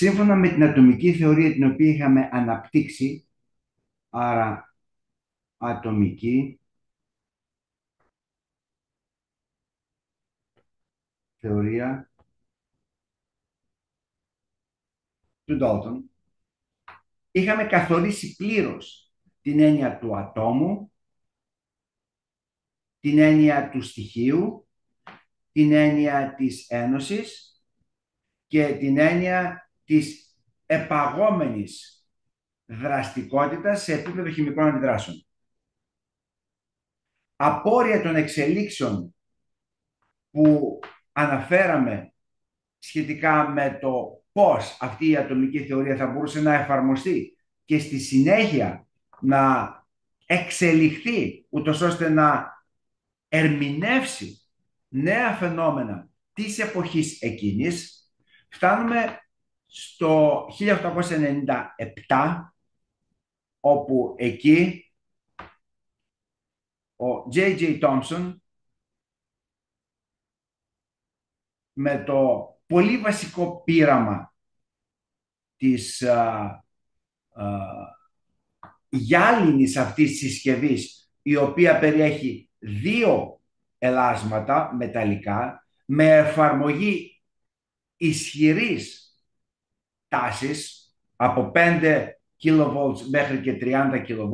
Σύμφωνα με την ατομική θεωρία την οποία είχαμε αναπτύξει, άρα ατομική θεωρία του Ντόλτον, είχαμε καθορίσει πλήρως την έννοια του ατόμου, την έννοια του στοιχείου, την έννοια της ένωσης και την έννοια της επαγόμενης δραστικότητας σε επίπεδο χημικών αντιδράσεων. Απόρρια των εξελίξεων που αναφέραμε σχετικά με το πώς αυτή η ατομική θεωρία θα μπορούσε να εφαρμοστεί και στη συνέχεια να εξελιχθεί ούτως ώστε να ερμηνεύσει νέα φαινόμενα της εποχής εκείνης, φτάνουμε στο 1897, όπου εκεί ο J.J. Thomson με το πολύ βασικό πείραμα της γυάλινης αυτής της συσκευής, η οποία περιέχει δύο ελάσματα μεταλλικά με εφαρμογή ισχυρής τάσης από 5 kV μέχρι και 30 kV,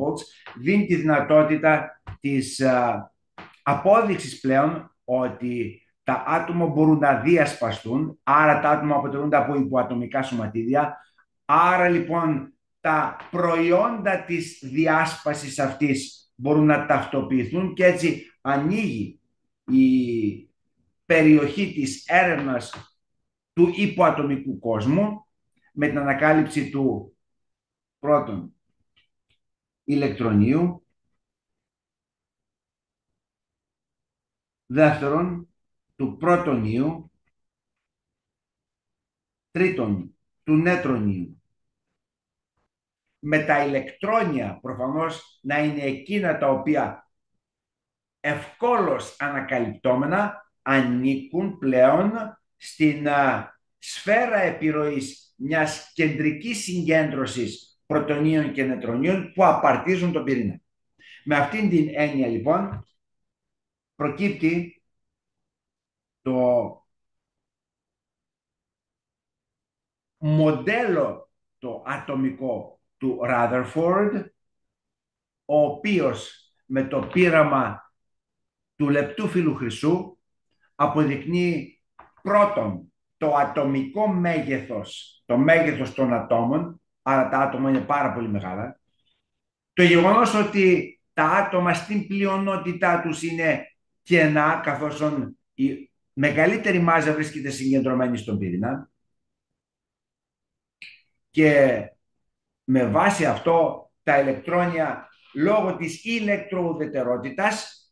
δίνει τη δυνατότητα της απόδειξης πλέον ότι τα άτομα μπορούν να διασπαστούν, άρα τα άτομα αποτελούνται από υποατομικά σωματίδια, άρα λοιπόν τα προϊόντα της διάσπασης αυτής μπορούν να ταυτοποιηθούν και έτσι ανοίγει η περιοχή της έρευνας του υποατομικού κόσμου με την ανακάλυψη του πρώτον ηλεκτρονίου, δεύτερον του πρωτονίου, τρίτον του νετρονίου. Με τα ηλεκτρόνια προφανώς να είναι εκείνα τα οποία ευκόλως ανακαλυπτόμενα ανήκουν πλέον στην σφαίρα επιρροής μιας κεντρικής συγκέντρωσης πρωτονίων και νετρονίων που απαρτίζουν τον πυρήνα. Με αυτήν την έννοια λοιπόν προκύπτει το μοντέλο το ατομικό του Rutherford, ο οποίος με το πείραμα του λεπτού φύλου χρυσού αποδεικνύει πρώτον το ατομικό μέγεθος, το μέγεθος των ατόμων, άρα τα άτομα είναι πάρα πολύ μεγάλα, το γεγονός ότι τα άτομα στην πλειονότητά τους είναι κενά, καθώς η μεγαλύτερη μάζα βρίσκεται συγκεντρωμένη στον πυρήνα, και με βάση αυτό τα ηλεκτρόνια λόγω της ηλεκτροουδετερότητας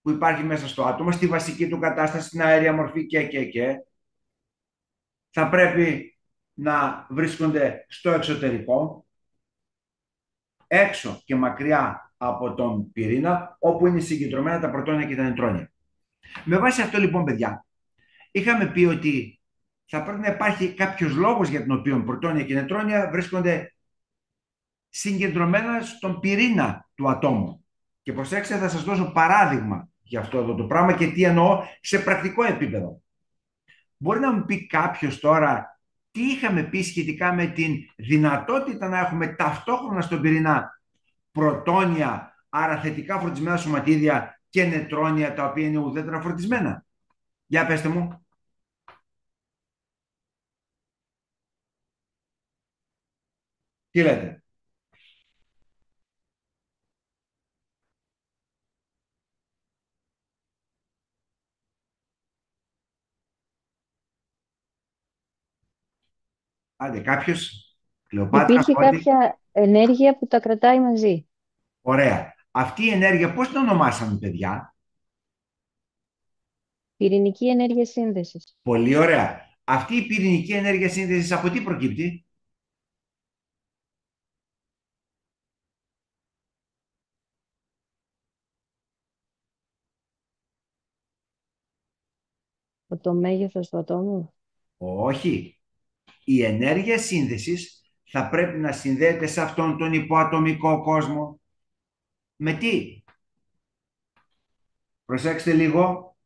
που υπάρχει μέσα στο άτομο, στη βασική του κατάσταση, στην αέρια μορφή και θα πρέπει να βρίσκονται στο εξωτερικό, έξω και μακριά από τον πυρήνα, όπου είναι συγκεντρωμένα τα πρωτόνια και τα νετρόνια. Με βάση αυτό λοιπόν, παιδιά, είχαμε πει ότι θα πρέπει να υπάρχει κάποιος λόγος για τον οποίο πρωτόνια και νετρόνια βρίσκονται συγκεντρωμένα στον πυρήνα του ατόμου. Και προσέξτε, θα σας δώσω παράδειγμα για αυτό εδώ το πράγμα και τι εννοώ σε πρακτικό επίπεδο. Μπορεί να μου πει κάποιος τώρα τι είχαμε πει σχετικά με την δυνατότητα να έχουμε ταυτόχρονα στον πυρήνα πρωτόνια, άρα θετικά φροντισμένα σωματίδια, και νετρόνια τα οποία είναι ουδέτερα φροντισμένα. Για πέστε μου. Τι λέτε? Άντε κάποιος, Κλεοπάτρα, Υπήρχε Φώτη. κάποια ενέργεια που τα κρατάει μαζί. Ωραία. Αυτή η ενέργεια πώς την ονομάσαμε, παιδιά? Πυρηνική ενέργεια σύνδεσης. Πολύ ωραία. Αυτή η πυρηνική ενέργεια σύνδεσης από τι προκύπτει? Από το μέγεθος του ατόμου. Όχι. Η ενέργεια σύνδεσης θα πρέπει να συνδέεται σε αυτόν τον υποατομικό κόσμο. Με τι? Προσέξτε λίγο.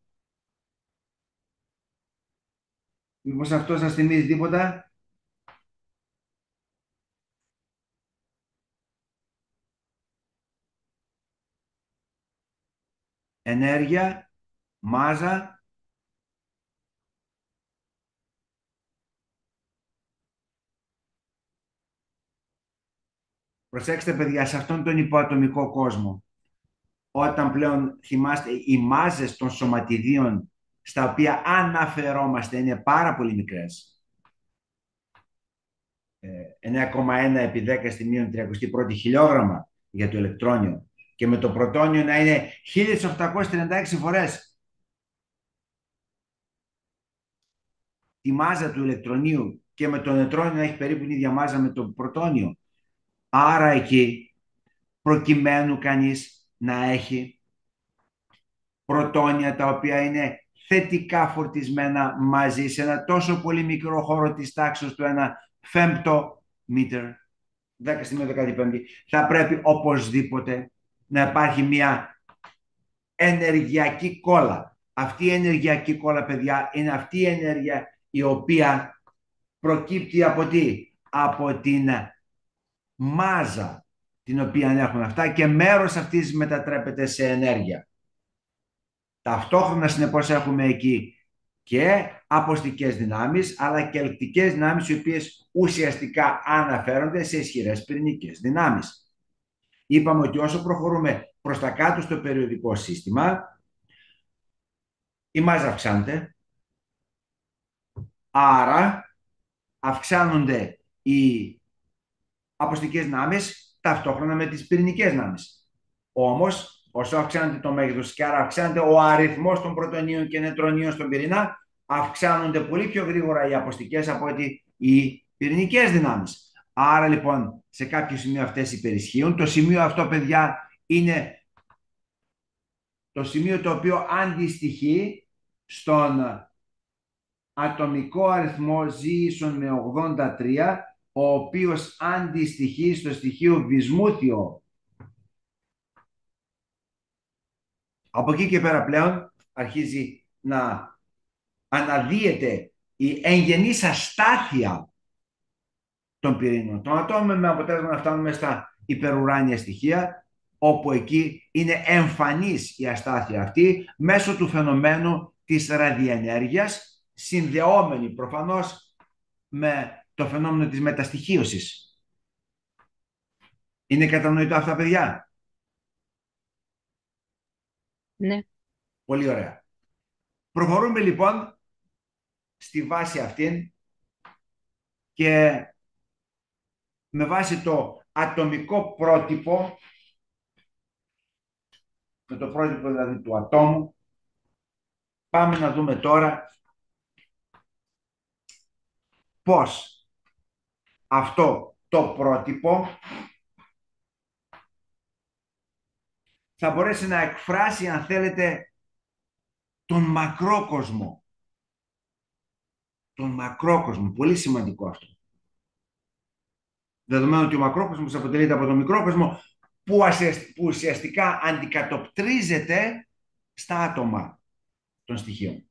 Μήπως αυτό σας θυμίζει τίποτα? Ενέργεια, μάζα. Προσέξτε παιδιά, σε αυτόν τον υποατομικό κόσμο, όταν πλέον θυμάστε οι μάζες των σωματιδίων στα οποία αναφερόμαστε είναι πάρα πολύ μικρές, 9,1 επί 10 στη μείον 31η χιλιόγραμμα για το ηλεκτρόνιο, και με το πρωτόνιο να είναι 1836 φορές τη μάζα του ηλεκτρονίου, και με το νετρόνιο να έχει περίπου την ίδια μάζα με το πρωτόνιο. Άρα εκεί, προκειμένου κανείς να έχει πρωτόνια τα οποία είναι θετικά φορτισμένα μαζί σε ένα τόσο πολύ μικρό χώρο της τάξης του 1/5 μήτρ, 10 στη 15η, θα πρέπει οπωσδήποτε να υπάρχει μια ενεργειακή κόλλα. Αυτή η ενεργειακή κόλλα, παιδιά, είναι αυτή η ενέργεια η οποία προκύπτει από τι? Από την μάζα την οποία έχουν αυτά, και μέρος αυτής μετατρέπεται σε ενέργεια. Ταυτόχρονα, συνεπώς, έχουμε εκεί και αποστικές δυνάμεις, αλλά και ελκτικές δυνάμεις, οι οποίες ουσιαστικά αναφέρονται σε ισχυρές πυρηνικές δυνάμεις. Είπαμε ότι όσο προχωρούμε προς τα κάτω στο περιοδικό σύστημα, η μάζα αυξάνεται, άρα αυξάνονται οι αποστικές δυνάμεις ταυτόχρονα με τις πυρηνικές δυνάμεις. Όμως, όσο αυξάνεται το μέγεθος και άρα αυξάνεται ο αριθμός των πρωτονίων και νετρονίων στον πυρήνα, αυξάνονται πολύ πιο γρήγορα οι αποστικές από ότι οι πυρηνικές δυνάμεις. Άρα λοιπόν, σε κάποιο σημείο αυτές υπερισχύουν. Το σημείο αυτό, παιδιά, είναι το σημείο το οποίο αντιστοιχεί στον ατομικό αριθμό Ζ ίσον με 83, ο οποίος αντιστοιχεί στο στοιχείο βυσμούθιο. Από εκεί και πέρα πλέον αρχίζει να αναδύεται η εγγενής αστάθεια των πυρήνων των ατόμων, με αποτέλεσμα να φτάνουμε στα υπερουράνια στοιχεία, όπου εκεί είναι εμφανής η αστάθεια αυτή μέσω του φαινομένου της ραδιενέργειας, συνδεόμενη προφανώς με το φαινόμενο της μεταστοιχίωσης. Είναι κατανοητό αυτά, παιδιά? Ναι. Πολύ ωραία. Προχωρούμε λοιπόν στη βάση αυτήν, και με βάση το ατομικό πρότυπο, με το πρότυπο δηλαδή του ατόμου, πάμε να δούμε τώρα πώς αυτό το πρότυπο θα μπορέσει να εκφράσει, αν θέλετε, τον μακρόκοσμο. Τον μακρόκοσμο, πολύ σημαντικό αυτό. Δεδομένου ότι ο μακρόκοσμος αποτελείται από τον μικρόκοσμο, που ουσιαστικά αντικατοπτρίζεται στα άτομα των στοιχείων.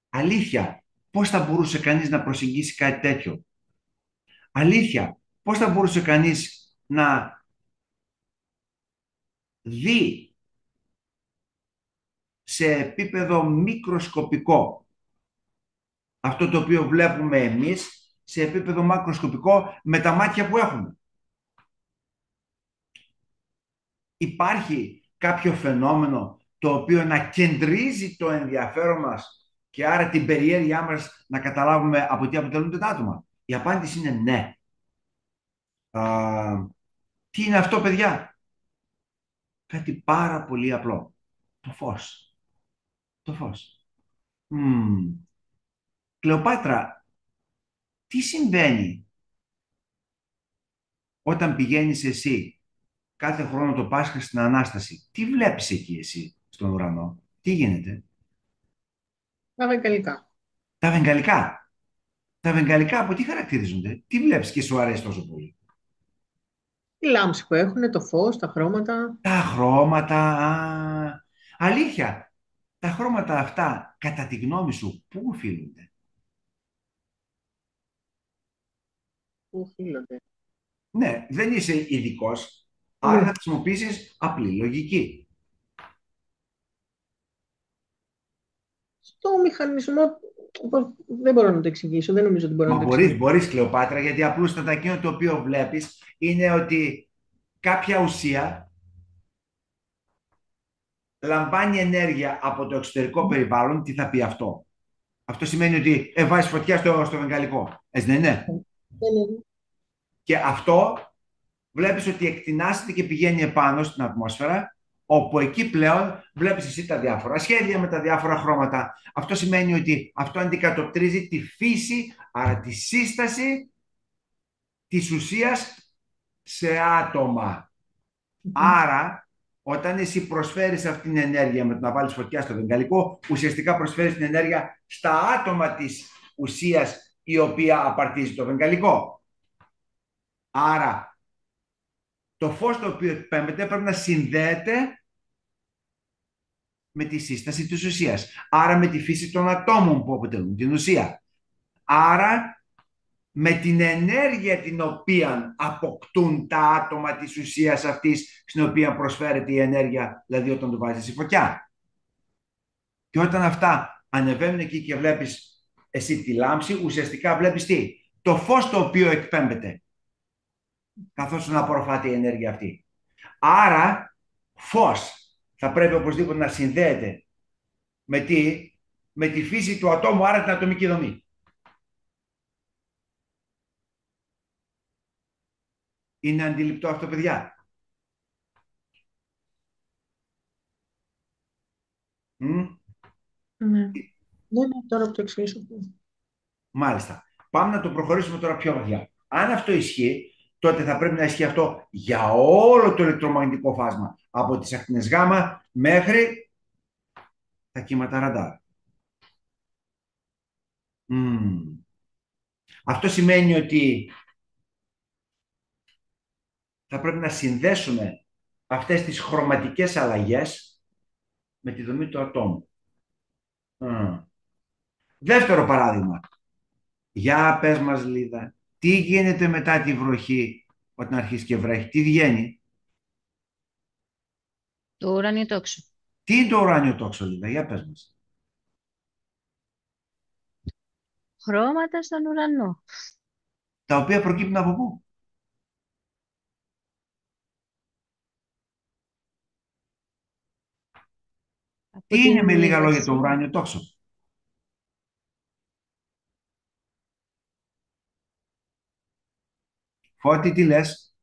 Αλήθεια, πώς θα μπορούσε κανείς να προσεγγίσει κάτι τέτοιο? Αλήθεια, πώς θα μπορούσε κανείς να δει σε επίπεδο μικροσκοπικό αυτό το οποίο βλέπουμε εμείς σε επίπεδο μακροσκοπικό με τα μάτια που έχουμε? Υπάρχει κάποιο φαινόμενο το οποίο να κεντρίζει το ενδιαφέρον μας και άρα την περιέργειά μας να καταλάβουμε από τι αποτελούνται τα άτομα? Η απάντηση είναι ναι. Τι είναι αυτό, παιδιά? Κάτι πάρα πολύ απλό. Το φως. Το φως. Κλεοπάτρα, τι συμβαίνει όταν πηγαίνεις εσύ κάθε χρόνο το Πάσχα στην Ανάσταση? Τι βλέπεις εκεί εσύ στον ουρανό? Τι γίνεται? Τα βεγγαλικά. Τα βεγγαλικά. Τα βεγγαλικά από τι χαρακτηρίζονται, τι βλέπεις και σου αρέσει τόσο πολύ? Η λάμψη που έχουν, το φως, τα χρώματα. Τα χρώματα, αλήθεια, τα χρώματα αυτά, κατά τη γνώμη σου, πού οφείλονται? Πού οφείλονται? Ναι, δεν είσαι ειδικό, άρα θα Ναι. χρησιμοποιήσεις απλή λογική. Στο μηχανισμό, δεν μπορώ να το εξηγήσω, δεν νομίζω ότι μπορώ να Μα το μπορείς, εξηγήσω. μπορείς Κλεοπάτρα, γιατί απλούστατα εκείνο το οποίο βλέπεις είναι ότι κάποια ουσία λαμβάνει ενέργεια από το εξωτερικό περιβάλλον. Τι θα πει αυτό? Αυτό σημαίνει ότι βάζεις φωτιά στο βεγγαλικό. Έτσι δεν είναι? Ναι, ναι, ναι. Και αυτό βλέπεις ότι εκτινάσεται και πηγαίνει επάνω στην ατμόσφαιρα, όπου εκεί πλέον βλέπεις εσύ τα διάφορα σχέδια με τα διάφορα χρώματα. Αυτό σημαίνει ότι αυτό αντικατοπτρίζει τη φύση, άρα τη σύσταση της ουσίας σε άτομα. Μμμ. Άρα, όταν εσύ προσφέρεις αυτήν την ενέργεια με το να βάλεις φωτιά στο βεγγαλικό, ουσιαστικά προσφέρεις την ενέργεια στα άτομα της ουσίας η οποία απαρτίζει το βεγγαλικό. Άρα, το φως το οποίο εκπέμπεται πρέπει να συνδέεται με τη σύσταση της ουσίας. Άρα, με τη φύση των ατόμων που αποτελούν την ουσία. Άρα, με την ενέργεια την οποία αποκτούν τα άτομα της ουσίας αυτής στην οποία προσφέρεται η ενέργεια, δηλαδή όταν το βάζεις στη φωτιά. Και όταν αυτά ανεβαίνουν εκεί και βλέπεις εσύ τη λάμψη, ουσιαστικά βλέπεις τι? Το φως το οποίο εκπέμπεται καθώς να απορροφάται η ενέργεια αυτή. Άρα φως θα πρέπει οπωσδήποτε να συνδέεται με τι? Με τη φύση του ατόμου, άρα την ατομική δομή. Είναι αντιληπτό αυτό, παιδιά? Μμ? Ναι. Ναι, ναι, τώρα που το εξηγήσω. Μάλιστα. Πάμε να το προχωρήσουμε τώρα πιο βαθιά. Αν αυτό ισχύει, τότε θα πρέπει να ισχύει αυτό για όλο το ηλεκτρομαγνητικό φάσμα. Από τις ακτίνες γάμα μέχρι τα κύματα ραντάρ. Αυτό σημαίνει ότι θα πρέπει να συνδέσουμε αυτές τις χρωματικές αλλαγές με τη δομή του ατόμου. Δεύτερο παράδειγμα. Για πες μας, Λίδα, τι γίνεται μετά τη βροχή όταν αρχίσει και βρέχει? Τι βγαίνει? Το ουράνιο τόξο. Τι είναι το ουράνιο τόξο, Λίδα? Για πες μας. Χρώματα στον ουρανό. Τα οποία προκύπτουν από πού? Από Τι είναι με την λίγα λόγια το υγρασία. ουράνιο τόξο? Φώτη, τι λες?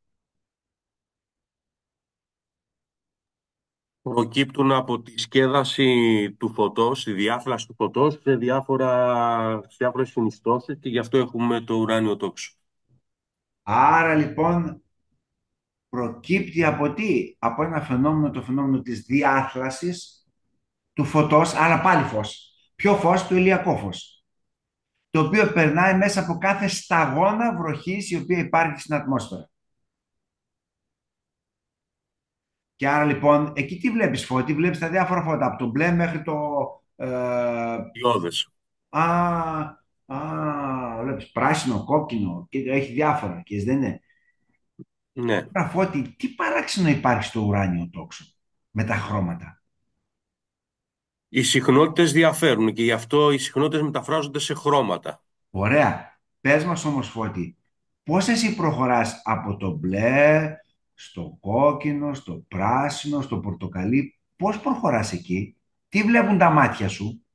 Προκύπτουν από τη σκέδαση του φωτός, τη διάφλαση του φωτός σε διάφορες συνιστώσεις και γι' αυτό έχουμε το ουράνιο τόξο. Άρα λοιπόν προκύπτει από τι? Από ένα φαινόμενο, το φαινόμενο της διάθλασης του φωτός, αλλά πάλι φως. Ποιο φως? Το ηλιακό φως. Το οποίο περνάει μέσα από κάθε σταγόνα βροχής η οποία υπάρχει στην ατμόσφαιρα. Και άρα λοιπόν, εκεί τι βλέπεις, Φώτη? Βλέπεις τα διάφορα φώτα, από το μπλε μέχρι το... Διόδες. α, βλέπεις πράσινο, κόκκινο, και έχει διάφορα, και δεν είναι? Ναι. Τώρα, Φώτη, τι παράξενο υπάρχει στο ουράνιο τόξο με τα χρώματα? Οι συχνότητες διαφέρουν και γι' αυτό οι συχνότητες μεταφράζονται σε χρώματα. Ωραία. Πες μας όμως, Φώτη, πώς εσύ προχωράς από το μπλε, στο κόκκινο, στο πράσινο, στο πορτοκαλί? Πώς προχωράς εκεί? Τι βλέπουν τα μάτια σου?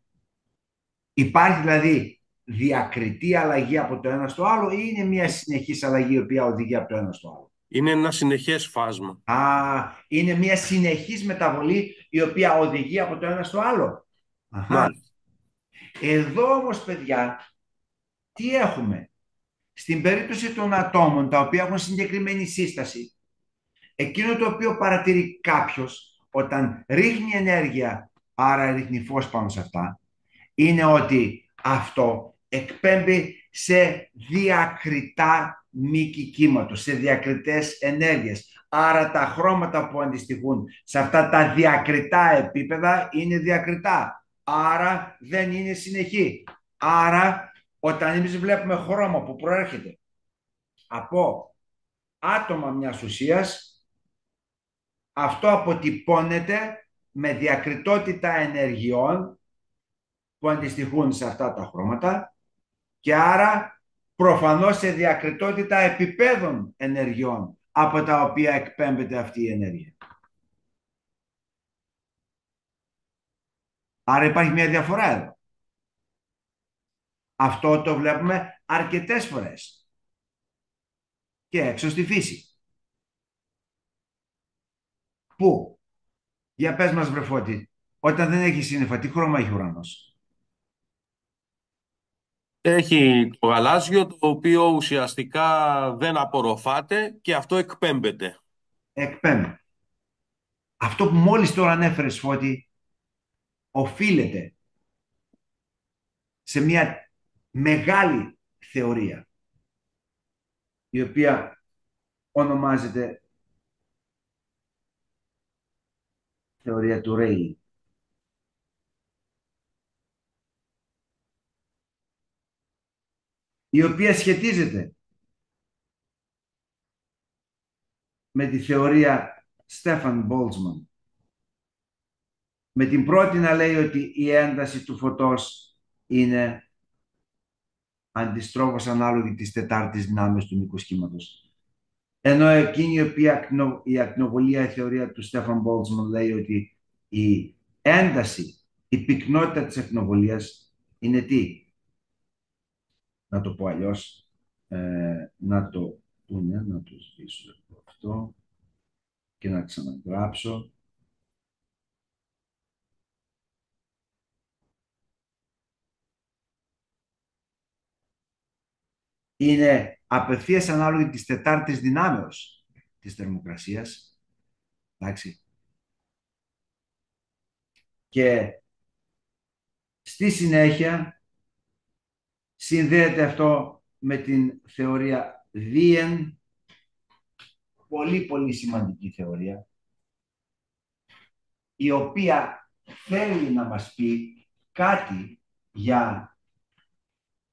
Υπάρχει δηλαδή διακριτή αλλαγή από το ένα στο άλλο, ή είναι μια συνεχής αλλαγή η οποία οδηγεί από το ένα στο άλλο? Είναι ένα συνεχές φάσμα. Είναι μια συνεχής μεταβολή η οποία οδηγεί από το ένα στο άλλο. Αχα. Μάλιστα. Εδώ όμως, παιδιά, τι έχουμε? Στην περίπτωση των ατόμων τα οποία έχουν συγκεκριμένη σύσταση, εκείνο το οποίο παρατηρεί κάποιος όταν ρίχνει ενέργεια, άρα ρίχνει φως πάνω σε αυτά, είναι ότι αυτό εκπέμπει σε διακριτά μήκη κύματος, σε διακριτές ενέργειες. Άρα τα χρώματα που αντιστοιχούν σε αυτά τα διακριτά επίπεδα είναι διακριτά. Άρα δεν είναι συνεχή. Άρα όταν εμείς βλέπουμε χρώμα που προέρχεται από άτομα μιας ουσίας, αυτό αποτυπώνεται με διακριτότητα ενεργειών που αντιστοιχούν σε αυτά τα χρώματα και άρα προφανώς σε διακριτότητα επιπέδων ενεργειών από τα οποία εκπέμπεται αυτή η ενέργεια. Άρα υπάρχει μια διαφορά εδώ. Αυτό το βλέπουμε αρκετές φορές και έξω στη φύση. Πού? Για πες μας, βρε Φώτη, όταν δεν έχει σύννεφα, τι χρώμα έχει ο ουρανός? Έχει το γαλάζιο, το οποίο ουσιαστικά δεν απορροφάται και αυτό εκπέμπεται. Εκπέμπει. Αυτό που μόλις τώρα ανέφερες, Φώτη, οφείλεται σε μια μεγάλη θεωρία, η οποία ονομάζεται θεωρία του Ρέιλι. Η οποία σχετίζεται με τη θεωρία Στέφαν Μπόλτσμαν. Με την πρώτη να λέει ότι η ένταση του φωτός είναι αντιστρόφως ανάλογη της τετάρτης δυνάμεως του μήκους κύματος. Ενώ εκείνη η ακτινοβολία, η θεωρία του Στέφαν Μπόλτσμαν λέει ότι η ένταση, η πυκνότητα της ακτινοβολίας είναι τι? Να το πω αλλιώς, να το σβήσω αυτό και να ξαναγράψω. Είναι απευθείας ανάλογη της τετάρτης δυνάμεως της θερμοκρασίας. Εντάξει. Και στη συνέχεια συνδέεται αυτό με την θεωρία Wien, πολύ πολύ σημαντική θεωρία, η οποία θέλει να μας πει κάτι για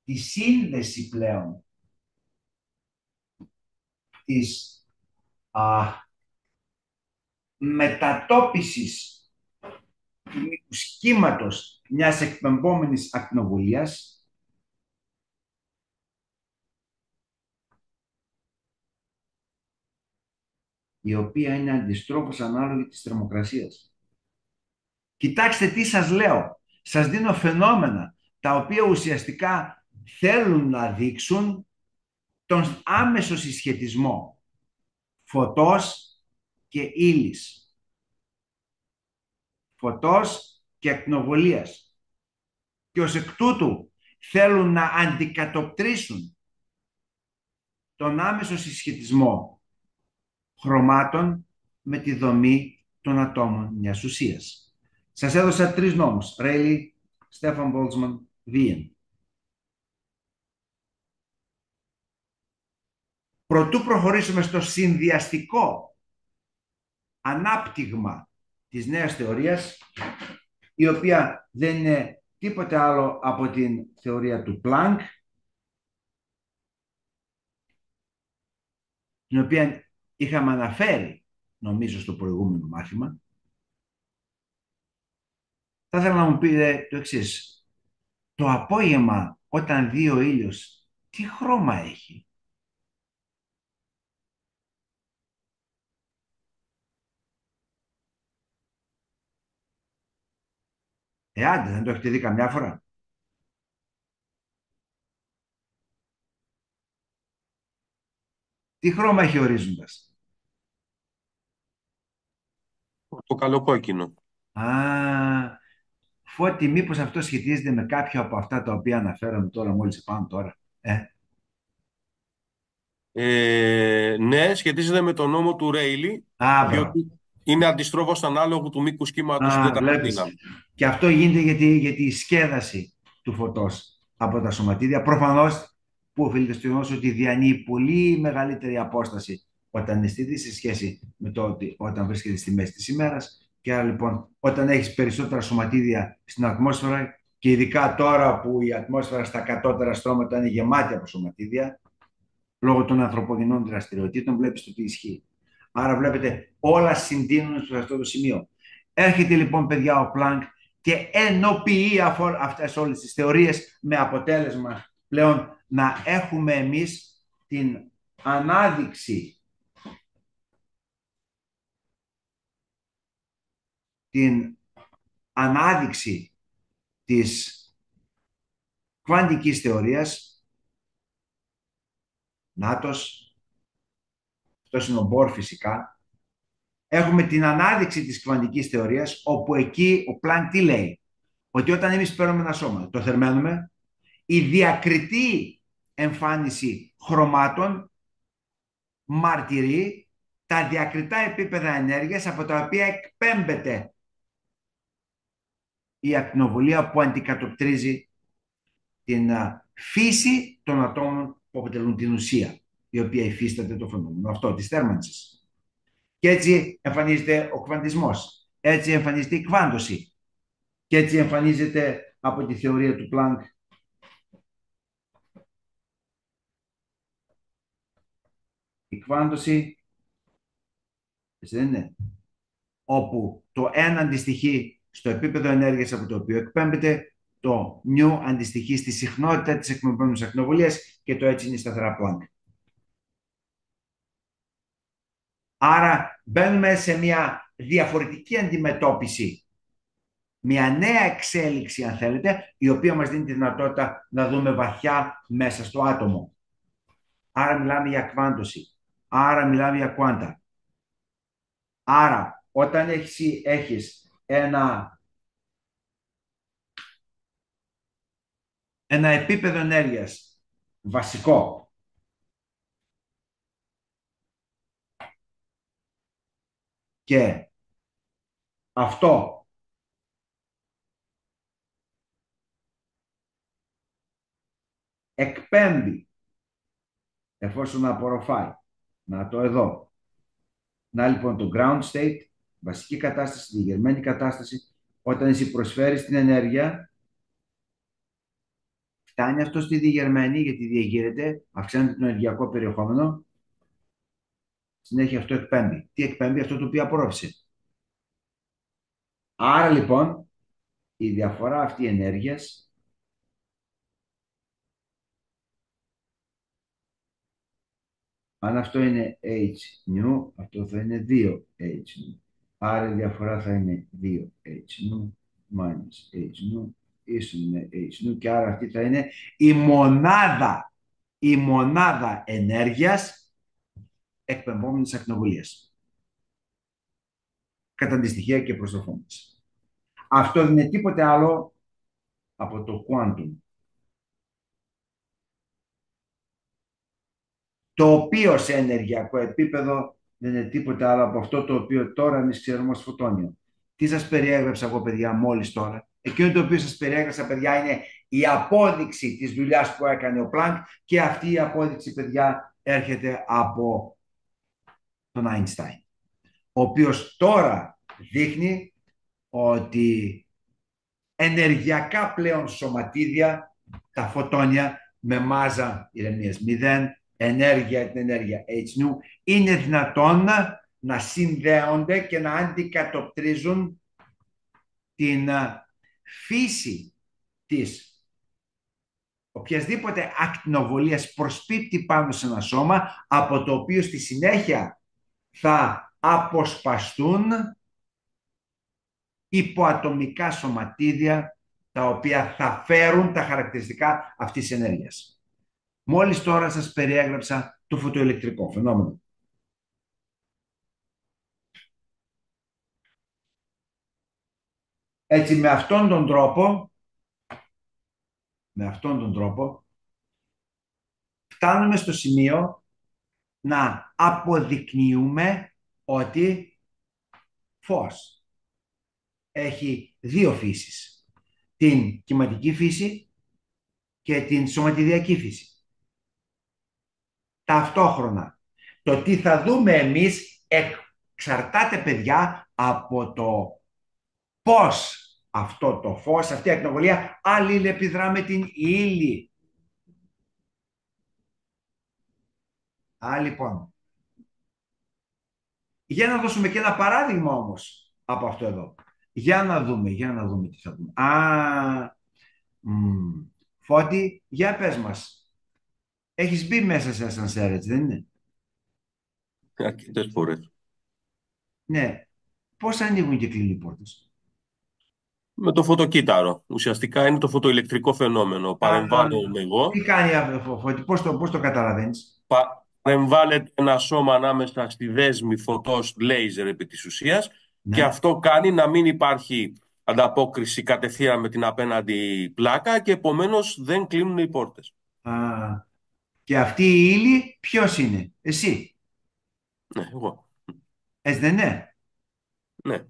τη σύνδεση πλέον της μετατόπισης του μήκους κύματος μιας εκπεμπόμενης ακτινοβολίας, η οποία είναι αντιστρόφως ανάλογη της θερμοκρασίας. Κοιτάξτε τι σας λέω. Σας δίνω φαινόμενα τα οποία ουσιαστικά θέλουν να δείξουν τον άμεσο συσχετισμό φωτός και ύλης, φωτός και ακτινοβολίας. Και ως εκ τούτου θέλουν να αντικατοπτρίσουν τον άμεσο συσχετισμό χρωμάτων με τη δομή των ατόμων μιας ουσίας. Σας έδωσα 3 νόμους: Ρέιλι, Στέφαν Μπόλτσμαν, Wien. Προτού προχωρήσουμε στο συνδυαστικό ανάπτυγμα της νέας θεωρίας, η οποία δεν είναι τίποτε άλλο από την θεωρία του Πλάνκ, την οποία είχαμε αναφέρει, νομίζω, στο προηγούμενο μάθημα. Θα ήθελα να μου πείτε το εξής. Το απόγευμα, όταν δει ο ήλιος, τι χρώμα έχει? Άντε, δεν το έχετε δει καμιά φορά? Τι χρώμα έχει ορίζοντας? Το καλοκόκκινο. Φώτη, μήπως αυτό σχετίζεται με κάποιο από αυτά τα οποία αναφέραμε τώρα, μόλις επάνω τώρα? Ναι, σχετίζεται με τον νόμο του Ρέιλι, Μπράβο. διότι είναι αντιστρόφως ανάλογο του μήκους κύματος στην τέταρτη Βλέπεις. δύναμη. Και αυτό γίνεται γιατί η σκέδαση του φωτός από τα σωματίδια προφανώς που οφείλεται στο γεγονός ότι διανύει πολύ μεγαλύτερη απόσταση όταν είναι στη Δύση σε σχέση με το ότι όταν βρίσκεται στη μέση της ημέρας. Και άρα λοιπόν, όταν έχεις περισσότερα σωματίδια στην ατμόσφαιρα, και ειδικά τώρα που η ατμόσφαιρα στα κατώτερα στρώματα είναι γεμάτη από σωματίδια, λόγω των ανθρωπογενών δραστηριοτήτων, βλέπεις το τι ισχύει. Άρα βλέπετε, όλα συντείνουν σε αυτό το σημείο. Έρχεται λοιπόν, παιδιά, ο Πλάνκ και ενοποιεί αυτές όλες τις θεωρίες, με αποτέλεσμα πλέον να έχουμε εμείς την ανάδειξη της κβαντικής θεωρίας. Νάτος, αυτός είναι ο Μπορ φυσικά. Έχουμε την ανάδειξη της κβαντικής θεωρίας, όπου εκεί ο Πλάνκ τι λέει? Ότι όταν εμείς παίρνουμε ένα σώμα, το θερμαίνουμε, η διακριτή εμφάνιση χρωμάτων μαρτυρεί τα διακριτά επίπεδα ενέργειας από τα οποία εκπέμπεται η ακτινοβολία, που αντικατοπτρίζει την φύση των ατόμων που αποτελούν την ουσία, η οποία υφίσταται το φαινόμενο αυτό της θέρμανσης. Και έτσι εμφανίζεται ο κβαντισμός, έτσι εμφανίζεται η κβάντωση, και έτσι εμφανίζεται από τη θεωρία του Πλάνκ η κβάντωση, έτσι δεν είναι, όπου το ένα αντιστοιχεί στο επίπεδο ενέργειας από το οποίο εκπέμπεται, το νιου αντιστοιχεί στη συχνότητα της εκπαιμμένης ακτινοβολίας, και το έτσι είναι η σταθερά Πλάνκ. Άρα μπαίνουμε σε μια διαφορετική αντιμετώπιση, μια νέα εξέλιξη αν θέλετε, η οποία μας δίνει τη δυνατότητα να δούμε βαθιά μέσα στο άτομο. Άρα μιλάμε για κβάντωση, άρα μιλάμε για κουάντα. Άρα όταν έχεις ένα επίπεδο ενέργειας βασικό, και αυτό εκπέμπει εφόσον απορροφάει, να το εδώ, να λοιπόν το ground state, βασική κατάσταση, διηγερμένη κατάσταση, όταν εσύ προσφέρεις την ενέργεια, φτάνει αυτό στη διηγερμένη, γιατί διεγείρεται, αυξάνεται το ενεργειακό περιεχόμενο, συνέχεια αυτό εκπέμπει. Τι εκπέμπει? Αυτό το οποίο απορρόφησε. Άρα λοιπόν η διαφορά αυτή ενέργειας αν αυτό είναι H νιου, αυτό θα είναι 2H νιου. Άρα η διαφορά θα είναι 2H νιου minus H νιου ίσον με H νιου, και άρα αυτή θα είναι η μονάδα ενέργειας εκπαιμβόμενης ακτινοβολίας. Κατά αντιστοιχεία και προς το φόντο. Αυτό δεν είναι τίποτε άλλο από το quantum, το οποίο σε ενεργειακό επίπεδο δεν είναι τίποτε άλλο από αυτό το οποίο τώρα εμείς ξέρουμε ως φωτόνιο. Τι σας περιέγραψα εγώ, παιδιά, μόλις τώρα? Εκείνο το οποίο σας περιέγραψα, παιδιά, είναι η απόδειξη της δουλειάς που έκανε ο Πλάνκ, και αυτή η απόδειξη, παιδιά, έρχεται από τον Άινστάιν, ο οποίος τώρα δείχνει ότι ενεργειακά πλέον σωματίδια, τα φωτόνια με μάζα ηρεμίας 0, ενέργεια, την ενέργεια H, είναι δυνατόν να συνδέονται και να αντικατοπτρίζουν την φύση της οποιασδήποτε ακτινοβολίας προσπίπτει πάνω σε ένα σώμα, από το οποίο στη συνέχεια θα αποσπαστούν υποατομικά σωματίδια, τα οποία θα φέρουν τα χαρακτηριστικά αυτής της ενέργειας. Μόλις τώρα σας περιέγραψα το φωτοηλεκτρικό φαινόμενο. Έτσι, με αυτόν τον τρόπο φτάνουμε στο σημείο να αποδεικνύουμε ότι φως έχει δύο φύσεις. Την κυματική φύση και την σωματιδιακή φύση. ταυτόχρονα. Το τι θα δούμε εμείς εξαρτάται, παιδιά, από το πώς αυτό το φως, αυτή η ακτινοβολία αλληλεπιδρά με την ύλη. Λοιπόν, για να δώσουμε και ένα παράδειγμα όμως από αυτό εδώ. Για να δούμε τι θα δούμε. Φώτη, για πες μας. Έχεις μπει μέσα σε ασανσέρ, έτσι δεν είναι? Αρκετές φορές. Ναι. Πώς ανοίγουν και κλείνουν οι πόρτες? Με το φωτοκύτταρο. Ουσιαστικά είναι το φωτοηλεκτρικό φαινόμενο. Παρεμβάλλομαι εγώ. Τι κάνει, Φώτη, πώς το καταλαβαίνεις? Παρεμβάλλεται ένα σώμα ανάμεσα στη δέσμη φωτός λέιζερ επί της ουσίας και Ναι. αυτό κάνει να μην υπάρχει ανταπόκριση κατευθείαν με την απέναντι πλάκα και επομένως δεν κλείνουν οι πόρτες. Και αυτή η ύλη ποιος είναι? Εσύ. Ναι, εγώ. Έτσι δεν είναι? Ναι.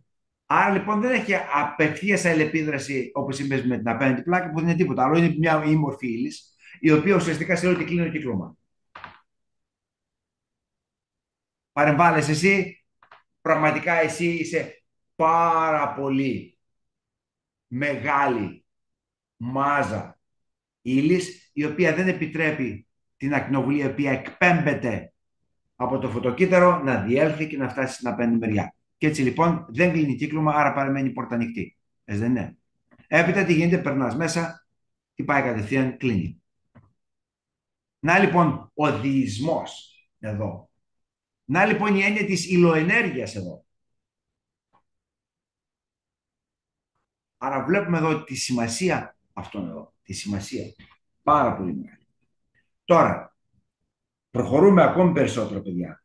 Άρα λοιπόν δεν έχει απευθείας αλληλεπίδραση, όπως είπες, με την απέναντι πλάκα, που δεν είναι τίποτα άλλο. Είναι μια ήμορφη ύλη, η οποία ουσιαστικά σε ότι κλείνει το κύκλωμα. Παρεμβάλλεις εσύ, πραγματικά εσύ είσαι πάρα πολύ μεγάλη μάζα ύλης, η οποία δεν επιτρέπει την ακτινοβολία, η οποία εκπέμπεται από το φωτοκύτταρο, να διέλθει και να φτάσει στην απέναντι μεριά. Και έτσι λοιπόν δεν κλείνει κύκλωμα, άρα παραμένει η πόρτα ανοιχτή. Έτσι δεν είναι? Έπειτα τι γίνεται? Περνάς μέσα, τι πάει κατευθείαν, κλείνει. Να λοιπόν ο διεισμός εδώ. Να λοιπόν η έννοια της υλοενέργειας εδώ. Άρα βλέπουμε εδώ τη σημασία αυτών εδώ. Τη σημασία. Πάρα πολύ μεγάλη. Τώρα, προχωρούμε ακόμη περισσότερο, παιδιά.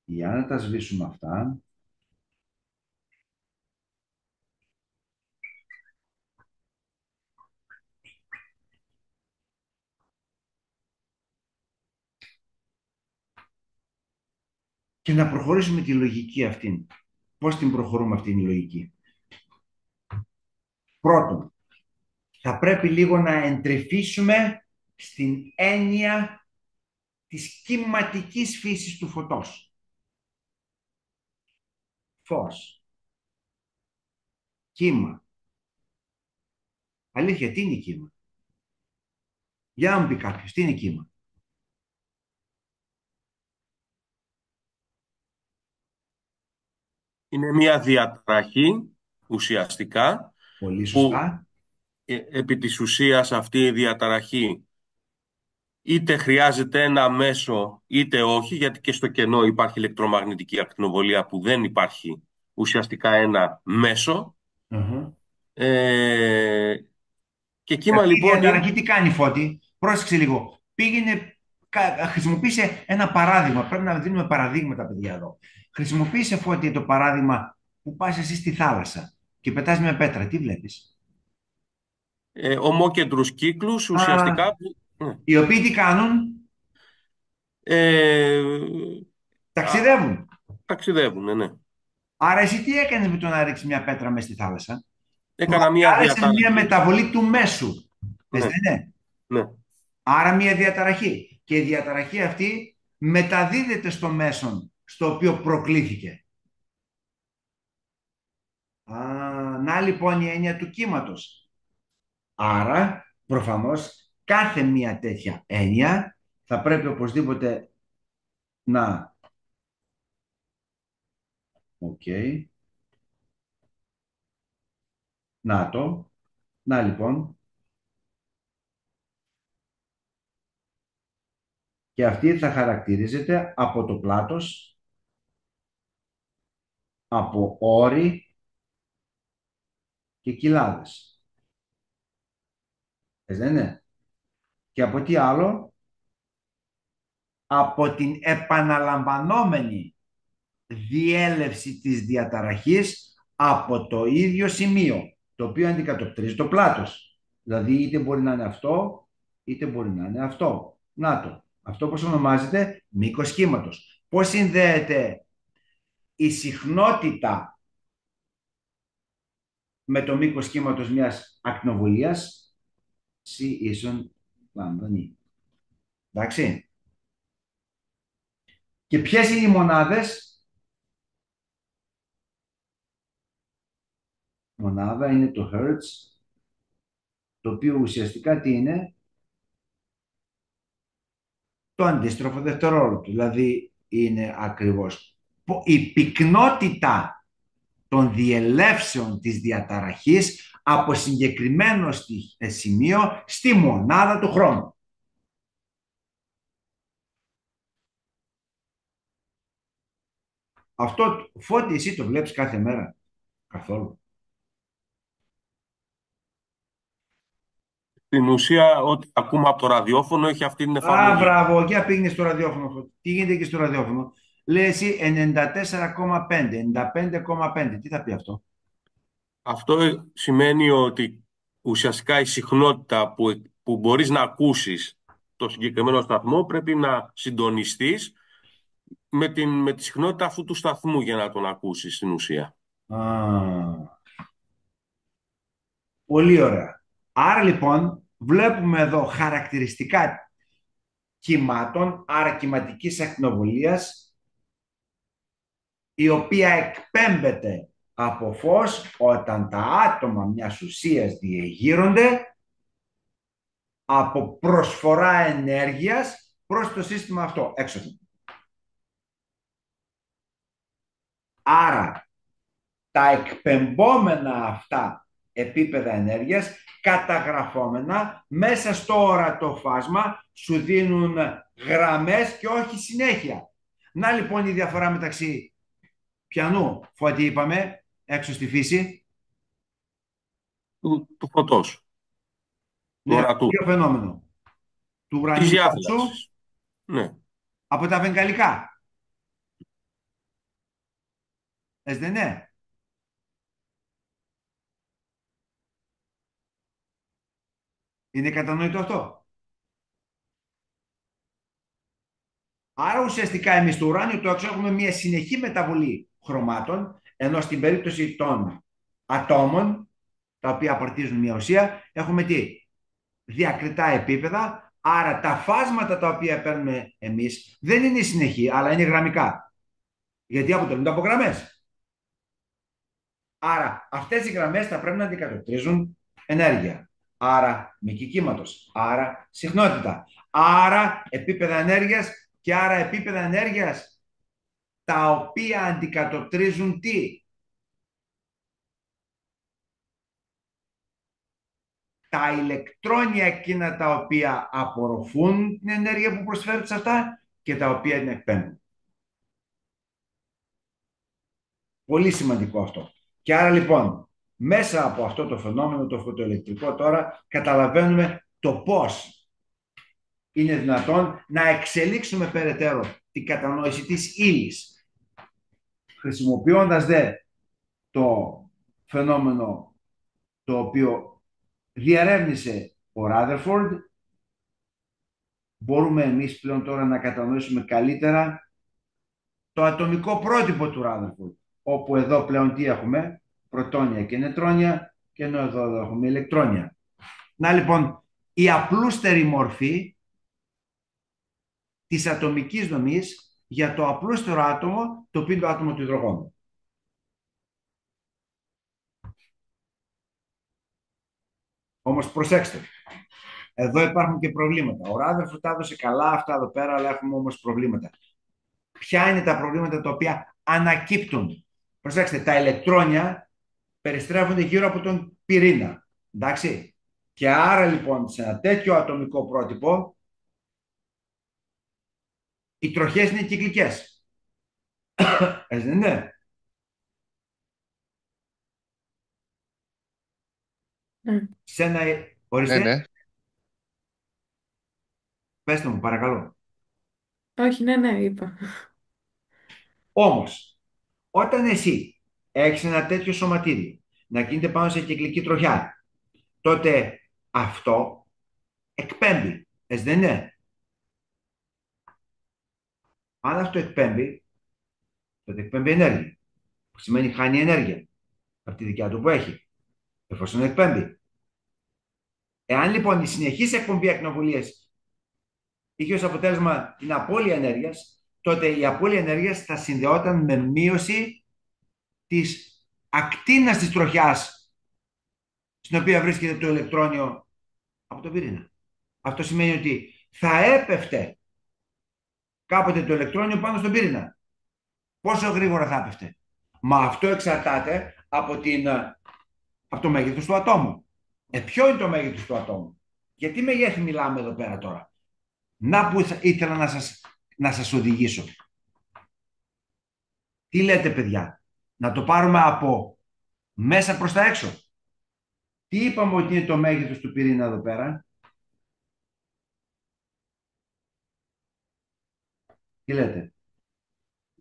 Για να τα σβήσουμε αυτά. Και να προχωρήσουμε τη λογική αυτή. Πώς την προχωρούμε αυτήν η λογική? Πρώτον, θα πρέπει λίγο να εντρυφήσουμε στην έννοια της κυματικής φύσης του φωτός. Φως. Κύμα. Αλήθεια, τι είναι κύμα? Για να μου πει κάποιος, τι είναι κύμα? Είναι μια διαταραχή ουσιαστικά Πολύ που σωστά. επί της ουσίας αυτή η διαταραχή είτε χρειάζεται ένα μέσο είτε όχι, γιατί και στο κενό υπάρχει ηλεκτρομαγνητική ακτινοβολία που δεν υπάρχει ουσιαστικά ένα μέσο. Και κύμα Αυτή η λοιπόν διαταραχή τι κάνει, Φώτη? Πρόσεξε λίγο. Χρησιμοποίησε ένα παράδειγμα. Πρέπει να δίνουμε παραδείγματα, παιδιά, εδώ. Χρησιμοποίησε, Φώτη, το παράδειγμα που πας εσύ στη θάλασσα και πετάς μια πέτρα. Τι βλέπεις? ομόκεντρους κύκλους ουσιαστικά ναι. Οι οποίοι τι κάνουν? ε, Ταξιδεύουν. ταξιδεύουν, ναι. Άρα εσύ τι έκανες με το να ρίξεις μια πέτρα μέσα στη θάλασσα? Έκανα μια Προκάλεσες διαταραχή. μια μεταβολή του μέσου. Ναι. Έτσι δεν είναι? Ναι. Άρα μια διαταραχή. Και η διαταραχή αυτή μεταδίδεται στο μέσον στο οποίο προκλήθηκε. Να λοιπόν η έννοια του κύματος. Άρα προφανώς κάθε μια τέτοια έννοια θα πρέπει οπωσδήποτε να... Να λοιπόν. Και αυτή θα χαρακτηρίζεται από το πλάτος, από όρη και κοιλάδες. Δεν είναι? Και από τι άλλο? Από την επαναλαμβανόμενη διέλευση της διαταραχής από το ίδιο σημείο, το οποίο αντικατοπτρίζει το πλάτος. Δηλαδή είτε μπορεί να είναι αυτό, είτε μπορεί να είναι αυτό. Να το. Αυτό πώς ονομάζεται? Μήκος κύματος. πώς συνδέεται η συχνότητα με το μήκος κύματος μιας ακτινοβολίας, C ίσον λάμδα νη. Εντάξει. Και ποιες είναι οι μονάδες? Μονάδα είναι το Hertz, το οποίο ουσιαστικά τι είναι? Το αντίστροφο δευτερόλεπτο. Δηλαδή είναι ακριβώς η πυκνότητα των διελεύσεων της διαταραχής από συγκεκριμένο σημείο στη μονάδα του χρόνου. Αυτό, Φώτη, εσύ το βλέπεις κάθε μέρα? Καθόλου. Στην ουσία, ό,τι ακούμε από το ραδιόφωνο έχει αυτή την εφαρμογή. Μπράβο, για πήγαινε στο ραδιόφωνο, Φώτη. Τι γίνεται εκεί στο ραδιόφωνο? Λέει εσύ 94,5, 95,5. Τι θα πει αυτό? Αυτό σημαίνει ότι ουσιαστικά η συχνότητα που μπορείς να ακούσεις το συγκεκριμένο σταθμό πρέπει να συντονιστείς με τη συχνότητα αυτού του σταθμού για να τον ακούσεις στην ουσία. Πολύ ωραία. Άρα λοιπόν βλέπουμε εδώ χαρακτηριστικά κύματων, άρα κυματικής ακτινοβολίας, η οποία εκπέμπεται από φως όταν τα άτομα μιας ουσίας διεγείρονται από προσφορά ενέργειας προς το σύστημα αυτό, έξωθεν. Άρα τα εκπεμπόμενα αυτά επίπεδα ενέργειας καταγραφόμενα μέσα στο ορατό φάσμα σου δίνουν γραμμές και όχι συνέχεια. Να λοιπόν η διαφορά μεταξύ ποιανού, Φώτη, είπαμε, έξω στη φύση? Του φωτός. Ναι, Του ορατού. ποιο φαινόμενο? Του Της ουρανίου διάδρασης. Ναι. από τα βεγγαλικά. Δεν ναι. Είναι κατανοητό αυτό? Άρα ουσιαστικά εμείς στο ουράνιο το έξω έχουμε μια συνεχή μεταβολή χρωμάτων, ενώ στην περίπτωση των ατόμων, τα οποία απαρτίζουν μια ουσία, έχουμε τι? Διακριτά επίπεδα, άρα τα φάσματα τα οποία παίρνουμε εμείς δεν είναι συνεχή, αλλά είναι γραμμικά. Γιατί αποτελούνται από γραμμές. Άρα αυτές οι γραμμές θα πρέπει να αντικατοπτρίζουν ενέργεια. Άρα μυκή κύματος, άρα συχνότητα, άρα επίπεδα ενέργειας και άρα επίπεδα ενέργειας τα οποία αντικατοπτρίζουν τι? Τα ηλεκτρόνια εκείνα τα οποία απορροφούν την ενέργεια που προσφέρεται σε αυτά και τα οποία την εκπέμπουν. Πολύ σημαντικό αυτό. Και άρα λοιπόν, μέσα από αυτό το φαινόμενο, το φωτοελεκτρικό τώρα, καταλαβαίνουμε το πώς είναι δυνατόν να εξελίξουμε περαιτέρω την κατανόηση της ύλης. Χρησιμοποιώντας το φαινόμενο το οποίο διερεύνησε ο Rutherford, μπορούμε εμείς πλέον τώρα να κατανοήσουμε καλύτερα το ατομικό πρότυπο του Rutherford, όπου εδώ πλέον τι έχουμε? Πρωτόνια και νετρόνια, και ενώ εδώ έχουμε ηλεκτρόνια. Να λοιπόν, η απλούστερη μορφή της ατομικής δομής για το απλούστερο άτομο, το οποίο είναι το άτομο του υδρογόνου. Όμως προσέξτε, εδώ υπάρχουν και προβλήματα. Ο Rutherford τα έδωσε καλά αυτά εδώ πέρα, αλλά έχουμε όμως προβλήματα. Ποια είναι τα προβλήματα τα οποία ανακύπτουν? Προσέξτε, τα ηλεκτρόνια περιστρέφονται γύρω από τον πυρήνα. Εντάξει. Και άρα λοιπόν σε ένα τέτοιο ατομικό πρότυπο οι τροχές είναι κυκλικές. Έτσι δεν είναι? Σε ένα... Ορίστε. Ναι. Πέστε μου παρακαλώ. Όχι, ναι, είπα. Όμως, όταν εσύ έχεις ένα τέτοιο σωματίδιο να κινείται πάνω σε κυκλική τροχιά, τότε αυτό εκπέμπει. Έτσι δεν είναι? Αν αυτό εκπέμπει, τότε εκπέμπει ενέργεια. Που σημαίνει χάνει ενέργεια από τη δικιά του που έχει, εφόσον εκπέμπει. Εάν λοιπόν η συνεχής εκπομπή ακτινοβολίας είχε ως αποτέλεσμα την απώλεια ενέργειας, τότε η απώλεια ενέργειας θα συνδεόταν με μείωση της ακτίνας της τροχιάς στην οποία βρίσκεται το ηλεκτρόνιο από τον πυρήνα. Αυτό σημαίνει ότι θα έπεφτε κάποτε το ηλεκτρόνιο πάνω στον πυρήνα. Πόσο γρήγορα θα έπεφτε? Μα αυτό εξαρτάται από το μέγεθος του ατόμου. Ποιο είναι το μέγεθος του ατόμου? Γιατί μεγέθη μιλάμε εδώ πέρα τώρα? Να που ήθελα να σας οδηγήσω. Τι λέτε, παιδιά? Να το πάρουμε από μέσα προς τα έξω. Τι είπαμε ότι είναι το μέγεθος του πυρήνα εδώ πέρα? Τι λέτε?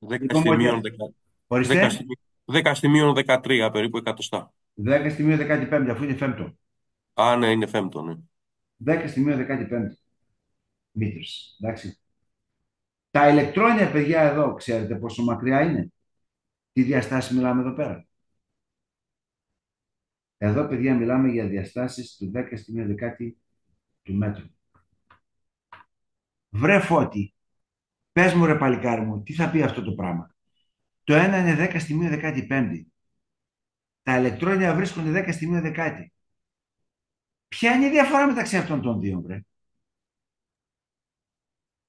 10 Είπαμε στη ότι... μείον Ορίστε. 10 στη μείον 13, περίπου εκατοστά. 10 στη μείον 15, αφού είναι φέμπτο. Α, ναι, είναι φέμπτο, ναι. 10 στη μείον 15 μήτρες. Εντάξει. Τα ηλεκτρόνια, παιδιά, εδώ, ξέρετε πόσο μακριά είναι? Τι διαστάσεις μιλάμε εδώ πέρα? Εδώ, παιδιά, μιλάμε για διαστάσεις του 10 στη μείον 10 του μέτρου. Βρε Φώτη, πες μου ρε παλικάρι μου, τι θα πει αυτό το πράγμα? Το ένα είναι 10 στη μείον 15. Τα ηλεκτρόνια βρίσκονται 10 στη μείον 10. Ποια είναι η διαφορά μεταξύ αυτών των δύο, βρε?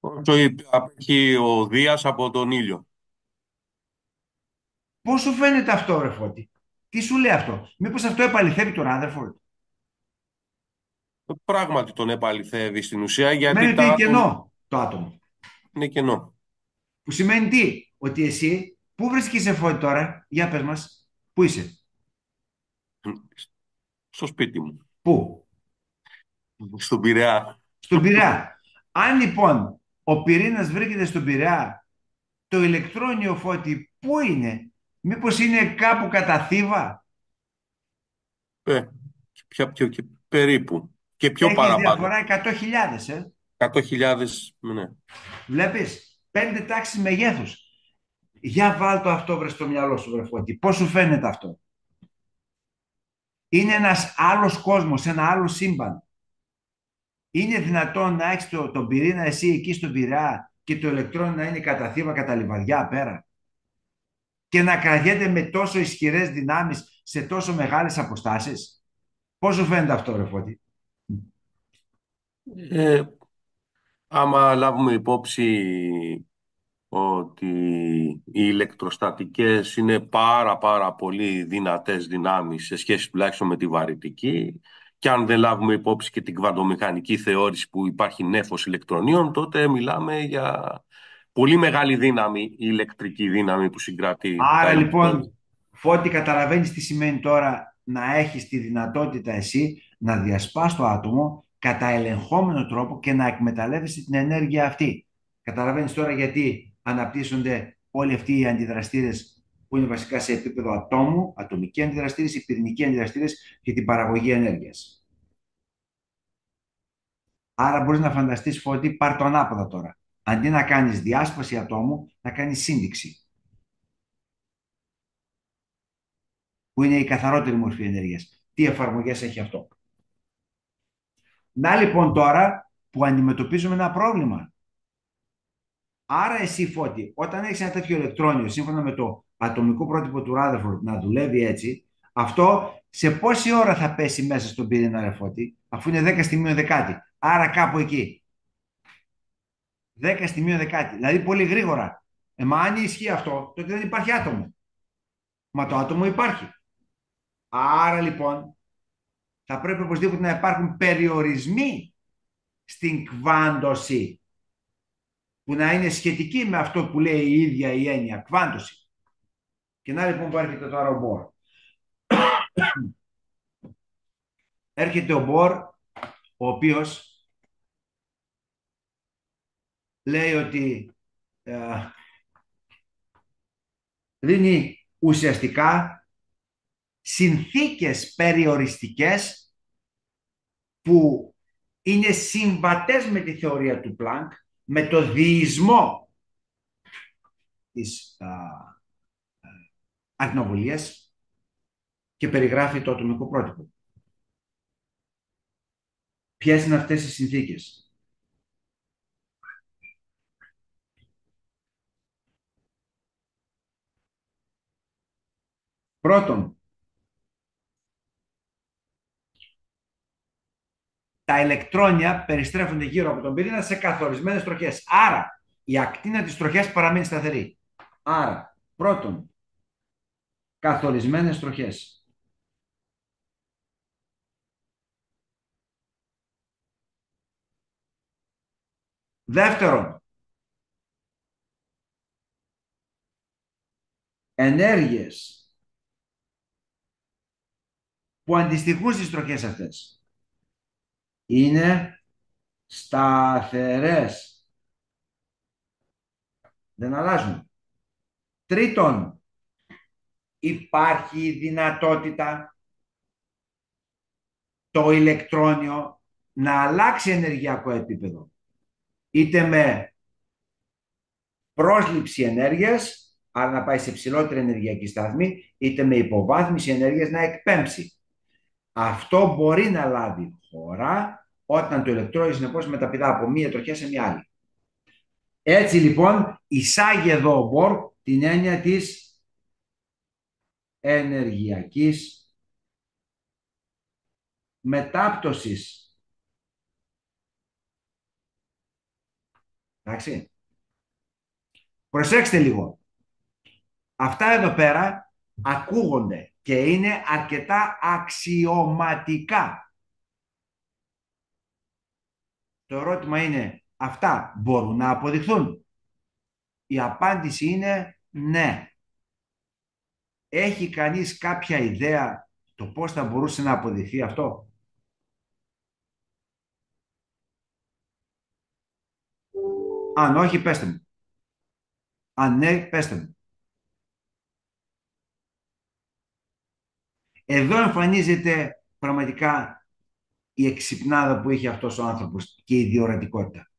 Όσο απέχει ο Δίας από τον ήλιο. Πώς σου φαίνεται αυτό, ρε Φώτη? Τι σου λέει αυτό? Μήπως αυτό επαληθεύει τον Rutherford? Πράγματι τον επαληθεύει στην ουσία, Σημαίνει γιατί ότι είναι κενό το άτομο. είναι κενό. Που σημαίνει τι? Ότι εσύ, πού βρίσκεσαι, Φώτη, τώρα? Για πες μας, πού είσαι? Στο σπίτι μου. Πού? Στον Πειραιά. Στον Πειραιά. Αν λοιπόν ο πυρήνας βρίσκεται στον Πειραιά, το ηλεκτρόνιο, Φώτη, πού είναι? Μήπως είναι κάπου κατά Θήβα? Και περίπου. Και πιο Έχεις παραπάνω. διαφορά 100.000, 100.000, ναι. Βλέπεις, 5 τάξεις μεγέθους. Για βάλ το αυτό, βρε, στο μυαλό σου, βρε Φώτη. Πώς σου φαίνεται αυτό? Είναι ένας άλλος κόσμος, ένα άλλο σύμπαν. Είναι δυνατόν να έχεις τον πυρήνα εσύ εκεί στον Πειραιά και το ηλεκτρόνιο να είναι κατά Θήβα, κατά Λιβαδιά πέρα, και να κρατιέται με τόσο ισχυρές δυνάμεις σε τόσο μεγάλες αποστάσεις? Πώς σου φαίνεται αυτό, ρε Φώτη? Άμα λάβουμε υπόψη ότι οι ηλεκτροστατικές είναι πάρα πολύ δυνατές δυνάμεις σε σχέση τουλάχιστον με τη βαρυτική, και αν δεν λάβουμε υπόψη και την κβαντομηχανική θεώρηση που υπάρχει νέφος ηλεκτρονίων, τότε μιλάμε για πολύ μεγάλη δύναμη, η ηλεκτρική δύναμη που συγκρατεί τα Άρα ηλεκτρόνια. λοιπόν, Φώτη, καταλαβαίνεις τι σημαίνει τώρα να έχεις τη δυνατότητα εσύ να διασπάς το άτομο κατά ελεγχόμενο τρόπο και να εκμεταλλεύεσαι την ενέργεια αυτή. Καταλαβαίνεις τώρα γιατί αναπτύσσονται όλοι αυτοί οι αντιδραστήρες που είναι βασικά σε επίπεδο ατόμου, ατομικοί αντιδραστήρες, οι πυρηνικοί αντιδραστήρες για την παραγωγή ενέργειας. Άρα μπορείς να φανταστείς, Φώτη, πάρ' το ανάποδα τώρα. Αντί να κάνεις διάσπαση ατόμου, να κάνεις σύνδεξη, που είναι η καθαρότερη μορφή ενέργειας. Τι εφαρμογές έχει αυτό? Να λοιπόν τώρα που αντιμετωπίζουμε ένα πρόβλημα. Άρα εσύ, Φώτη, όταν έχεις ένα τέτοιο ηλεκτρόνιο, σύμφωνα με το ατομικό πρότυπο του Rutherford, να δουλεύει έτσι, αυτό σε πόση ώρα θα πέσει μέσα στον πυρήνα, ρε Φώτη, αφού είναι 10 στη μείον 10? Άρα κάπου εκεί. 10 στη μείον 10, δηλαδή πολύ γρήγορα. Μα αν ισχύει αυτό, τότε δεν υπάρχει άτομο. Μα το άτομο υπάρχει. Άρα λοιπόν θα πρέπει οπωσδήποτε να υπάρχουν περιορισμοί στην κβάντωση που να είναι σχετική με αυτό που λέει η ίδια η έννοια κβάντωση. Και να λοιπόν που έρχεται τώρα ο Μπορ. Έρχεται ο Μπορ, ο οποίος λέει ότι δίνει ουσιαστικά συνθήκες περιοριστικές που είναι συμβατές με τη θεωρία του Πλάνκ, με το διεισμό τις ακτινοβολίες και περιγράφει το ατομικό πρότυπο. Ποιες είναι αυτές οι συνθήκες? Πρώτον, τα ηλεκτρόνια περιστρέφονται γύρω από τον πυρήνα σε καθορισμένες τροχές. Άρα, η ακτίνα της τροχιάς παραμένει σταθερή. Άρα, πρώτον, καθορισμένες τροχές. Δεύτερον, ενέργειες που αντιστοιχούν στις τροχές αυτές είναι σταθερές. Δεν αλλάζουν. Τρίτον, υπάρχει δυνατότητα το ηλεκτρόνιο να αλλάξει ενεργειακό επίπεδο, είτε με πρόσληψη ενέργειας, άρα να πάει σε ψηλότερη ενεργειακή στάθμη, είτε με υποβάθμιση ενέργειας να εκπέμψει. Αυτό μπορεί να λάβει χώρα όταν το ηλεκτρόνιο συνεπώς μεταπηδά από μία τροχιά σε μία άλλη. Έτσι λοιπόν εισάγει εδώ ο Μπορ την έννοια της ενεργειακής μετάπτωσης. Εντάξει. Προσέξτε λίγο. Αυτά εδώ πέρα ακούγονται και είναι αρκετά αξιωματικά. Το ερώτημα είναι, αυτά μπορούν να αποδειχθούν? Η απάντηση είναι ναι. Έχει κανείς κάποια ιδέα το πώς θα μπορούσε να αποδειχθεί αυτό? Αν όχι, πέστε μου. Αν ναι, πέστε μου. Εδώ εμφανίζεται πραγματικά η εξυπνάδα που είχε αυτός ο άνθρωπος και η διορατικότητα.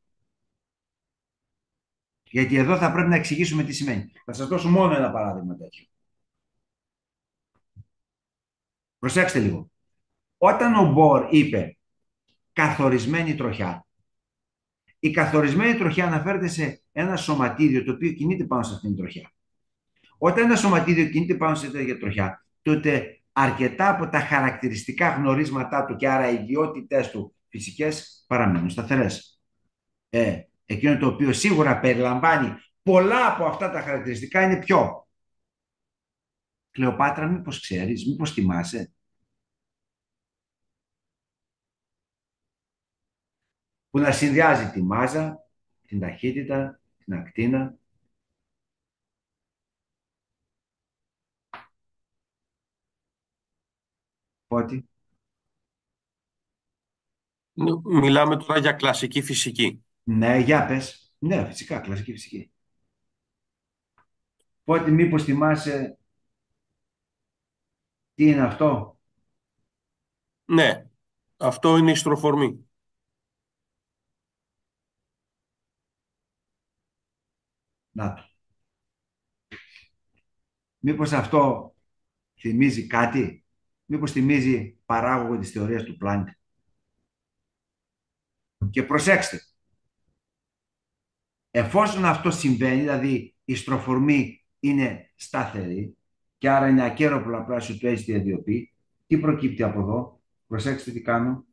Γιατί εδώ θα πρέπει να εξηγήσουμε τι σημαίνει. Θα σας δώσω μόνο ένα παράδειγμα τέτοιο. Προσέξτε λίγο. Όταν ο Μπορ είπε καθορισμένη τροχιά, η καθορισμένη τροχιά αναφέρεται σε ένα σωματίδιο το οποίο κινείται πάνω σε αυτήν την τροχιά. Όταν ένα σωματίδιο κινείται πάνω σε τέτοια τροχιά, τότε αρκετά από τα χαρακτηριστικά γνωρίσματά του και άρα οι ιδιότητες του φυσικές παραμένουν σταθερές. Εκείνο το οποίο σίγουρα περιλαμβάνει πολλά από αυτά τα χαρακτηριστικά είναι ποιο? Κλεοπάτρα, μήπως ξέρεις, μήπως θυμάσαι? Που να συνδυάζει τη μάζα, την ταχύτητα, την ακτίνα. Ότι. Μιλάμε τώρα για κλασική φυσική. Ναι, για πες. Ναι, φυσικά, κλασική φυσική. Πότε μήπως θυμάσαι τι είναι αυτό? Ναι, αυτό είναι η στροφορμή. Να το. Μήπως αυτό θυμίζει κάτι? Μήπως θυμίζει παράγωγο της θεωρίας του Πλάνκ? Και προσέξτε, εφόσον αυτό συμβαίνει, δηλαδή η στροφορμή είναι σταθερή και άρα είναι ακέραιο πολλαπλάσιο του H2P, τι προκύπτει από εδώ? Προσέξτε τι κάνω.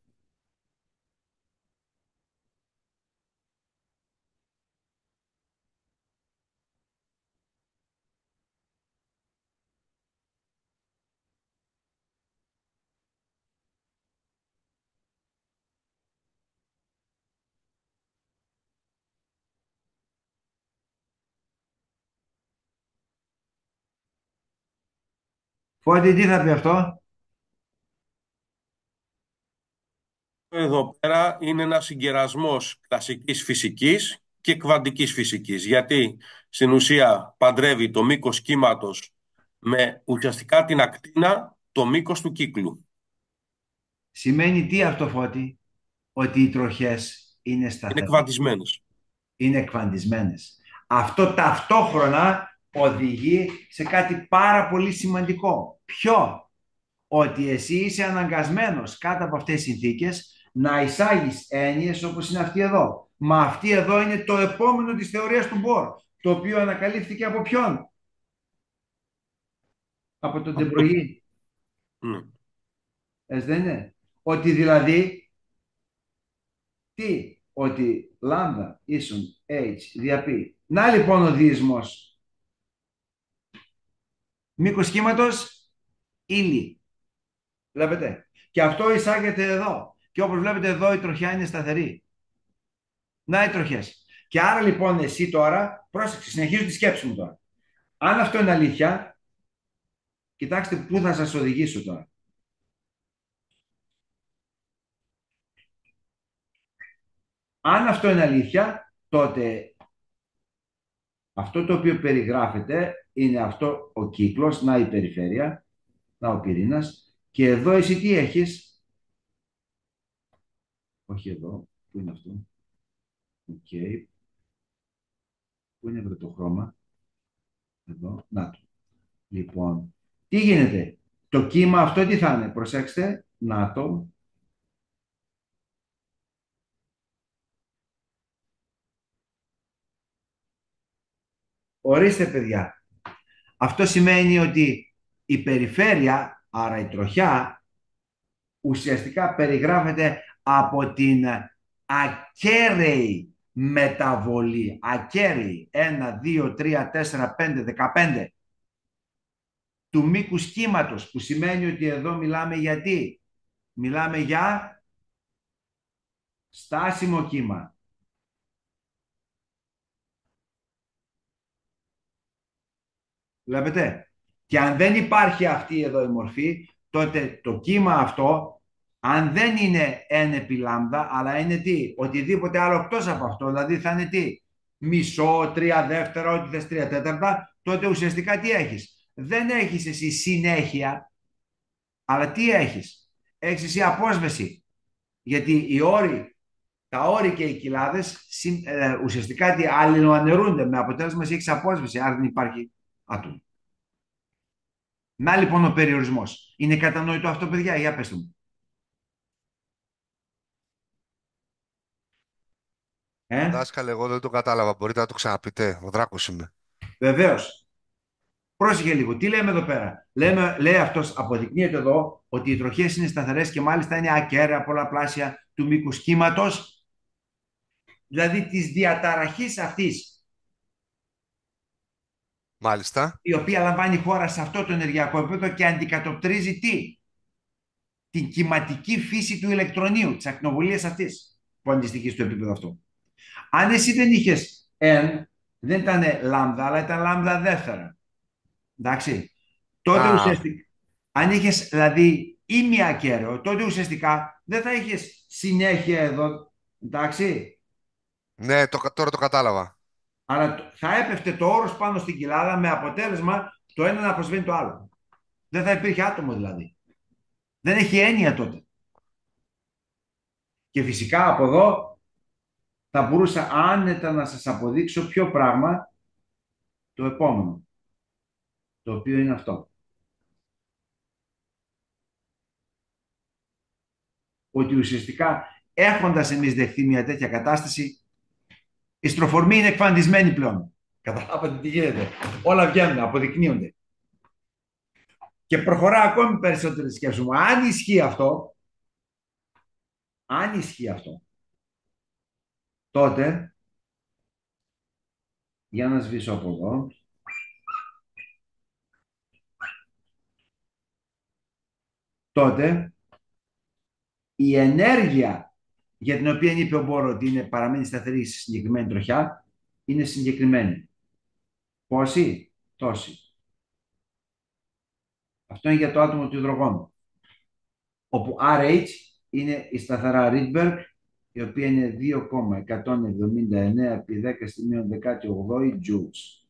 Φώτη, τι θα πει αυτό? Εδώ πέρα είναι ένας συγκερασμός κλασικής φυσικής και κβαντικής φυσικής. Γιατί στην ουσία παντρεύει το μήκος κύματος με ουσιαστικά την ακτίνα, το μήκος του κύκλου. Σημαίνει τι αυτό, Φώτη? Ότι οι τροχές είναι Είναι σταθερές. κβαντισμένες. Είναι εκφαντισμένες. Αυτό ταυτόχρονα οδηγεί σε κάτι πάρα πολύ σημαντικό. Ποιο? Ότι εσύ είσαι αναγκασμένος κάτω από αυτές τις συνθήκες να εισάγεις έννοιες όπως είναι αυτή εδώ. Μα αυτή εδώ είναι το επόμενο της θεωρίας του Μπορ, το οποίο ανακαλύφθηκε από ποιον? Από τον Ντεμπρογί. Ναι. Έτσι δεν είναι? Ότι δηλαδή, τι? Ότι λάμδα ίσον h δια π. Να λοιπόν ο διεισμός. Μήκος κύματος, ύλη. Βλέπετε. Και αυτό εισάγεται εδώ. Και όπως βλέπετε εδώ η τροχιά είναι σταθερή. Να οι τροχές. Και άρα λοιπόν εσύ τώρα, πρόσεξε, συνεχίζω τη σκέψη μου τώρα. Αν αυτό είναι αλήθεια, κοιτάξτε πού θα σας οδηγήσω τώρα. Αν αυτό είναι αλήθεια, τότε αυτό το οποίο περιγράφεται είναι αυτό ο κύκλος, να η περιφέρεια, να ο πυρήνας, και εδώ εσύ τι έχεις? Όχι εδώ, πού είναι αυτό? Οκ. Πού είναι βρε το χρώμα? Εδώ, να το. Λοιπόν, τι γίνεται? Το κύμα αυτό τι θα είναι? Προσέξτε, να το. Ορίστε παιδιά. Αυτό σημαίνει ότι η περιφέρεια, άρα η τροχιά, ουσιαστικά περιγράφεται από την ακέραιη μεταβολή. Ακέραιη. 1, 2, 3, 4, 5, 15 του μήκους κύματος, που σημαίνει ότι εδώ μιλάμε γιατί? Μιλάμε για στάσιμο κύμα. Βλέπετε. Και αν δεν υπάρχει αυτή εδώ η μορφή, τότε το κύμα αυτό, αν δεν είναι n επί λάμδα, αλλά είναι τι? Οτιδήποτε άλλο εκτός από αυτό, δηλαδή θα είναι τι? Μισό, 3 δεύτερα, ό,τι θες 3 τέταρτα, τότε ουσιαστικά τι έχεις? Δεν έχεις εσύ συνέχεια, αλλά τι έχεις? Έχεις εσύ απόσβεση. Γιατί οι όροι, τα όροι και οι κοιλάδες ουσιαστικά τι? Αλληλοαναιρούνται, με αποτέλεσμα εσύ έχεις απόσβεση, άρα δεν υπάρχει άτομο. Να λοιπόν ο περιορισμός. Είναι κατανοητό αυτό, παιδιά? Για πέστε μου. Δάσκαλε, εγώ δεν το κατάλαβα. Μπορείτε να το ξαναπείτε? Ο Δράκος είμαι. Βεβαίως. Πρόσεχε λίγο. Τι λέμε εδώ πέρα? Λέει αυτός, αποδεικνύεται εδώ, ότι οι τροχές είναι σταθερές και μάλιστα είναι ακέραια πολλαπλάσια του μήκους κύματος, δηλαδή της διαταραχής αυτής, Μάλιστα. η οποία λαμβάνει χώρα σε αυτό το ενεργειακό επίπεδο και αντικατοπτρίζει τι? Την κυματική φύση του ηλεκτρονίου, της ακτινοβολίας αυτής, που αντιστοιχεί στο επίπεδο αυτό. Αν εσύ δεν είχες n, δεν ήταν λάμδα, αλλά ήταν λάμδα δεύτερα. Εντάξει. Τότε ουσιαστικά, αν είχες δηλαδή ημιακέραιο, τότε ουσιαστικά δεν θα είχες συνέχεια εδώ. Εντάξει. Ναι, τώρα το κατάλαβα. Αλλά θα έπεφτε το όρος πάνω στην κοιλάδα με αποτέλεσμα το ένα να αποσβαίνει το άλλο. Δεν θα υπήρχε άτομο δηλαδή. Δεν έχει έννοια τότε. Και φυσικά από εδώ θα μπορούσα άνετα να σας αποδείξω ποιο πράγμα? Το επόμενο. Το οποίο είναι αυτό. Ότι ουσιαστικά έχοντας εμείς δεχθεί μια τέτοια κατάσταση, η στροφορμή είναι εκφαντισμένη πλέον. Καταλάβατε τι γίνεται? Όλα βγαίνουν, αποδεικνύονται. Και προχωρά ακόμη περισσότερη σκέψη μου. Αν ισχύει αυτό, τότε, για να σβήσω από εδώ, τότε η ενέργεια για την οποία είπε ο Μπόρο ότι παραμένει σταθερή στη συγκεκριμένη τροχιά, είναι συγκεκριμένη. Πόση? Τόση. Αυτό είναι για το άτομο του υδρογόνου. Όπου RH είναι η σταθερά Rydberg, η οποία είναι 2,179 επί 10 στη μείον 18 joules.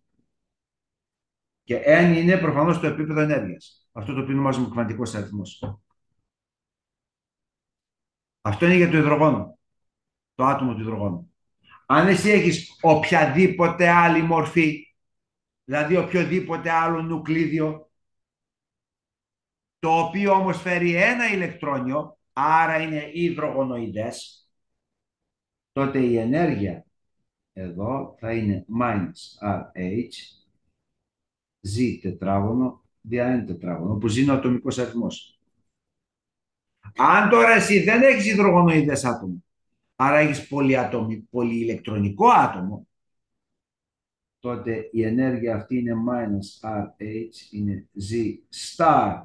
Και N είναι προφανώς το επίπεδο ενέργειας. Αυτό το οποίο ονομάζουμε κβαντικός αριθμός. Αυτό είναι για το υδρογόνο. Το άτομο του υδρογόνου. Αν εσύ έχεις οποιαδήποτε άλλη μορφή, δηλαδή οποιοδήποτε άλλο νουκλίδιο, το οποίο όμως φέρει ένα ηλεκτρόνιο, άρα είναι υδρογονοειδές, τότε η ενέργεια εδώ θα είναι -RH Z τετράγωνο δια N τετράγωνο, που ζει ο ατομικός αριθμός. Αν τώρα εσύ δεν έχεις υδρογονοειδές άτομο, άρα έχεις πολυηλεκτρονικό άτομο, τότε η ενέργεια αυτή είναι -RH, είναι Z star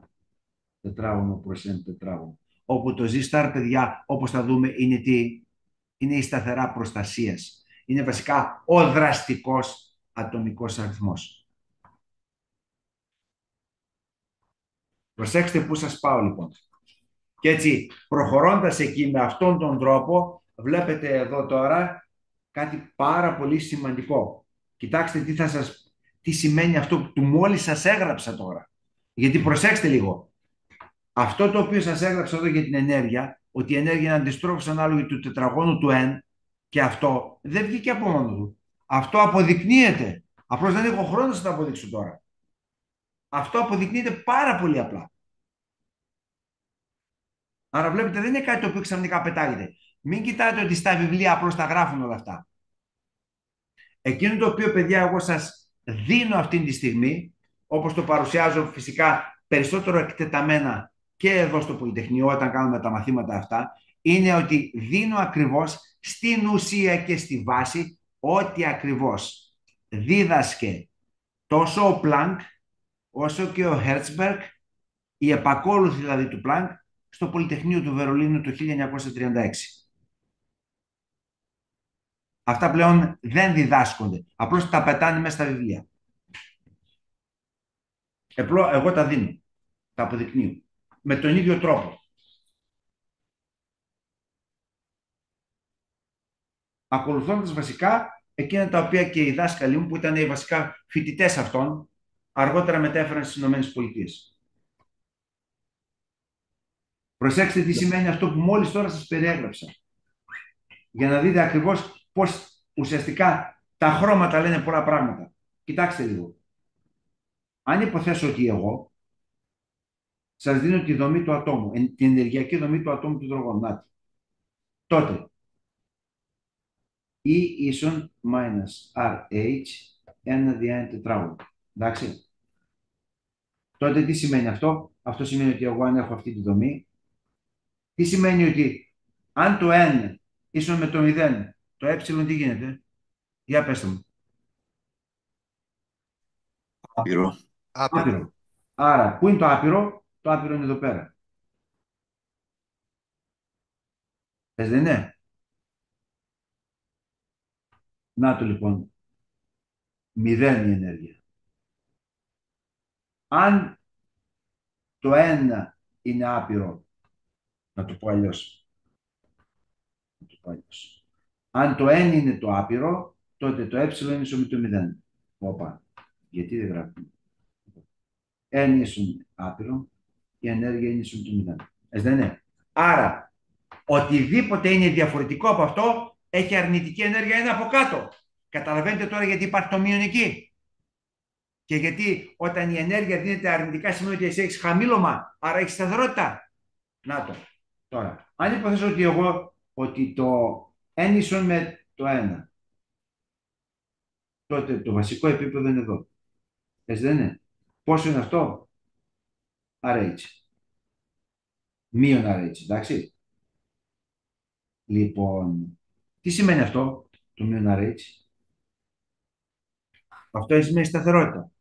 τετράγωνο προς N τετράγωνο. Όπου το Z star, παιδιά, όπως θα δούμε, είναι τι? Είναι η σταθερά προστασίας. Είναι βασικά ο δραστικός ατομικός αριθμός. Προσέξτε πού σας πάω λοιπόν. Και έτσι, προχωρώντας εκεί με αυτόν τον τρόπο, βλέπετε εδώ τώρα κάτι πάρα πολύ σημαντικό. Κοιτάξτε τι σημαίνει αυτό που μόλις σας έγραψα τώρα. Γιατί προσέξτε λίγο. Αυτό το οποίο σας έγραψα εδώ για την ενέργεια, ότι η ενέργεια είναι αντιστρόφως ανάλογη του τετραγώνου του N, και αυτό δεν βγήκε από μόνο του. Αυτό αποδεικνύεται. Απλώς δεν έχω χρόνο να σας το αποδείξω τώρα. Αυτό αποδεικνύεται πάρα πολύ απλά. Άρα βλέπετε, δεν είναι κάτι το οποίο ξαφνικά πετάγεται. Μην κοιτάτε ότι στα βιβλία απλώς τα γράφουν όλα αυτά. Εκείνο το οποίο, παιδιά, εγώ σας δίνω αυτή τη στιγμή, όπως το παρουσιάζω φυσικά περισσότερο εκτεταμένα και εδώ στο Πολυτεχνείο όταν κάνουμε τα μαθήματα αυτά, είναι ότι δίνω ακριβώς στην ουσία και στη βάση ό,τι ακριβώς δίδασκε τόσο ο Πλάνκ όσο και ο Χέρτσμπεργκ, η επακόλουθη δηλαδή του Πλάνκ, στο Πολυτεχνείο του Βερολίνου το 1936. Αυτά πλέον δεν διδάσκονται. Απλώς τα πετάνε μέσα στα βιβλία. Εγώ τα δίνω. Τα αποδεικνύω. Με τον ίδιο τρόπο. Ακολουθώντας βασικά εκείνα τα οποία και οι δάσκαλοι μου, που ήταν οι βασικά φοιτητές αυτών, αργότερα μετέφεραν στις ΗΠΑ. Προσέξτε τι σημαίνει αυτό που μόλις τώρα σας περιέγραψα. Για να δείτε ακριβώς πώς ουσιαστικά τα χρώματα λένε πολλά πράγματα. Κοιτάξτε λίγο. Αν υποθέσω ότι εγώ σας δίνω τη δομή του ατόμου, την ενεργειακή δομή του ατόμου του υδρογόνου, τότε E ίσον -RH 1 δια N τετράγωνο. Εντάξει. Τότε τι σημαίνει αυτό? Αυτό σημαίνει ότι εγώ, αν έχω αυτή τη δομή, τι σημαίνει ότι αν το N ίσον με το 0, το ε τι γίνεται? Για πέστε μου. Άπειρο. Άπειρο. Άρα, πού είναι το άπειρο? Το άπειρο είναι εδώ πέρα. Δεν είναι? Να το λοιπόν. 0 η ενέργεια. Αν το 1 είναι άπειρο, να το πω αλλιώς. Αν το n είναι το άπειρο, τότε το ε είναι ίσο με το 0. Όπα. Γιατί δεν γράφουμε? N ίσον άπειρο, η ενέργεια είναι ίσον το 0. Δεν είναι? Άρα, οτιδήποτε είναι διαφορετικό από αυτό, έχει αρνητική ενέργεια, είναι από κάτω. Καταλαβαίνετε τώρα γιατί υπάρχει το μείον εκεί? Και γιατί όταν η ενέργεια δίνεται αρνητικά, σημαίνει ότι εσύ έχεις χαμήλωμα, άρα έχεις σταθερότητα. Να το. Τώρα, αν υποθέσω ότι ότι το n ίσον με το 1, τότε το βασικό επίπεδο είναι εδώ. Δεν είναι? Πόσο είναι αυτό? RH. Μείον RH, εντάξει. Λοιπόν, τι σημαίνει αυτό το μείον RH? Αυτό σημαίνει σταθερότητα.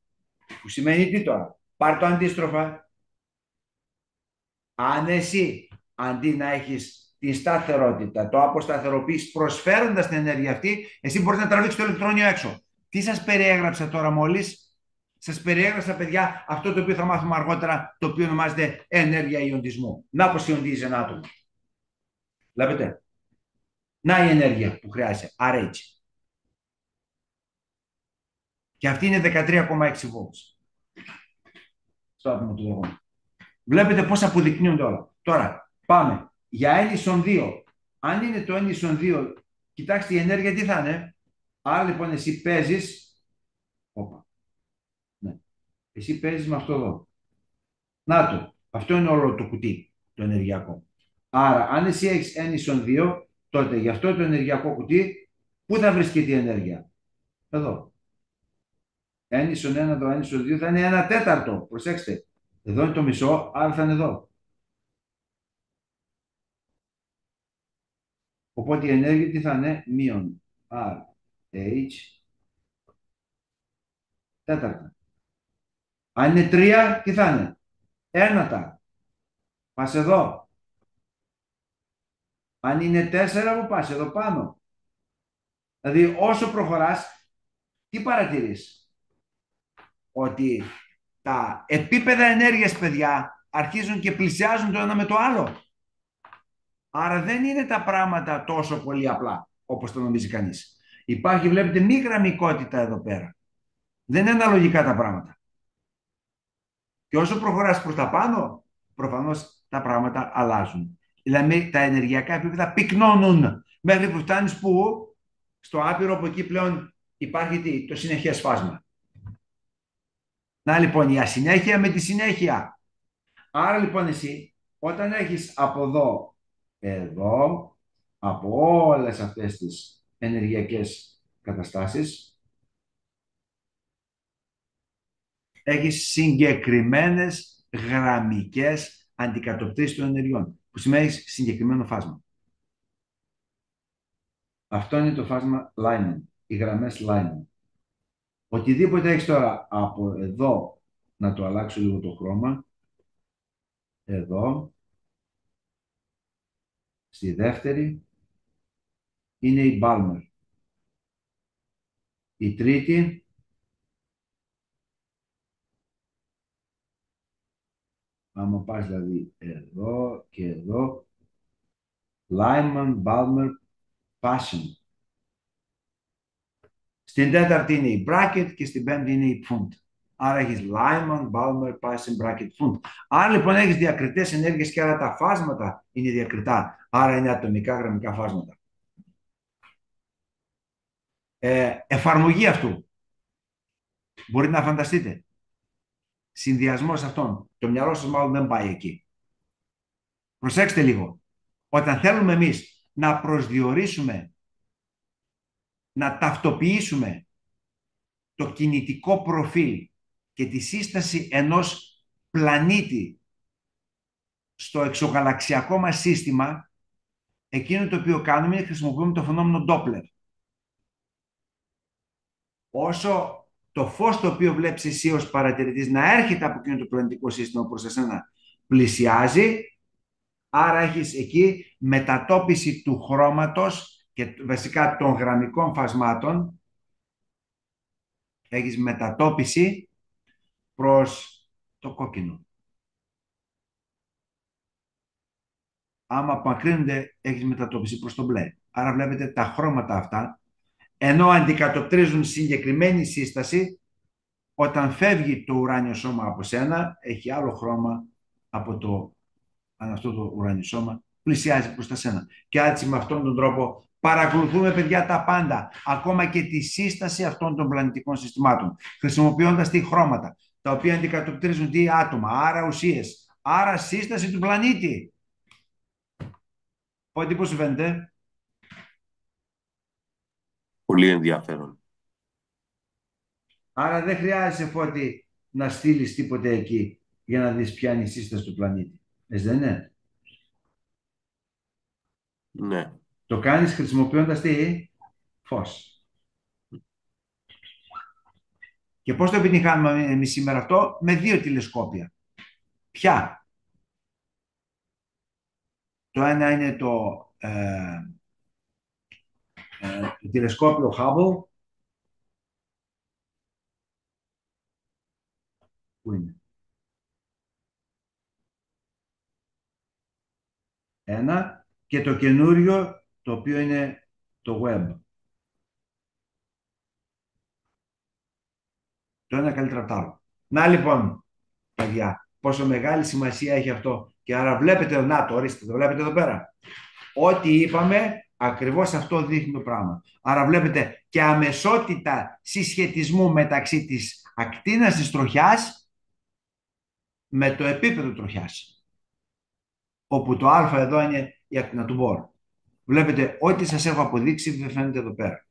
Που σημαίνει τι τώρα? Πάρ' το αντίστροφα. Αν εσύ αντί να έχεις τη σταθερότητα, το αποσταθεροποιείς προσφέροντας την ενέργεια αυτή, εσύ μπορείς να τραβήξεις το ηλεκτρόνιο έξω. Τι σας περιέγραψα τώρα μόλις? Σας περιέγραψα, παιδιά, αυτό το οποίο θα μάθουμε αργότερα, το οποίο ονομάζεται ενέργεια ιοντισμού. Να πως ιοντίζει ένα άτομο. Βλέπετε? Να η ενέργεια που χρειάζεται. RH. Και αυτή είναι 13,6 volts. Στο άτομο του υδρογόνου. Βλέπετε πώς αποδεικνύονται όλα. Τώρα, πάμε. Για N ίσον 2. Αν είναι το N ίσον 2, κοιτάξτε η ενέργεια τι θα είναι. Άρα λοιπόν εσύ παίζεις. Όπα. Εσύ παίζεις με αυτό εδώ. Να το. Αυτό είναι όλο το κουτί, το ενεργειακό. Άρα, αν εσύ έχεις n ίσον 2, τότε για αυτό το ενεργειακό κουτί, πού θα βρίσκεται η ενέργεια? Εδώ. n ίσον 1 εδώ, n ίσον 2 θα είναι 1 τέταρτο. Προσέξτε. Εδώ είναι το μισό, άρα θα είναι εδώ. Οπότε η ενέργεια τι θα είναι? Μείον r, h, τέταρτα. Αν είναι 3, τι θα είναι? Ένατα. Πας εδώ. Αν είναι 4, που πας? Εδώ πάνω. Δηλαδή όσο προχωράς, τι παρατηρείς? Ότι τα επίπεδα ενέργειας, παιδιά, αρχίζουν και πλησιάζουν το ένα με το άλλο. Άρα δεν είναι τα πράγματα τόσο πολύ απλά, όπως το νομίζει κανείς. Υπάρχει, βλέπετε, μη γραμμικότητα εδώ πέρα. Δεν είναι αναλογικά τα πράγματα. Και όσο προχωράς προς τα πάνω, προφανώς τα πράγματα αλλάζουν. Δηλαδή τα ενεργειακά επίπεδα πυκνώνουν μέχρι που φτάνεις που? Στο άπειρο, που εκεί πλέον υπάρχει τι? Το συνεχές φάσμα. Να λοιπόν η ασυνέχεια με τη συνέχεια. Άρα λοιπόν εσύ όταν έχεις από εδώ, εδώ, από όλες αυτές τις ενεργειακές καταστάσεις, έχεις συγκεκριμένες γραμμικές αντικατοπτρίσεις των ενεργειών, που σημαίνει συγκεκριμένο φάσμα. Αυτό είναι το φάσμα Lyman, οι γραμμές Lyman. Οτιδήποτε έχεις τώρα από εδώ, να το αλλάξω λίγο το χρώμα, εδώ, στη δεύτερη, είναι η Balmer. Η τρίτη, άμα πας δηλαδή εδώ και εδώ, Lyman, Balmer, Paschen. Στην τέταρτη είναι η Bracket και στην πέμπτη είναι η Pfund. Άρα έχεις Lyman, Balmer, Paschen, Bracket, Pfund. Άρα λοιπόν έχεις διακριτές ενέργειες και άρα τα φάσματα είναι διακριτά. Άρα είναι ατομικά γραμμικά φάσματα. Εφαρμογή αυτού. Μπορείτε να φανταστείτε. Συνδυασμός αυτών. Το μυαλό σας μάλλον δεν πάει εκεί. Προσέξτε λίγο. Όταν θέλουμε εμείς να προσδιορίσουμε, να ταυτοποιήσουμε το κινητικό προφίλ και τη σύσταση ενός πλανήτη στο εξωγαλαξιακό μας σύστημα, εκείνο το οποίο κάνουμε είναι χρησιμοποιούμε το φαινόμενο Doppler. Όσο το φως το οποίο βλέπεις εσύ ως παρατηρητής να έρχεται από εκείνο το πλανητικό σύστημα προς εσένα πλησιάζει, άρα έχεις εκεί μετατόπιση του χρώματος και βασικά των γραμμικών φασμάτων, έχεις μετατόπιση προς το κόκκινο. Άμα απομακρύνονται, έχεις μετατόπιση προς το μπλε. Άρα βλέπετε τα χρώματα αυτά, ενώ αντικατοπτρίζουν συγκεκριμένη σύσταση, όταν φεύγει το ουράνιο σώμα από σένα, έχει άλλο χρώμα από το, αν αυτό το ουράνιο σώμα πλησιάζει προς τα σένα. Και έτσι με αυτόν τον τρόπο παρακολουθούμε, παιδιά, τα πάντα, ακόμα και τη σύσταση αυτών των πλανητικών συστημάτων, χρησιμοποιώντας τι χρώματα, τα οποία αντικατοπτρίζουν τι άτομα, άρα ουσίες, άρα σύσταση του πλανήτη. Οπότε πώς σου φαίνεται? Πολύ ενδιαφέρον. Άρα δεν χρειάζεσαι, Φώτη, να στείλεις τίποτε εκεί για να δεις ποια είναι η σύσταση του πλανήτη. Έτσι δεν είναι? Ναι. Το κάνεις χρησιμοποιώντας τι? Φως. Και πώς το επιτυγχάνουμε εμείς σήμερα αυτό? Με 2 τηλεσκόπια. Ποια? Το ένα είναι το τηλεσκόπιο Hubble. Πού είναι? Ένα. Και το καινούριο, το οποίο είναι το Webb. Το ένα καλύτερα από το άλλο. Να λοιπόν, παιδιά, πόσο μεγάλη σημασία έχει αυτό. Και άρα βλέπετε, να το ορίστε, το βλέπετε εδώ πέρα. Ό,τι είπαμε, ακριβώς αυτό δείχνει το πράγμα. Άρα βλέπετε και αμεσότητα συσχετισμού μεταξύ της ακτίνας της τροχιάς με το επίπεδο τροχιάς, όπου το α εδώ είναι η ακτίνα του Bohr. Βλέπετε, ό,τι σας έχω αποδείξει δεν φαίνεται εδώ πέρα.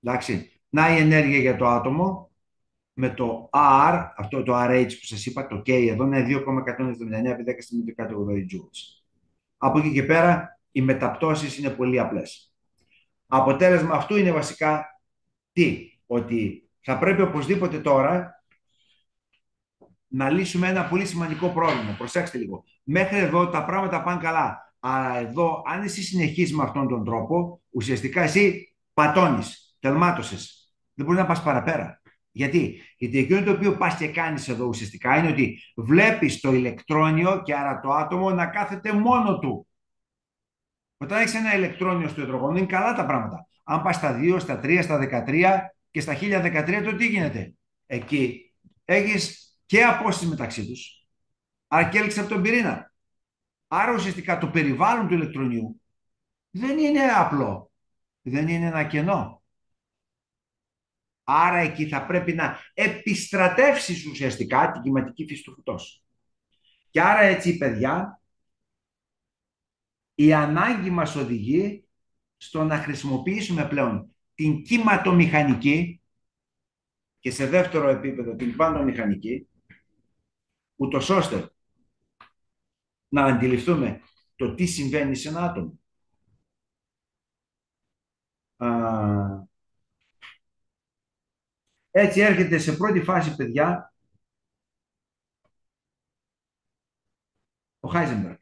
Εντάξει. Να η ενέργεια για το άτομο με το R, αυτό το RH που σας είπα, το K εδώ είναι 2,179 επί 10 στην 180 joules. Από εκεί και πέρα οι μεταπτώσεις είναι πολύ απλές. Αποτέλεσμα αυτού είναι βασικά τι? Ότι θα πρέπει οπωσδήποτε τώρα να λύσουμε ένα πολύ σημαντικό πρόβλημα. Προσέξτε λίγο. Μέχρι εδώ τα πράγματα πάνε καλά. Αλλά εδώ, αν εσύ συνεχίσεις με αυτόν τον τρόπο, ουσιαστικά εσύ πατώνεις, τελμάτωσες. Δεν μπορεί να πας παραπέρα. Γιατί εκείνο το οποίο πας και κάνεις εδώ ουσιαστικά είναι ότι βλέπεις το ηλεκτρόνιο και άρα το άτομο να κάθεται μόνο του. Όταν έχεις ένα ηλεκτρόνιο στο υδρογόνο είναι καλά τα πράγματα. Αν πας στα 2, στα 3, στα 13 και στα 1013, τότε τι γίνεται? Εκεί έχεις και απόσταση μεταξύ τους, αλλά και έλξη από τον πυρήνα. Άρα ουσιαστικά το περιβάλλον του ηλεκτρονιού δεν είναι απλό, δεν είναι ένα κενό. Άρα εκεί θα πρέπει να επιστρατεύσεις ουσιαστικά την κυματική φύση του φωτός. Και άρα έτσι, παιδιά, η ανάγκη μας οδηγεί στο να χρησιμοποιήσουμε πλέον την κυματομηχανική και σε δεύτερο επίπεδο την κβαντομηχανική, ούτως ώστε να αντιληφθούμε το τι συμβαίνει σε ένα άτομο. Έτσι έρχεται σε πρώτη φάση, παιδιά, ο Χάιζενμπεργκ,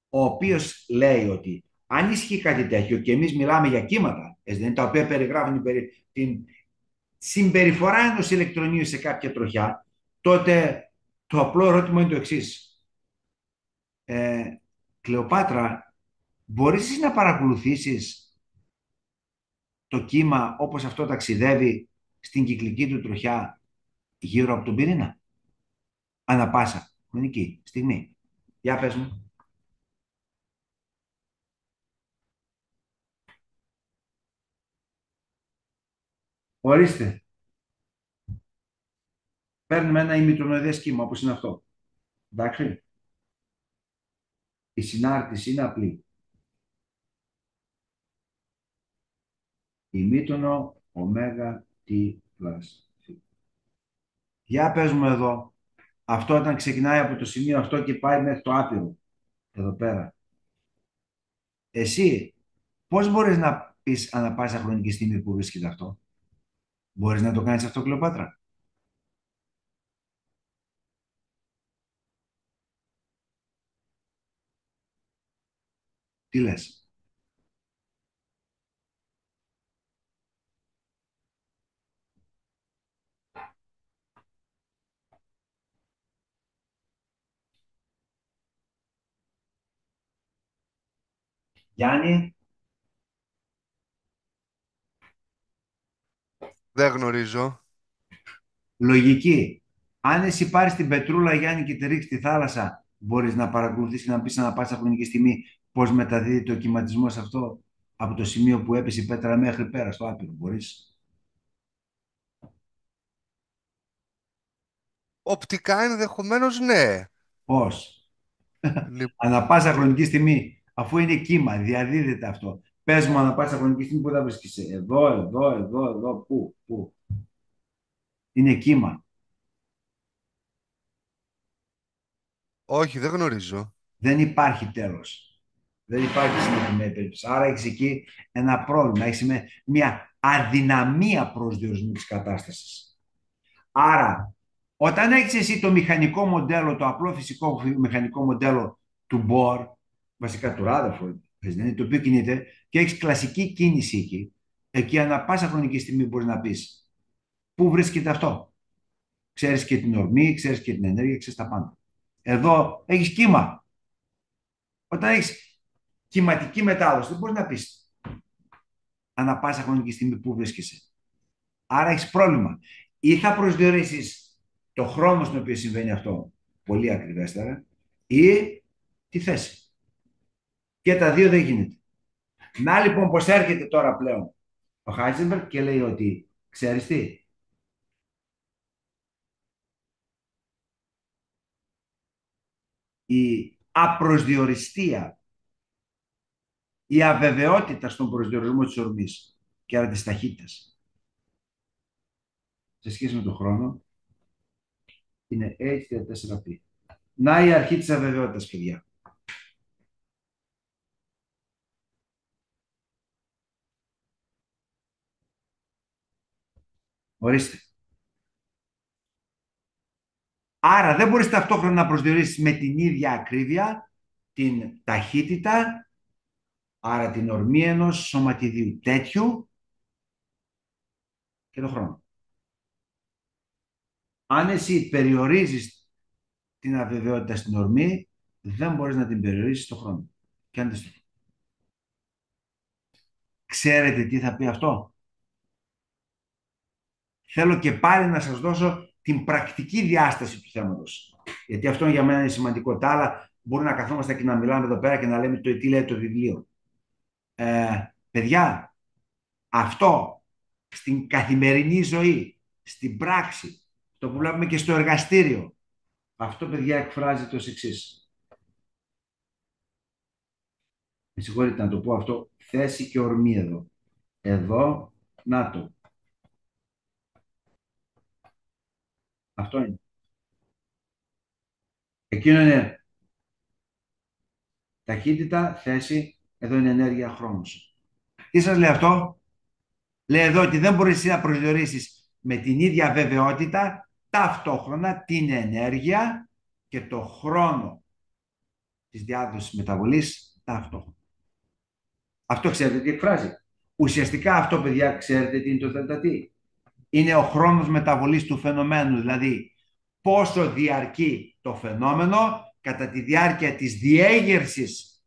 ο οποίος λέει ότι αν ισχύει κάτι τέτοιο και εμείς μιλάμε για κύματα, τα οποία περιγράφουν την συμπεριφορά ενός ηλεκτρονίου σε κάποια τροχιά, τότε το απλό ερώτημα είναι το εξής. Κλεοπάτρα, μπορείς εσύ να παρακολουθήσεις το κύμα όπως αυτό ταξιδεύει στην κυκλική του τροχιά γύρω από τον πυρήνα? Ανά πάσα χρονική στιγμή. Για πες μου. Ορίστε. Παίρνουμε ένα ημιτρονοειδές κύμα όπως είναι αυτό. Εντάξει. Η συνάρτηση είναι απλή. Ημίτονο ωμέγα τι πλάς. Για πες μου εδώ. Αυτό όταν ξεκινάει από το σημείο αυτό και πάει μέχρι το άπειρο. Εδώ πέρα. Εσύ πώς μπορείς να πεις ανά πάσα χρονική στιγμή που βρίσκεται αυτό? Μπορείς να το κάνεις αυτό, Κλεοπάτρα? Τι λες? Γιάννη? Δεν γνωρίζω. Λογική. Αν εσύ πάρεις την πετρούλα, Γιάννη, και τη ρίξεις στη θάλασσα, μπορείς να παρακολουθήσεις και να πεις ανά πάσα χρονική στιγμή πώς μεταδίδεται ο κυματισμός αυτό από το σημείο που έπεσε η πέτρα μέχρι πέρα στο άπειρο? Μπορείς? Οπτικά ενδεχομένως ναι. Πώς? Λοιπόν, Ανά πάσα χρονική στιγμή, αφού είναι κύμα, διαδίδεται αυτό. Πες μου ανά πάσα χρονική στιγμή που θα βρίσκεσαι. Εδώ, πού? Είναι κύμα. όχι, δεν γνωρίζω. Δεν υπάρχει τέλος. Δεν υπάρχει συγκεκριμένη περίπτωση. Άρα έχεις εκεί ένα πρόβλημα. Έχεις μια αδυναμία προσδιορισμού της κατάστασης. Άρα, όταν έχεις εσύ το μηχανικό μοντέλο, το απλό φυσικό μηχανικό μοντέλο του Bohr, βασικά του Rutherford, το οποίο κινείται, και έχεις κλασική κίνηση εκεί ανά πάσα χρονική στιγμή μπορείς να πεις πού βρίσκεται αυτό. Ξέρεις και την ορμή, ξέρεις και την ενέργεια, ξέρεις τα πάντα. Εδώ έχεις κύμα. Όταν έχεις κυματική μετάδοση, δεν μπορείς να πεις ανά πάσα χρονική στιγμή πού βρίσκεσαι. Άρα έχεις πρόβλημα. Ή θα προσδιορίσεις το χρόνο στον οποίο συμβαίνει αυτό πολύ ακριβέστερα, ή τη θέση. Και τα δύο δεν γίνεται. Να λοιπόν πως έρχεται τώρα πλέον ο Χάιζενμπεργκ και λέει ότι ξέρεις τι, η απροσδιοριστία, η αβεβαιότητα στον προσδιορισμό της ορμής και άρα της ταχύτητας σε σχέση με τον χρόνο είναι H4P. Να η αρχή της αβεβαιότητας, παιδιά. Ορίστε. Άρα δεν μπορείς ταυτόχρονα να προσδιορίσεις με την ίδια ακρίβεια την ταχύτητα, άρα την ορμή ενός σωματιδίου τέτοιου και τον χρόνο. Αν εσύ περιορίζεις την αβεβαιότητα στην ορμή, δεν μπορείς να την περιορίσεις στον χρόνο. Και αντίστοιχα. Ξέρετε τι θα πει αυτό? Θέλω και πάλι να σας δώσω την πρακτική διάσταση του θέματος. Γιατί αυτό για μένα είναι σημαντικό. Τα άλλα μπορεί να καθόμαστε και να μιλάμε εδώ πέρα και να λέμε τι λέει το βιβλίο. Παιδιά, αυτό στην καθημερινή ζωή, στην πράξη, το που βλέπουμε και στο εργαστήριο, αυτό, παιδιά, εκφράζεται ως εξής. Με συγχωρείτε να το πω αυτό, θέση και ορμή εδώ. Εδώ, να το. Αυτό είναι. Εκείνο είναι ταχύτητα, θέση, εδώ είναι ενέργεια, χρόνος. Τι σας λέει αυτό? Λέει εδώ ότι δεν μπορείς να προσδιορίσεις με την ίδια βεβαιότητα ταυτόχρονα την ενέργεια και το χρόνο της διάδοσης μεταβολής ταυτόχρονα. Αυτό ξέρετε τι εκφράζει? Ουσιαστικά αυτό, παιδιά, ξέρετε τι είναι το ΔΤ? Είναι ο χρόνος μεταβολής του φαινομένου, δηλαδή πόσο διαρκεί το φαινόμενο κατά τη διάρκεια της διέγερσης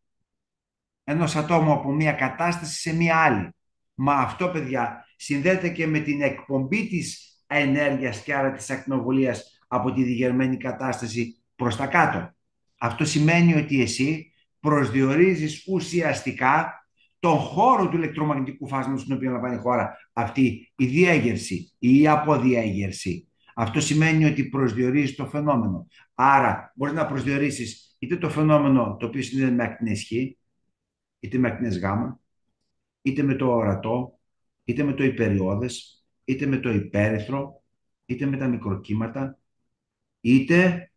ενός ατόμου από μία κατάσταση σε μία άλλη. Μα αυτό, παιδιά, συνδέεται και με την εκπομπή της ενέργειας και άρα της ακτινοβολίας από τη διεγερμένη κατάσταση προς τα κάτω. Αυτό σημαίνει ότι εσύ προσδιορίζεις ουσιαστικά τον χώρο του ηλεκτρομαγνητικού φάσματος στον οποίο λαμβάνει η χώρα αυτή η διέγερση ή η αποδιέγερση. Αυτό σημαίνει ότι προσδιορίζεις το φαινόμενο. Άρα μπορείς να προσδιορίσεις είτε το φαινόμενο το οποίο συνδέεται με ακτινές Χ, είτε με ακτινές Γ, είτε με το ορατό, είτε με το υπεριώδες, είτε με το υπέρυθρο, είτε με τα μικροκύματα, είτε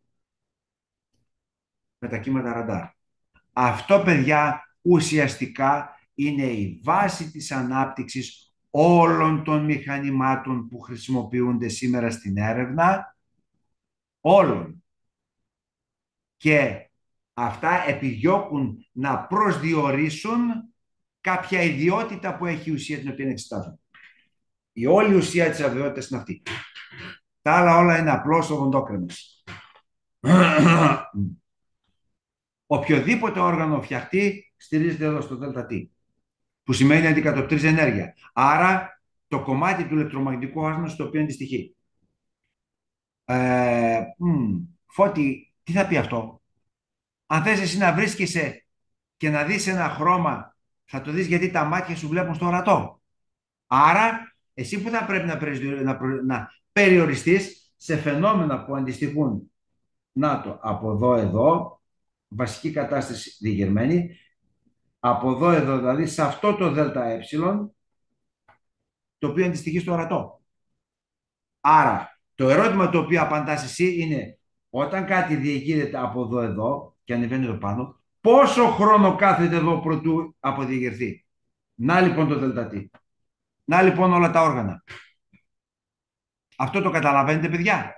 με τα κύματα ραντάρ. Αυτό, παιδιά, ουσιαστικά είναι η βάση της ανάπτυξης όλων των μηχανημάτων που χρησιμοποιούνται σήμερα στην έρευνα, όλων. Και αυτά επιδιώκουν να προσδιορίσουν κάποια ιδιότητα που έχει η ουσία την οποία εξετάζουν. Η όλη ουσία της αβεβαιότητας είναι αυτή. Τα άλλα όλα είναι απλώς οδοντόκρεμες. Οποιοδήποτε όργανο φτιαχτεί στηρίζεται εδώ στο ΔΤ, που σημαίνει αντικατοπτρίζει ενέργεια. Άρα το κομμάτι του ηλεκτρομαγνητικού φάσματος στο οποίο αντιστοιχεί. Φώτη, τι θα πει αυτό? Αν θες εσύ να βρίσκεσαι και να δεις ένα χρώμα, θα το δεις γιατί τα μάτια σου βλέπουν στο ορατό. Άρα εσύ που θα πρέπει να περιοριστείς σε φαινόμενα που αντιστοιχούν, να το, από εδώ εδώ, βασική κατάσταση διηγερμένη, από εδώ εδώ, δηλαδή σε αυτό το ΔΕ, το οποίο αντιστοιχεί στο ορατό. Άρα το ερώτημα το οποίο απαντάς εσύ είναι, όταν κάτι διεγείρεται από εδώ εδώ και ανεβαίνει εδώ πάνω, πόσο χρόνο κάθεται εδώ προτού αποδιεγερθεί? Να λοιπόν το ΔΤ. Να λοιπόν όλα τα όργανα. Αυτό το καταλαβαίνετε, παιδιά?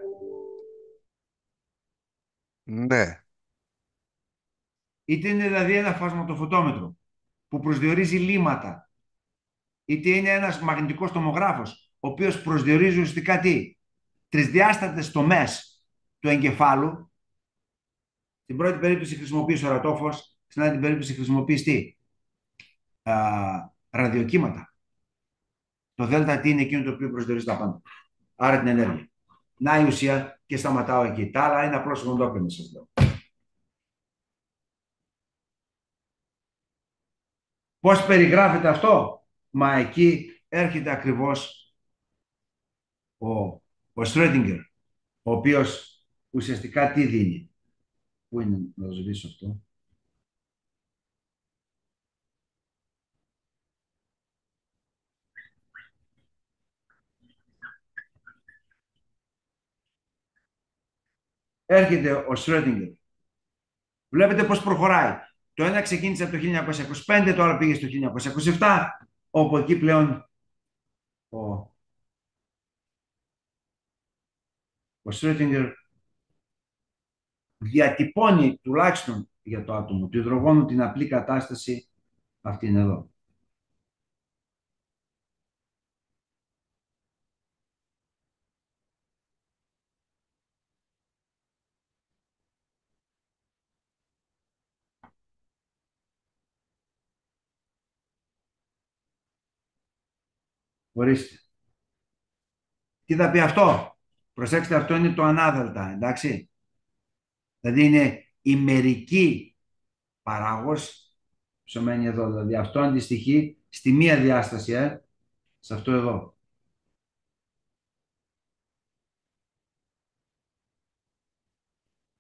Ναι. Είτε είναι δηλαδή ένα φασματοφωτόμετρο που προσδιορίζει λύματα, είτε είναι ένας μαγνητικός τομογράφος, ο οποίος προσδιορίζει ουσιαστικά τι? Τρισδιάστατες τομές του εγκεφάλου. Στην πρώτη περίπτωση χρησιμοποιείς ορατόφως, στην άλλη περίπτωση χρησιμοποιείς τι? Ραδιοκύματα. Το ΔΤ είναι εκείνο το οποίο προσδιορίζει τα πάντα. Άρα την ενέργεια. Να η ουσία και σταματάω εκεί. Τα άλλα είναι απλώς οδοντόκρεμες, σας λέω. Πώς περιγράφεται αυτό? Μα εκεί έρχεται ακριβώς ο Schrödinger, ο οποίος ουσιαστικά τι δίνει? Πού είναι να το σβήσω αυτό? Έρχεται ο Σρόντιγκερ. Βλέπετε πώς προχωράει. Το ένα ξεκίνησε από το 1925, τώρα πήγε στο 1927, όπου εκεί πλέον ο Σρόντιγκερ διατυπώνει τουλάχιστον για το άτομο του υδρογόνου την απλή κατάσταση αυτήν εδώ. Ορίστε. Τι θα πει αυτό? Προσέξτε, αυτό είναι το ανάδελτα, εντάξει. Δηλαδή είναι η μερική παράγος, σημαίνει εδώ, δηλαδή αυτό αντιστοιχεί στη μία διάσταση, σε αυτό εδώ.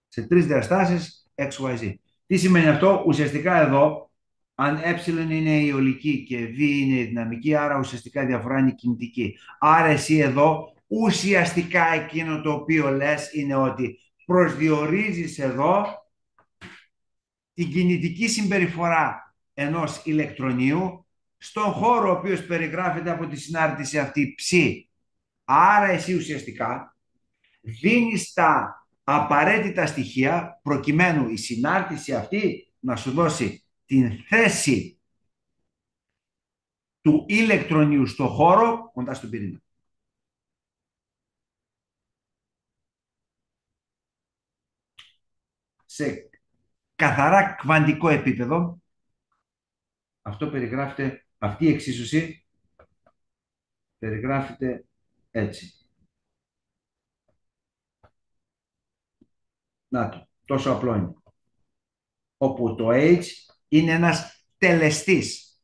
Σε τρεις διαστάσεις, XYZ. Τι σημαίνει αυτό? Ουσιαστικά εδώ, αν ε είναι η αιωλική και β είναι η δυναμική, άρα ουσιαστικά η διαφορά είναι η κινητική. Άρα εσύ εδώ, ουσιαστικά εκείνο το οποίο λες είναι ότι προσδιορίζεις εδώ την κινητική συμπεριφορά ενός ηλεκτρονίου στον χώρο ο οποίος περιγράφεται από τη συνάρτηση αυτή ψ. Άρα εσύ ουσιαστικά δίνεις τα απαραίτητα στοιχεία προκειμένου η συνάρτηση αυτή να σου δώσει την θέση του ηλεκτρονίου στο χώρο κοντά στον πυρήνα. Σε καθαρά κβαντικό επίπεδο αυτό περιγράφεται, αυτή η εξίσωση περιγράφεται έτσι. Να το, τόσο απλό είναι. Όπου το H είναι ένας τελεστής,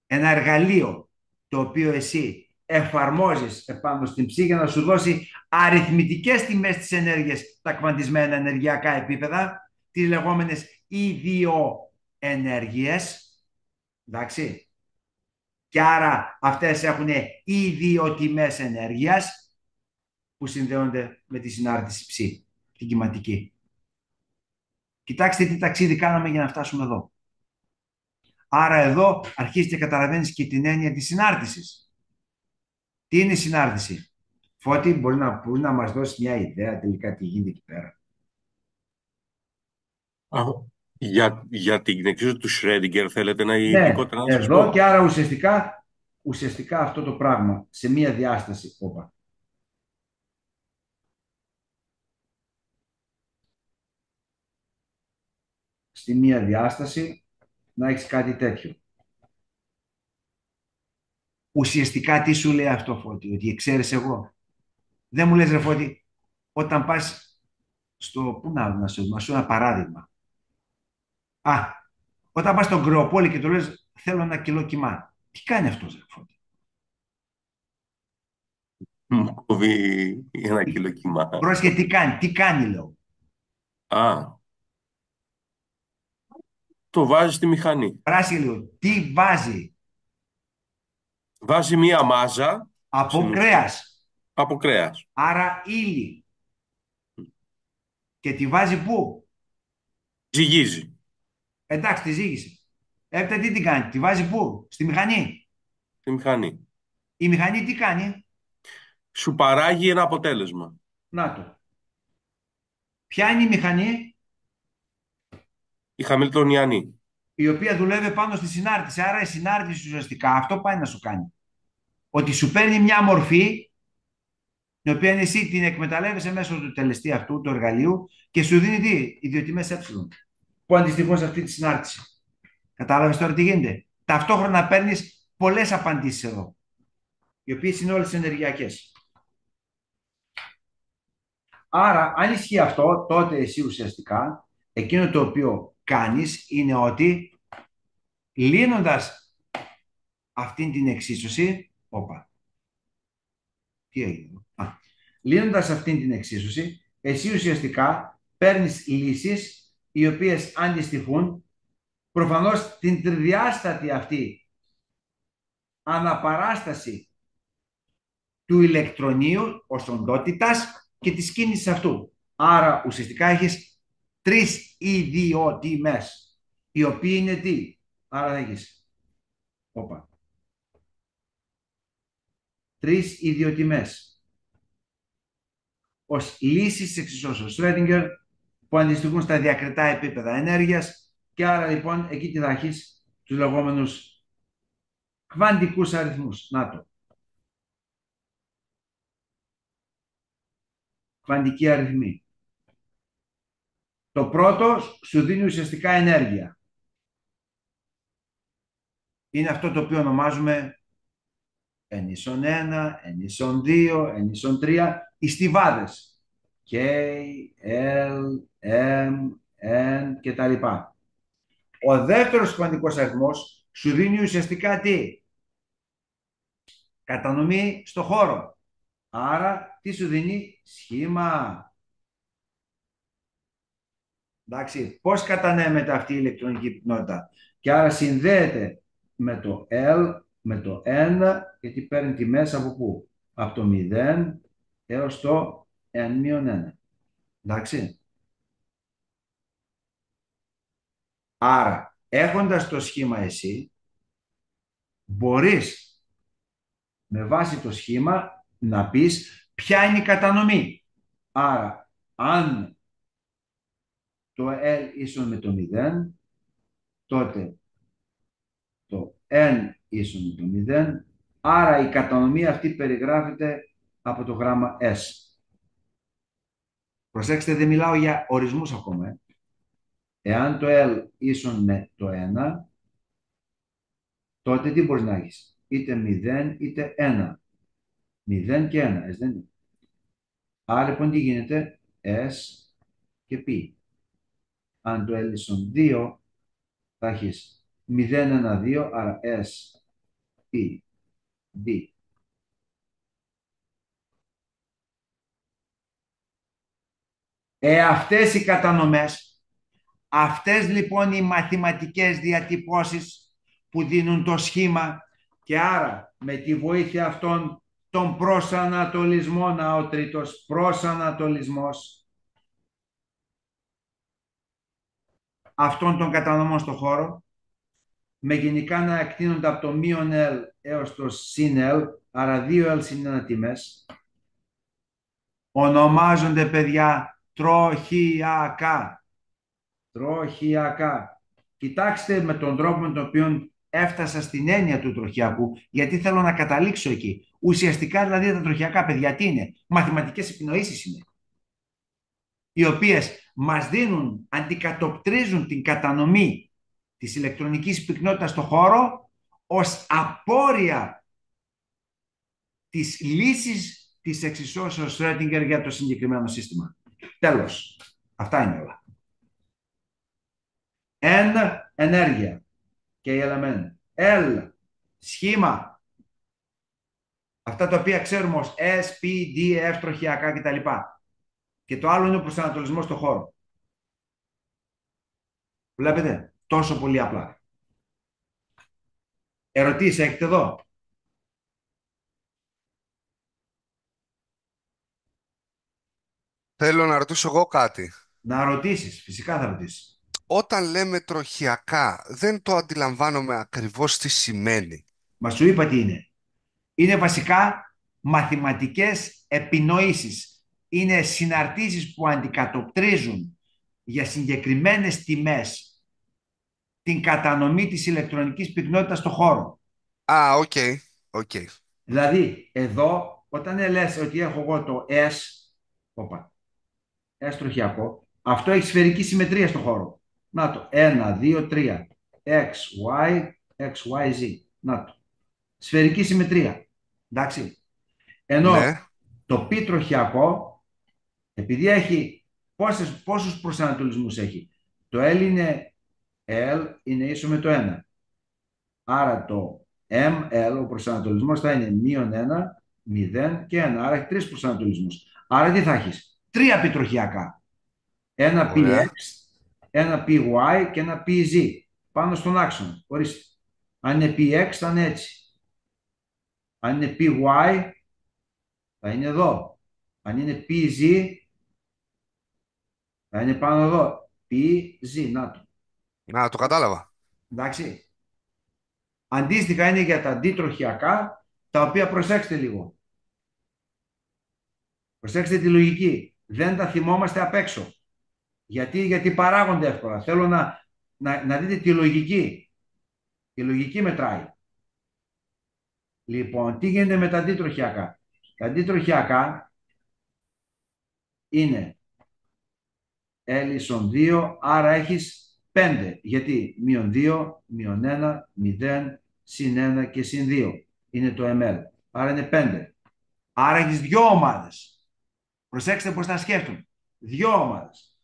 ένα εργαλείο το οποίο εσύ εφαρμόζεις επάνω στην ψυχή για να σου δώσει αριθμητικές τιμές της ενέργειας, τα κβαντισμένα ενεργειακά επίπεδα, τις λεγόμενες ιδιοενέργειες, εντάξει, και άρα αυτές έχουν ιδιοτιμές ενέργειας που συνδέονται με τη συνάρτηση ψ, την κυματική. Κοιτάξτε τι ταξίδι κάναμε για να φτάσουμε εδώ. Άρα εδώ αρχίζεις και καταλαβαίνεις και την έννοια της συνάρτησης. Τι είναι η συνάρτηση? Φώτη, μπορεί να μας δώσει μια ιδέα τελικά τι γίνεται εκεί πέρα? Για την εξίσωση του Schrödinger θέλετε να Ναι, ειδικότερα να σας εδώ πω. και άρα ουσιαστικά αυτό το πράγμα σε μια διάσταση, στη μία διάσταση να έχεις κάτι τέτοιο. Ουσιαστικά τι σου λέει αυτό, Φώτη? Ότι εξαίρεσαι εγώ? Δεν μου λες, ρε Φώτη, όταν πας στο, πού να σου ένα παράδειγμα. Όταν πας στον Κρεοπόλη και του λες θέλω 1 κιλό κιμά. Τι κάνει αυτός, ρε Φώτη? Μου κόβει 1 κιλό κιμά. Πρόσεχε, τι κάνει, λέω. Το βάζει στη μηχανή. Πράσινη λίγο. Τι βάζει? Βάζει μία μάζα Από κρέας. από κρέας. Άρα ύλη. Και τη βάζει πού? Ζυγίζει. Εντάξει, τη ζύγισε. Έπειτα τι την κάνει? Τη βάζει πού? Στη μηχανή. Στη μηχανή. Η μηχανή τι κάνει? Σου παράγει ένα αποτέλεσμα. Να το. Ποια είναι η μηχανή? Η χαμιλτονιανή. Η οποία δουλεύει πάνω στη συνάρτηση. Άρα η συνάρτηση ουσιαστικά αυτό πάει να σου κάνει. Ότι σου παίρνει μια μορφή, την οποία εσύ την εκμεταλλεύεσαι μέσω του τελεστή αυτού, του εργαλείου, και σου δίνει τι? Ιδιοτιμές ε, που αντιστοιχούν σε αυτή τη συνάρτηση. Κατάλαβες τώρα τι γίνεται? Ταυτόχρονα παίρνεις πολλές απαντήσεις εδώ, οι οποίες είναι όλες ενεργειακές. Άρα, αν ισχύει αυτό, τότε εσύ ουσιαστικά εκείνο το οποίο κάνεις είναι ότι λύνοντας αυτήν την εξίσωση, λύνοντας αυτήν την εξίσωση, εσύ ουσιαστικά παίρνεις λύσεις οι οποίες αντιστοιχούν. Προφανώς την τριδιάστατη αυτή αναπαράσταση του ηλεκτρονίου ως οντότητας και της κίνησης αυτού. Άρα ουσιαστικά έχεις τρεις ιδιοτιμές, οι οποίοι είναι τι? Άρα θα έχεις τρεις ιδιοτιμές ως λύσεις της εξισώσεως Σρέντιγκερ που αντιστοιχούν στα διακριτά επίπεδα ενέργειας, και άρα λοιπόν εκεί τι θα έχεις? Τους λεγόμενους κβαντικούς αριθμούς. Να το. Κβαντικοί αριθμοί. Το πρώτο σου δίνει ουσιαστικά ενέργεια. Είναι αυτό το οποίο ονομάζουμε n-1, n-2, n-3, οι στιβάδες. K, L, M, N και τα λοιπά. Ο δεύτερος κβαντικός αριθμός σου δίνει ουσιαστικά τι? Κατανομή στο χώρο. Άρα τι σου δίνει? Σχήμα. Εντάξει, πώς κατανέμεται αυτή η ηλεκτρονική πυκνότητα? Και άρα συνδέεται με το L, με το N, γιατί παίρνει τη μέσα από πού? Από το 0 έως το N-1. Εντάξει. Άρα, έχοντας το σχήμα εσύ, μπορείς με βάση το σχήμα να πεις ποια είναι η κατανομή. Άρα, αν το L ίσον με το 0, τότε το N ίσον με το 0, άρα η κατανομή αυτή περιγράφεται από το γράμμα S. Προσέξτε, δεν μιλάω για ορισμούς ακόμα. Εάν το L ίσον με το 1, τότε τι μπορείς να έχεις? Είτε 0 είτε 1. 0 και 1, έτσι δεν είναι? Άρα λοιπόν τι γίνεται? S και P. Αν το L ίσον 2, θα έχεις 0, 1, 2, άρα S, P, D. Αυτές οι κατανομές, αυτές λοιπόν οι μαθηματικές διατυπώσεις που δίνουν το σχήμα, και άρα με τη βοήθεια αυτών των προσανατολισμών, ο τρίτος προσανατολισμός αυτών των κατανομών στο χώρο, με γενικά να εκτείνονται από το μείον L έως το συν L, άρα 2L συν 1 τιμές, ονομάζονται, παιδιά, τροχιακά. Τροχιακά. Κοιτάξτε με τον τρόπο με τον οποίο έφτασα στην έννοια του τροχιακού, γιατί θέλω να καταλήξω εκεί. Ουσιαστικά δηλαδή τα τροχιακά, παιδιά, τι είναι? Μαθηματικές επινοήσεις είναι, οι οποίες μας δίνουν, αντικατοπτρίζουν την κατανομή της ηλεκτρονικής πυκνότητας στο χώρο ως απόρρια της λύσης της εξισώσεως Schrödinger για το συγκεκριμένο σύστημα. Τέλος. Αυτά είναι όλα. N, ενέργεια και element. L, σχήμα. Αυτά τα οποία ξέρουμε ως S, P, D, F, τροχιακά κτλ. Και το άλλο είναι ο προσανατολισμός στο χώρο. Βλέπετε, τόσο πολύ απλά. Ερωτήσεις έχετε εδώ? Θέλω να ρωτήσω εγώ κάτι. Να ρωτήσεις, φυσικά θα ρωτήσεις. Όταν λέμε τροχιακά, δεν το αντιλαμβάνομαι ακριβώς τι σημαίνει. Μα σου είπα τι είναι. Είναι βασικά μαθηματικές επινοήσεις. Είναι συναρτήσεις που αντικατοπτρίζουν για συγκεκριμένες τιμές την κατανομή της ηλεκτρονικής πυκνότητας στο χώρο. Οκ. Δηλαδή, εδώ, όταν λες ότι έχω εγώ το S, S τροχιακό, αυτό έχει σφαιρική συμμετρία στο χώρο. Να το, 1, 2, 3, X, Y, X, Y, Z. Να το. Σφαιρική συμμετρία. Εντάξει. Ενώ Ναι. το π τροχιακό, επειδή έχει πόσους προσανατολισμούς έχει? Το L είναι ίσο με το 1. Άρα το ML, ο προσανατολισμός, θα είναι -1, 0 και 1. Άρα έχει 3 προσανατολισμούς. Άρα τι θα έχεις? 3 π τροχιακά. Ένα Ωραία. px, ένα py και ένα pz πάνω στον άξονα. Ορίστε. Αν είναι px θα είναι έτσι. Αν είναι py θα είναι εδώ. Αν είναι pz θα είναι πάνω εδώ. Pz, να το. Να, το κατάλαβα. Εντάξει. Αντίστοιχα είναι για τα αντιτροχιακά, τα οποία προσέξτε λίγο. Προσέξτε τη λογική. Δεν τα θυμόμαστε απ' έξω. Γιατί παράγονται εύκολα. Θέλω να δείτε τη λογική. Η λογική μετράει. Λοιπόν, τι γίνεται με τα αντιτροχιακά. Τα αντιτροχιακά είναι Έλισον 2, άρα έχεις 5. Γιατί -2, -1, 0, -1 και -2 είναι το ml. Άρα είναι 5. Άρα έχεις 2 ομάδες. Προσέξτε πώς τα σκέφτομαι. 2 ομάδες.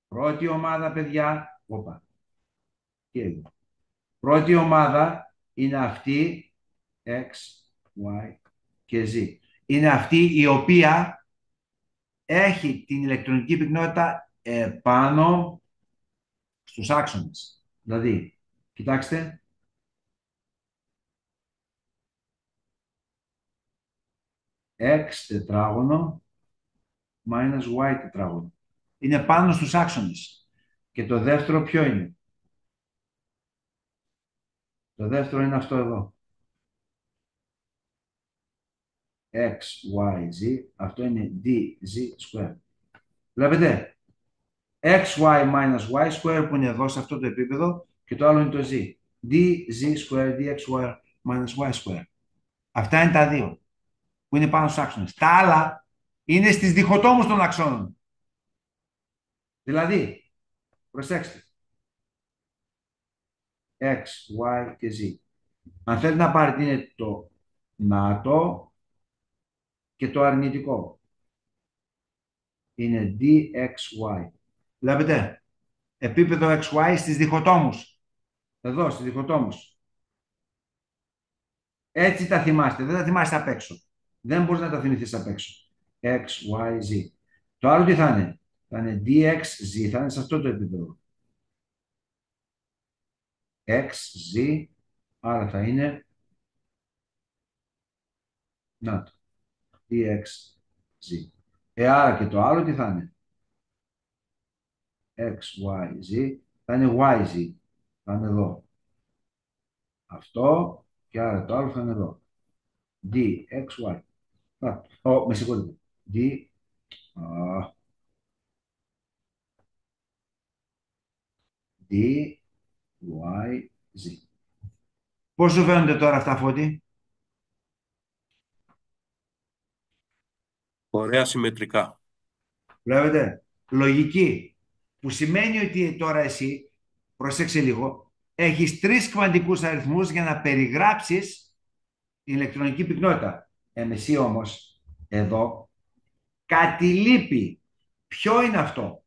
Πρώτη ομάδα, παιδιά. Οπα. Και εδώ. Πρώτη ομάδα είναι αυτή X, Y και Z. Είναι αυτή η οποία έχει την ηλεκτρονική πυκνότητα επάνω στους άξονες. Δηλαδή, κοιτάξτε, X τετράγωνο minus Y τετράγωνο. Είναι πάνω στους άξονες. Και το δεύτερο ποιο είναι? Το δεύτερο είναι αυτό εδώ. X, Y, Z. Αυτό είναι DZ square. Βλέπετε, XY minus Y square που είναι εδώ σε αυτό το επίπεδο και το άλλο είναι το Z. DZ square, DXY minus Y square. Αυτά είναι τα δύο που είναι πάνω στους άξονες. Τα άλλα είναι στις διχοτόμους των αξώνων. Δηλαδή, προσέξτε. X, Y και Z. Αν θέλετε να πάρετε είναι το νάτο και το αρνητικό. Είναι DXY. Βλέπετε, επίπεδο XY στις διχοτόμους. Εδώ, στις διχοτόμους. Έτσι τα θυμάστε. Δεν τα θυμάστε απ' έξω. Δεν μπορείς να τα θυμηθείς απ' έξω. X, Y, Z. Το άλλο τι θα είναι? Θα είναι DXZ. Θα είναι σε αυτό το επίπεδο. XZ. Άρα θα είναι να το. DXZ. Άρα και το άλλο τι θα είναι? XYZ. Θα είναι YZ. Θα είναι εδώ. Αυτό και άρα το άλλο θα είναι εδώ. DXY. Με συγχωρείτε. DYZ. Πώς σου φαίνονται τώρα αυτά, Φώτη? Ωραία συμμετρικά. Βλέπετε, λογική. Που σημαίνει ότι τώρα εσύ, προσέξε λίγο, έχεις 3 κβαντικούς αριθμούς για να περιγράψεις την ηλεκτρονική πυκνότητα. Εσύ όμως, εδώ, κάτι λείπει. Ποιο είναι αυτό?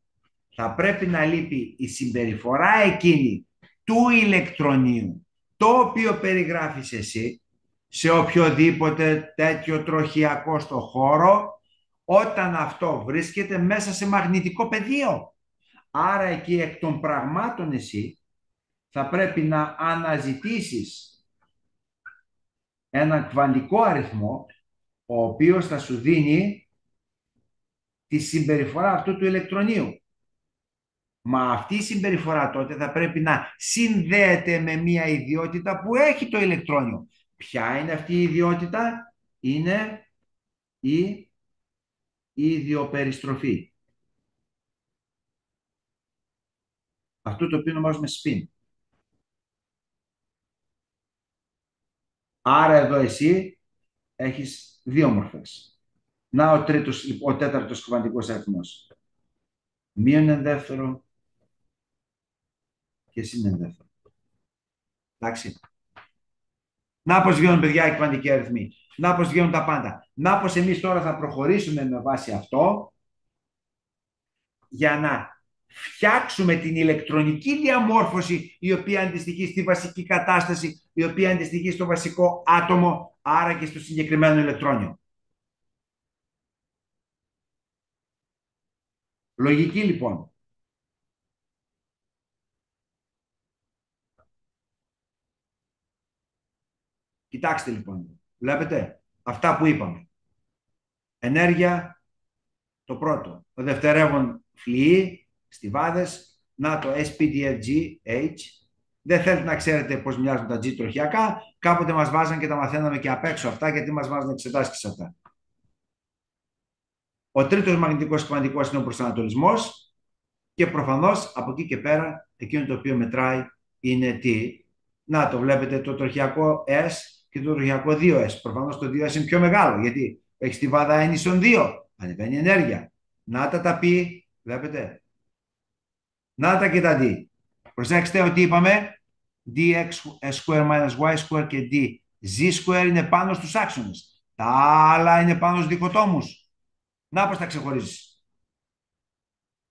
Θα πρέπει να λείπει η συμπεριφορά εκείνη του ηλεκτρονίου, το οποίο περιγράφεις εσύ σε οποιοδήποτε τέτοιο τροχιακό στο χώρο, όταν αυτό βρίσκεται μέσα σε μαγνητικό πεδίο. Άρα εκεί εκ των πραγμάτων εσύ θα πρέπει να αναζητήσεις έναν κβαντικό αριθμό, ο οποίος θα σου δίνει τη συμπεριφορά αυτού του ηλεκτρονίου. Μα αυτή η συμπεριφορά τότε θα πρέπει να συνδέεται με μια ιδιότητα που έχει το ηλεκτρόνιο. Ποια είναι αυτή η ιδιότητα? Είναι η ιδιοπεριστροφή. Αυτό το οποίο ονομάζουμε spin. Άρα εδώ εσύ έχεις δύο μορφές. Να ο τέταρτος κβαντικός αριθμός. Μείον ενδεύθερο και συν ενδεύθερο. Εντάξει. Να πώς βγαίνουν, παιδιά, οι κβαντικοί αριθμοί. Να πώς βγαίνουν τα πάντα. Να πώς εμείς τώρα θα προχωρήσουμε με βάση αυτό για να φτιάξουμε την ηλεκτρονική διαμόρφωση η οποία αντιστοιχεί στη βασική κατάσταση, η οποία αντιστοιχεί στο βασικό άτομο, άρα και στο συγκεκριμένο ηλεκτρόνιο. Λογική λοιπόν. Κοιτάξτε λοιπόν. Βλέπετε αυτά που είπαμε. Ενέργεια, το πρώτο. Το δευτερεύον φλοιή, στιβάδες. Να το SPDFG, H. Δεν θέλετε να ξέρετε πώς μοιάζουν τα G τροχιακά. Κάποτε μας βάζαν και τα μαθαίναμε και απ' έξω αυτά, γιατί μας βάζαν εξετάσεις σε αυτά. Ο τρίτος μαγνητικός κβαντικός είναι ο προσανατολισμός και προφανώς από εκεί και πέρα εκείνο το οποίο μετράει είναι τι. Να το βλέπετε το τροχιακό S και το τροχιακό 2S. Προφανώς το 2S είναι πιο μεγάλο γιατί έχει στιβάδα N ίσον 2. Ανεβαίνει ενέργεια. Να τα πει, βλέπετε. Να τα και τα D. Προσέξτε ότι είπαμε dx square minus y square και dz square είναι πάνω στους άξονες. Τα άλλα είναι πάνω στους διχοτόμους. Να πώς τα ξεχωρίζεις.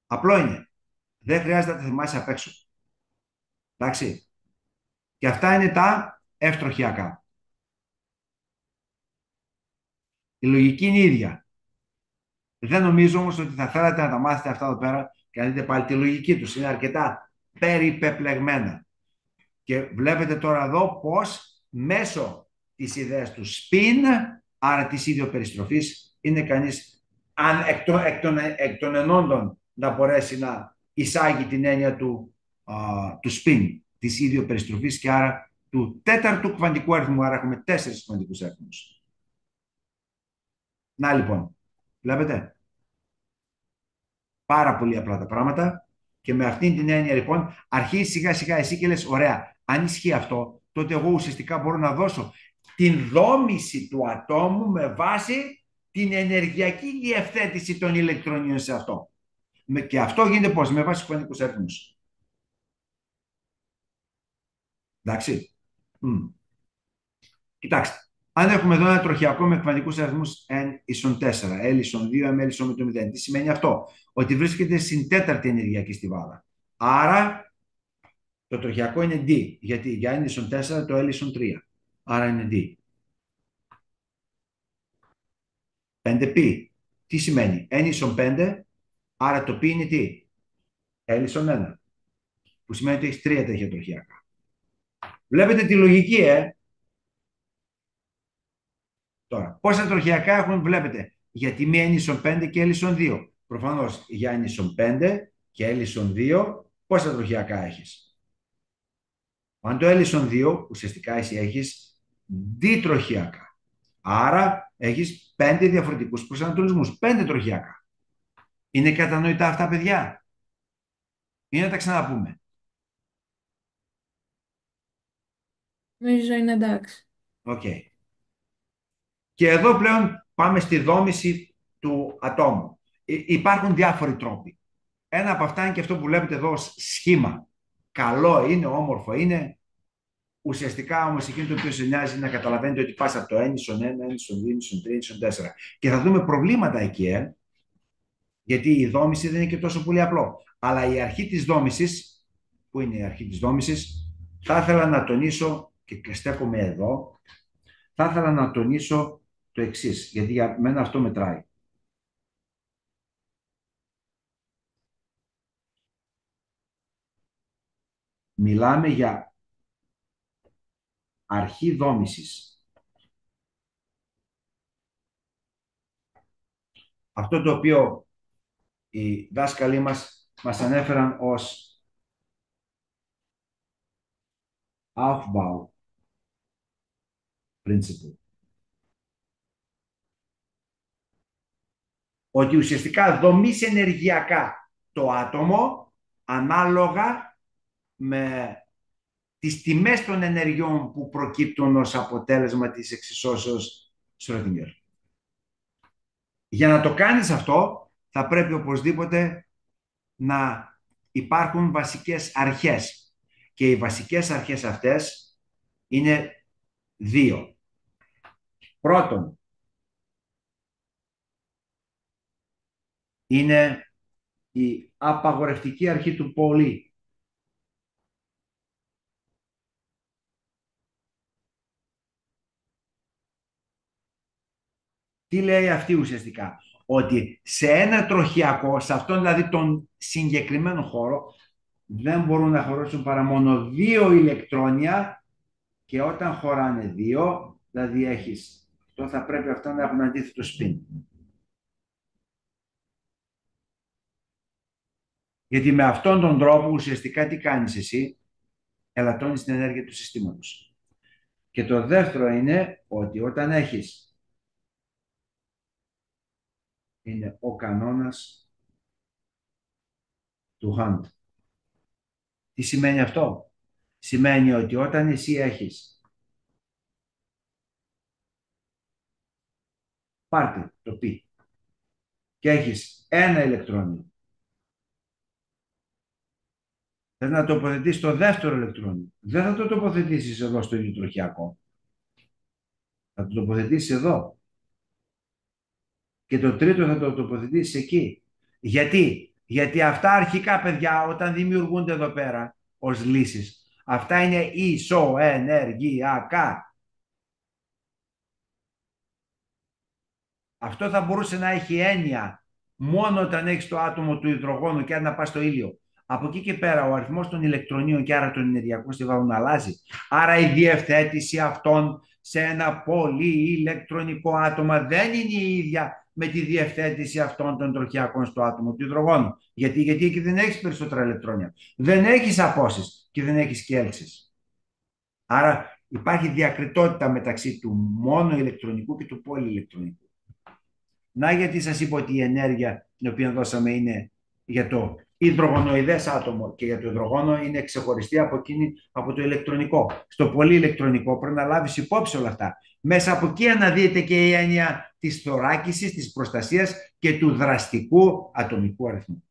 Απλό είναι. Δεν χρειάζεται να τα θυμάσαι απ' έξω. Εντάξει. Και αυτά είναι τα ευτροχιακά. Η λογική είναι η ίδια. Δεν νομίζω όμως ότι θα θέλατε να τα μάθετε αυτά εδώ πέρα και να δείτε πάλι τη λογική τους. Είναι αρκετά περιπεπλεγμένα. Και βλέπετε τώρα εδώ πως μέσω της ιδέας του spin, άρα της ιδιοπεριστροφής, είναι κανείς εκ των ενόντων να μπορέσει να εισάγει την έννοια του spin, της ιδιοπεριστροφής και άρα του τέταρτου κβαντικού αριθμού. Άρα έχουμε 4 κβαντικούς αριθμούς. Να λοιπόν, βλέπετε. Πάρα πολύ απλά τα πράγματα. Και με αυτήν την έννοια λοιπόν αρχίζει σιγά σιγά εσύ και λες ωραία, αν ισχύει αυτό, τότε εγώ ουσιαστικά μπορώ να δώσω την δόμηση του ατόμου με βάση την ενεργειακή διευθέτηση των ηλεκτρονίων σε αυτό. Και αυτό γίνεται πώς, με βάση τους κβαντικούς αριθμούς. Εντάξει. Κοιτάξτε, αν έχουμε εδώ ένα τροχιακό με κβαντικούς αριθμούς n ίσον 4, L ίσον 2, M ίσον με το 0. Τι σημαίνει αυτό? Ότι βρίσκεται στην τέταρτη ενεργειακή στιβάδα. Άρα το τροχιακό είναι D, γιατί για n ίσον 4 το L ίσον 3. Άρα είναι D. 5π. Τι σημαίνει? N ίσον 5, άρα το π είναι τι? L ίσον 1. Που σημαίνει ότι έχει 3 τέτοια τροχιακά. Βλέπετε τη λογική, Τώρα, πόσα τροχιακά έχουμε, βλέπετε. Γιατί μία είναι ίσον 5 και L ίσον 2. Προφανώς για n ίσον 5 και L ίσον 2, πόσα τροχιακά έχεις? Αν το L ίσον 2, ουσιαστικά εσύ έχεις διτροχιακά. Άρα έχεις 5 διαφορετικούς προσανατολισμούς. 5 τροχιακά. Είναι κατανοητά αυτά, παιδιά? Ή να τα ξαναπούμε? Νομίζω είναι εντάξει. Οκ. Και εδώ πλέον πάμε στη δόμηση του ατόμου. Υπάρχουν διάφοροι τρόποι. Ένα από αυτά είναι και αυτό που βλέπετε εδώ ως σχήμα. Καλό είναι, όμορφο είναι. Ουσιαστικά όμως εκείνο το οποίο σε νοιάζει είναι να καταλαβαίνετε ότι πας από το n ίσον 1, n ίσον 2, n ίσον 3, n ίσον 4. Και θα δούμε προβλήματα εκεί, γιατί η δόμηση δεν είναι και τόσο πολύ απλό. Αλλά η αρχή της δόμησης, που είναι η αρχή της δόμησης, θα ήθελα να τονίσω, και στέκομαι εδώ, θα ήθελα να τονίσω το εξής, γιατί για μένα αυτό μετράει. Μιλάμε για αρχή δόμησης. Αυτό το οποίο οι δάσκαλοι μας ανέφεραν ως Aufbau principle. Ότι ουσιαστικά δομείς ενεργειακά το άτομο ανάλογα με τις τιμές των ενεργειών που προκύπτουν ως αποτέλεσμα της εξισώσεως Schrödinger. Για να το κάνεις αυτό, θα πρέπει οπωσδήποτε να υπάρχουν βασικές αρχές. Και οι βασικές αρχές αυτές είναι 2. Πρώτον, είναι η απαγορευτική αρχή του Πολύ. Τι λέει αυτή ουσιαστικά? ότι σε ένα τροχιακό, σε αυτόν δηλαδή τον συγκεκριμένο χώρο, δεν μπορούν να χωρώσουν παρά μόνο 2 ηλεκτρόνια, και όταν χωράνε 2, δηλαδή έχεις, αυτό θα πρέπει αυτά να έχουν αντίθετο spin. Γιατί με αυτόν τον τρόπο ουσιαστικά τι κάνεις εσύ? Ελαττώνεις την ενέργεια του συστήματος. Και το δεύτερο είναι ότι όταν έχεις, είναι ο κανόνας του Hunt. Τι σημαίνει αυτό? Σημαίνει ότι όταν εσύ έχεις, πάρτε το π, και έχεις ένα ηλεκτρόνιο, θες να τοποθετήσεις το δεύτερο ηλεκτρόνιο, δεν θα το τοποθετήσεις εδώ στο ίδιο τροχιακό. Θα το τοποθετήσεις εδώ. Και το τρίτο θα το τοποθετήσεις εκεί. Γιατί? Γιατί αυτά αρχικά, παιδιά, όταν δημιουργούνται εδώ πέρα ως λύσεις, αυτά είναι ισοενεργειακά. Αυτό θα μπορούσε να έχει έννοια μόνο όταν έχεις το άτομο του υδρογόνου και αν να πας στο ήλιο. Από εκεί και πέρα ο αριθμός των ηλεκτρονίων και άρα των ενεργειακών στιβάδων αλλάζει. Άρα η διευθέτηση αυτών σε ένα πολυηλεκτρονικό άτομο δεν είναι η ίδια με τη διευθέτηση αυτών των τροχιακών στο άτομο του υδρογόνου. Γιατί εκεί δεν έχεις περισσότερα ηλεκτρόνια. Δεν έχεις απόσεις και δεν έχεις κέλξεις. Άρα υπάρχει διακριτότητα μεταξύ του μόνο ηλεκτρονικού και του πολυηλεκτρονικού. Να γιατί σας είπα ότι η ενέργεια την οποία δώσαμε είναι για το υδρογονοειδές άτομο και για το υδρογόνο είναι ξεχωριστή από εκείνη από το ηλεκτρονικό. Στο πολύ ηλεκτρονικό πρέπει να λάβεις υπόψη όλα αυτά. Μέσα από εκεί αναδύεται και η έννοια της θωράκισης, της προστασίας και του δραστικού ατομικού αριθμού.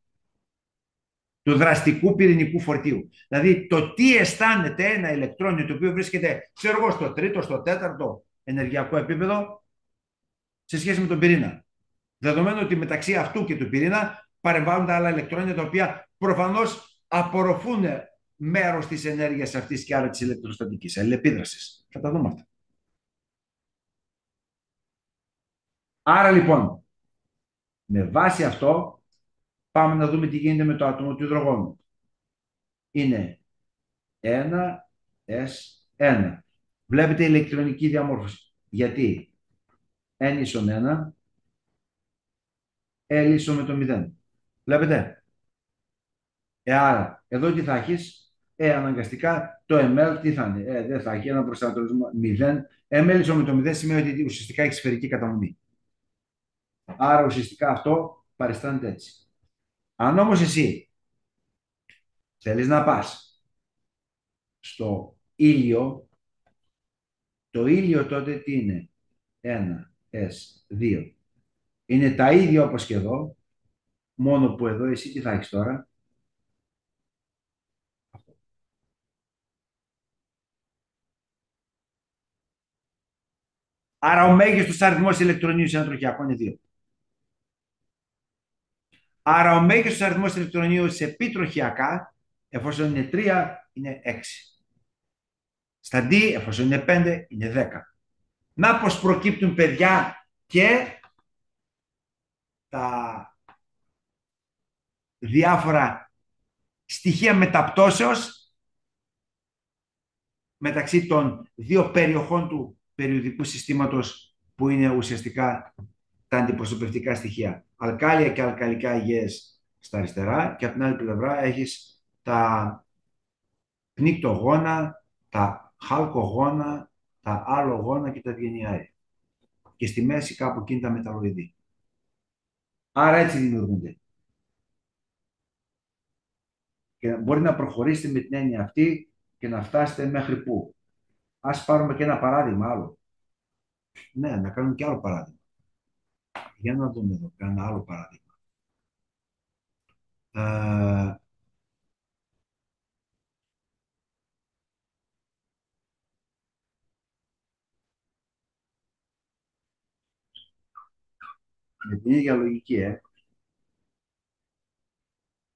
Του δραστικού πυρηνικού φορτίου. Δηλαδή το τι αισθάνεται ένα ηλεκτρόνιο το οποίο βρίσκεται, ξέρω εγώ, στο τρίτο, στο τέταρτο ενεργειακό επίπεδο σε σχέση με τον πυρήνα. Δεδομένου ότι μεταξύ αυτού και του πυρήνα παρεμβάλλουν άλλα ηλεκτρόνια τα οποία προφανώς απορροφούν μέρος της ενέργειας αυτής και άρα της ηλεκτροστατικής αλληλεπίδρασης. Θα τα δούμε αυτά. Άρα λοιπόν, με βάση αυτό, πάμε να δούμε τι γίνεται με το άτομο του υδρογόνου. Είναι 1s1. Βλέπετε ηλεκτρονική διαμόρφωση. Γιατί n ίσον 1, L ίσον με το 0. Βλέπετε. Άρα, εδώ τι θα έχεις? Αναγκαστικά το ml τι θα είναι? Δεν θα έχει ένα προσανατολισμό 0. ml ίσον με το 0 σημαίνει ότι ουσιαστικά έχει σφαιρική κατανομή. Άρα ουσιαστικά αυτό παριστάνεται έτσι. Αν όμως εσύ θέλεις να πας στο ήλιο, το ήλιο τότε τι είναι? 1s2. Είναι τα ίδια όπως και εδώ, μόνο που εδώ εσύ τι θα έχεις τώρα? Άρα ο μέγιστος αριθμός ηλεκτρονίου σε ένα τροχιακό είναι 2. Άρα ο μέγιστος αριθμός ηλεκτρονίου σε πιτροχιακά, εφόσον είναι 3, είναι 6. Στα D, εφόσον είναι 5, είναι 10. Να πως προκύπτουν, παιδιά, και τα διάφορα στοιχεία μεταπτώσεως μεταξύ των δύο περιοχών του περιοδικού συστήματος που είναι ουσιαστικά τα αντιπροσωπευτικά στοιχεία. Αλκάλια και αλκαλικά υγιές στα αριστερά και από την άλλη πλευρά έχεις τα πνίκτογόνα, τα χαλκογόνα, τα άλλογόνα και τα διενιάια. Και στη μέση κάπου εκεί είναι τα μεταλλοειδή. Άρα έτσι δημιουργούνται. Και μπορεί να προχωρήσετε με την έννοια αυτή και να φτάσετε μέχρι πού? Ας πάρουμε και ένα παράδειγμα άλλο. Ναι, να κάνουμε και άλλο παράδειγμα. Για να δούμε εδώ, ένα άλλο παράδειγμα. Με την ίδια λογική,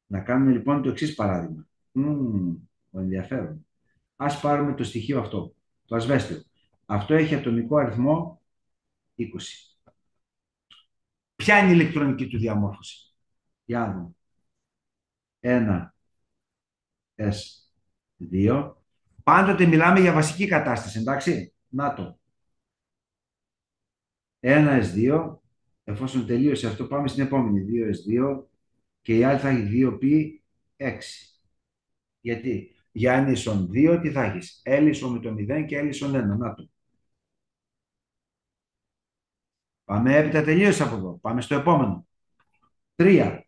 Να κάνουμε λοιπόν το εξής παράδειγμα. Ενδιαφέρον. Ας πάρουμε το στοιχείο αυτό, το ασβέστιο. Αυτό έχει ατομικό αριθμό 20. Ποια είναι η ηλεκτρονική του διαμόρφωση? Για να δούμε. 1 S2. Πάντοτε μιλάμε για βασική κατάσταση, εντάξει. Να το. 1 S2. Εφόσον τελείωσε αυτό, πάμε στην επόμενη. 2 S2. Και η άλλη θα έχει 2P6. Γιατί? Για N ίσον 2, τι θα έχεις? L ίσον με το 0 και L ίσον 1. Να το. Πάμε έπειτα, τελείωσε από εδώ. Πάμε στο επόμενο. 3.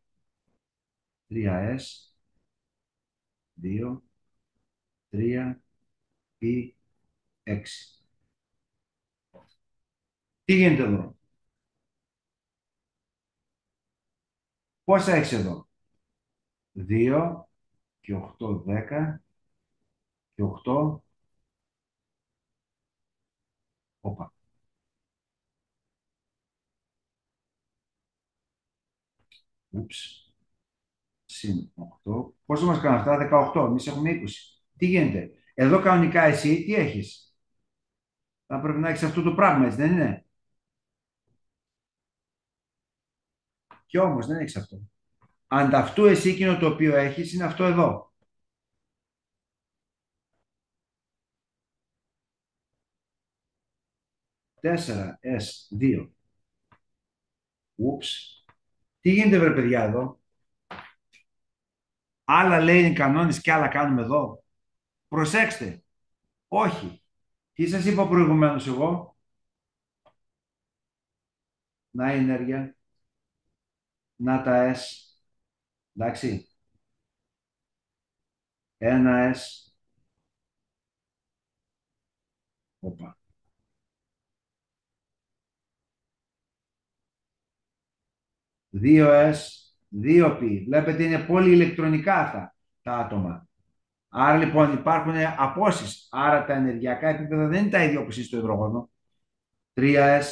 3S. 2. 3. P6. Τι γίνεται εδώ? Πόσα έχεις εδώ? 2 και 8, 10 και 8. Όπα. Ούψ. Συν 8. Πόσο μας κάνουν αυτά? 18. Εμείς έχουμε 20. Τι γίνεται? Εδώ κανονικά εσύ τι έχεις? Θα πρέπει να έχεις αυτό το πράγμα, έτσι δεν είναι? Και όμως δεν έχεις αυτό. Ανταυτού εσύ εκείνο το οποίο έχεις είναι αυτό εδώ. Τέσσερα S2. Ούψ. Τι γίνεται βρε παιδιά εδώ? Άλλα λέει είναι κανόνες και άλλα κάνουμε εδώ. Προσέξτε. Όχι. Τι σας είπα προηγουμένως εγώ? Να η ενέργεια. Να τα S. Εντάξει. Ένα S. Οπα. 2S, 2P. Βλέπετε είναι πολύ ηλεκτρονικά αυτά τα άτομα. Άρα λοιπόν υπάρχουν απόσεις. Άρα τα ενεργειακά επίπεδα δεν είναι τα ίδια όπως είναι στο υδρογόνο. 3S,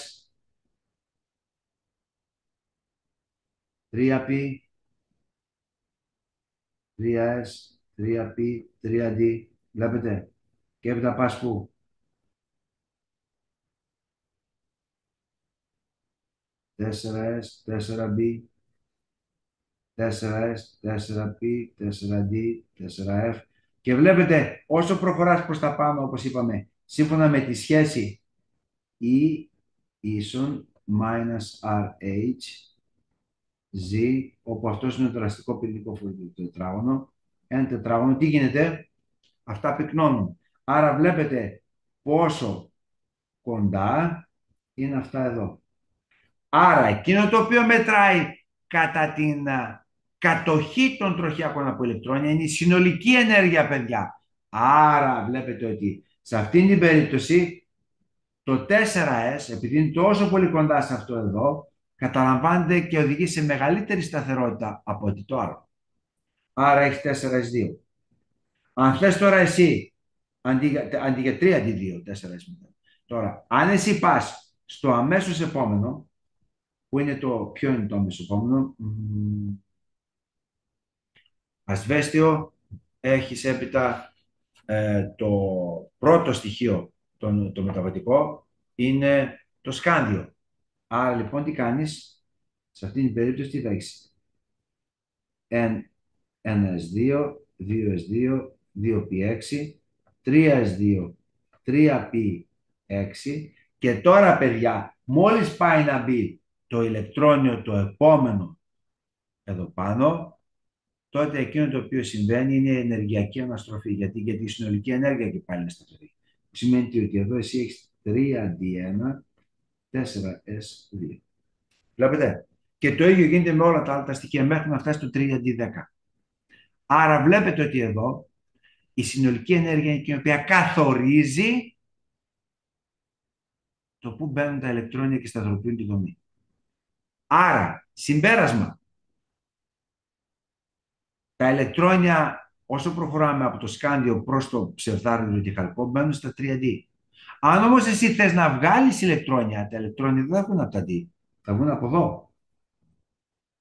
3P, 3S, 3P, 3D. Βλέπετε. Και έπειτα πας πού? 4S, 4B, 4S, 4P, 4D, 4F. Και βλέπετε όσο προχωράς προς τα πάνω, όπως είπαμε, σύμφωνα με τη σχέση E ίσον minus RH Z, όπου αυτός είναι το δραστικό πυρηνικό τετράγωνο. Ένα τετράγωνο, τι γίνεται? Αυτά πυκνώνουν. Άρα βλέπετε πόσο κοντά είναι αυτά εδώ. Άρα εκείνο το οποίο μετράει κατά την κατοχή των τροχιακών από ηλεκτρόνια είναι η συνολική ενέργεια, παιδιά. Άρα βλέπετε ότι σε αυτήν την περίπτωση το 4S, επειδή είναι τόσο πολύ κοντά σε αυτό εδώ, καταλαμβάνεται και οδηγεί σε μεγαλύτερη σταθερότητα από ότι το άλλο. Άρα έχει 4S2. Αν θες τώρα εσύ, αντί για 3 αντί 2, 4S2. Τώρα, αν εσύ πας στο αμέσως επόμενο, που είναι ποιο είναι το αμέσως επόμενο? Ασβέστιο, έχεις έπειτα το πρώτο στοιχείο, το μεταβατικό, είναι το σκάνδιο. Άρα λοιπόν τι κάνεις? Σε αυτήν την περίπτωση τι θα έχεις? 1S2, 2S2, 2P6, 3S2, 3P6 και τώρα παιδιά μόλις πάει να μπει το ηλεκτρόνιο το επόμενο εδώ πάνω, τότε εκείνο το οποίο συμβαίνει είναι η ενεργειακή αναστροφή. Γιατί η συνολική ενέργεια και πάλι είναι σταθερή. Σημαίνει ότι εδώ εσύ έχεις 3D1, 4S2. Βλέπετε. Και το ίδιο γίνεται με όλα τα άλλα τα στοιχεία μέχρι να φτάσει στο 3D10. Άρα βλέπετε ότι εδώ η συνολική ενέργεια είναι εκείνη η οποία καθορίζει το πού μπαίνουν τα ηλεκτρόνια και σταθεροποιούν τη δομή. Άρα, συμπέρασμα. Τα ηλεκτρόνια, όσο προχωράμε από το σκάνδιο προς το ψευδάριδρο και χαλκό, μπαίνουν στα 3D. Αν όμως εσύ θες να βγάλεις ηλεκτρόνια, τα ηλεκτρόνια δεν θα βγουν από τα D, θα βγουν από εδώ.